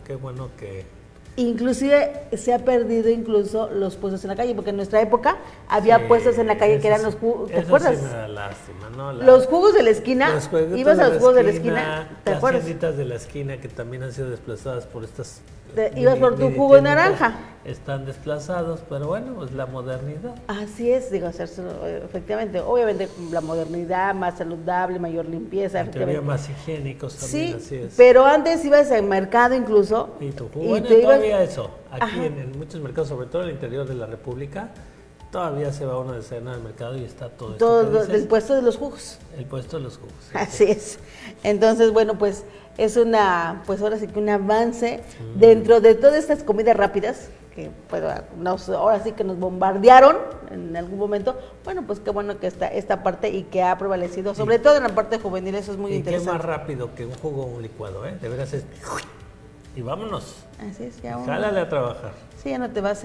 B: que...
A: Inclusive se ha perdido incluso los puestos en la calle, porque en nuestra época había puestos en la calle que eran los jugos, ¿te acuerdas?
B: Sí me da lástima, ¿no?
A: Los jugos de la esquina, ibas a los jugos de la esquina, ¿te acuerdas?
B: Las tienditas de la esquina que también han sido desplazadas por estas...
A: ibas por tu jugo de naranja.
B: Están desplazados, pero bueno, pues la modernidad.
A: Así es, digo, efectivamente, obviamente la modernidad, más saludable, mayor limpieza.
B: Había más higiénicos también,
A: sí,
B: así es.
A: Pero antes ibas al mercado incluso.
B: Y tu jugo, bueno, todavía eso. Aquí en muchos mercados, sobre todo en el interior de la República, todavía se va uno a desayunar al mercado y está todo
A: el puesto de los jugos.
B: El puesto de los jugos. Sí,
A: así es. Entonces, bueno, pues es pues ahora sí que un avance dentro de todas estas comidas rápidas que pues, ahora sí que nos bombardearon en algún momento. Bueno, pues qué bueno que está esta parte y que ha prevalecido, sobre todo en la parte juvenil, eso es muy interesante.
B: Y qué más rápido que un jugo o un licuado, ¿eh? De veras es... Y vámonos.
A: Así es, ya
B: jálale a trabajar.
A: Sí, ya no te vas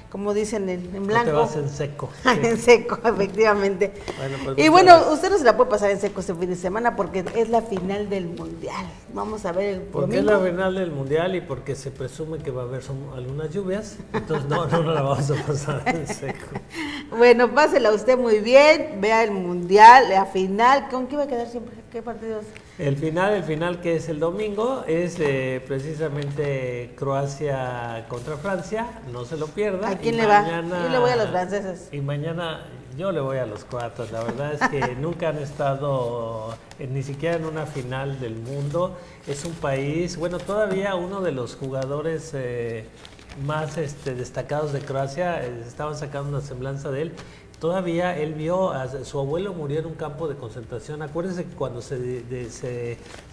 A: como dicen, en blanco.
B: No te vas en seco.
A: En seco, efectivamente.
B: Bueno, pues
A: y bueno, usted no se la puede pasar en seco este fin de semana porque es la final del Mundial. Vamos a ver el domingo.
B: Porque es la final del Mundial y porque se presume que va a haber algunas lluvias. Entonces no la vamos a pasar en seco.
A: Bueno, pásela usted muy bien. Vea el Mundial, la final. ¿Con qué va a quedar siempre? ¿Qué partidos?
B: El final que es el domingo es precisamente Croacia contra Francia, no se lo pierda.
A: ¿A quién le va? Yo le voy a los franceses.
B: Y mañana yo le voy a los croatas, la verdad es que nunca han estado ni siquiera en una final del mundo. Es un país, bueno, todavía uno de los jugadores más destacados de Croacia, estaban sacando una semblanza de él, todavía él vio, su abuelo murió en un campo de concentración. Acuérdense que cuando se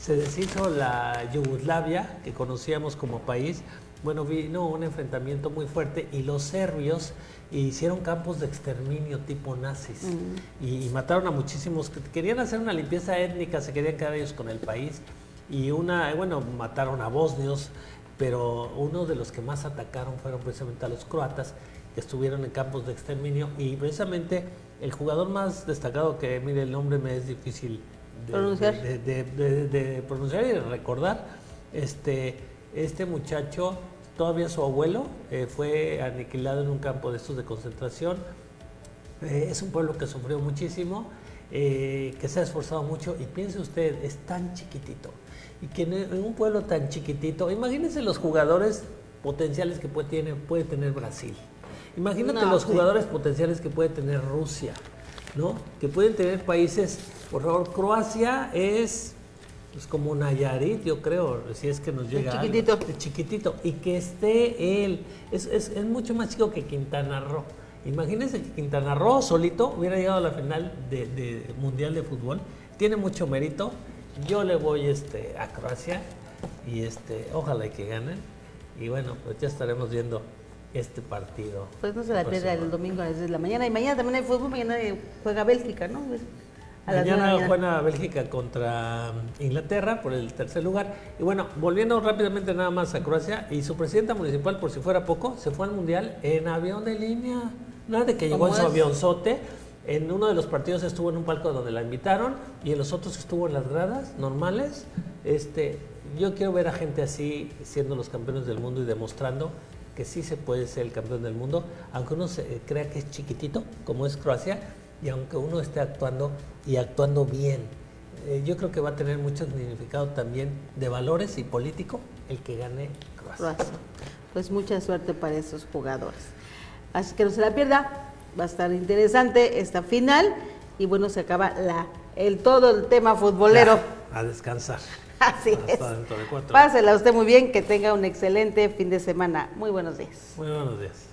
B: deshizo la Yugoslavia, que conocíamos como país, bueno, vino un enfrentamiento muy fuerte y los serbios hicieron campos de exterminio tipo nazis y mataron a muchísimos. Querían hacer una limpieza étnica, se querían quedar ellos con el país y mataron a bosnios, pero uno de los que más atacaron fueron precisamente a los croatas, que estuvieron en campos de exterminio, y precisamente el jugador más destacado, que mire el nombre me es difícil de pronunciar y de recordar, este muchacho, todavía su abuelo fue aniquilado en un campo de estos de concentración. Es un pueblo que sufrió muchísimo, que se ha esforzado mucho, y piense usted, es tan chiquitito, y que en un pueblo tan chiquitito, imagínense los jugadores potenciales que puede tener Brasil. Imagínate los jugadores potenciales que puede tener Rusia, ¿no? Que pueden tener países, por favor, Croacia es como Nayarit, yo creo, si es que nos llega
A: chiquitito.
B: Algo, chiquitito, y que esté él, es mucho más chico que Quintana Roo. Imagínense que Quintana Roo solito hubiera llegado a la final de Mundial de Fútbol, tiene mucho mérito. Yo le voy a Croacia y ojalá que ganen, y bueno, pues ya estaremos viendo este partido.
A: Pues no se la pierda el domingo a las 10 de la mañana. Y mañana también hay fútbol, mañana juega Bélgica, ¿no?
B: Mañana juega Bélgica contra Inglaterra por el tercer lugar. Y bueno, volviendo rápidamente nada más a Croacia, y su presidenta municipal, por si fuera poco, se fue al Mundial en avión de línea. Nada de que llegó en su avionzote. En uno de los partidos estuvo en un palco donde la invitaron, y en los otros estuvo en las gradas normales. Yo quiero ver a gente así siendo los campeones del mundo y demostrando que sí se puede ser el campeón del mundo, aunque uno se crea que es chiquitito, como es Croacia, y aunque uno esté actuando bien. Yo creo que va a tener mucho significado también de valores y político el que gane Croacia.
A: Pues mucha suerte para esos jugadores. Así que no se la pierda, va a estar interesante esta final, y bueno, se acaba todo el tema futbolero.
B: Ya, a descansar.
A: Así es.
B: Dentro de 4 horas.
A: Pásela usted muy bien, que tenga un excelente fin de semana. Muy buenos días.
B: Muy buenos días.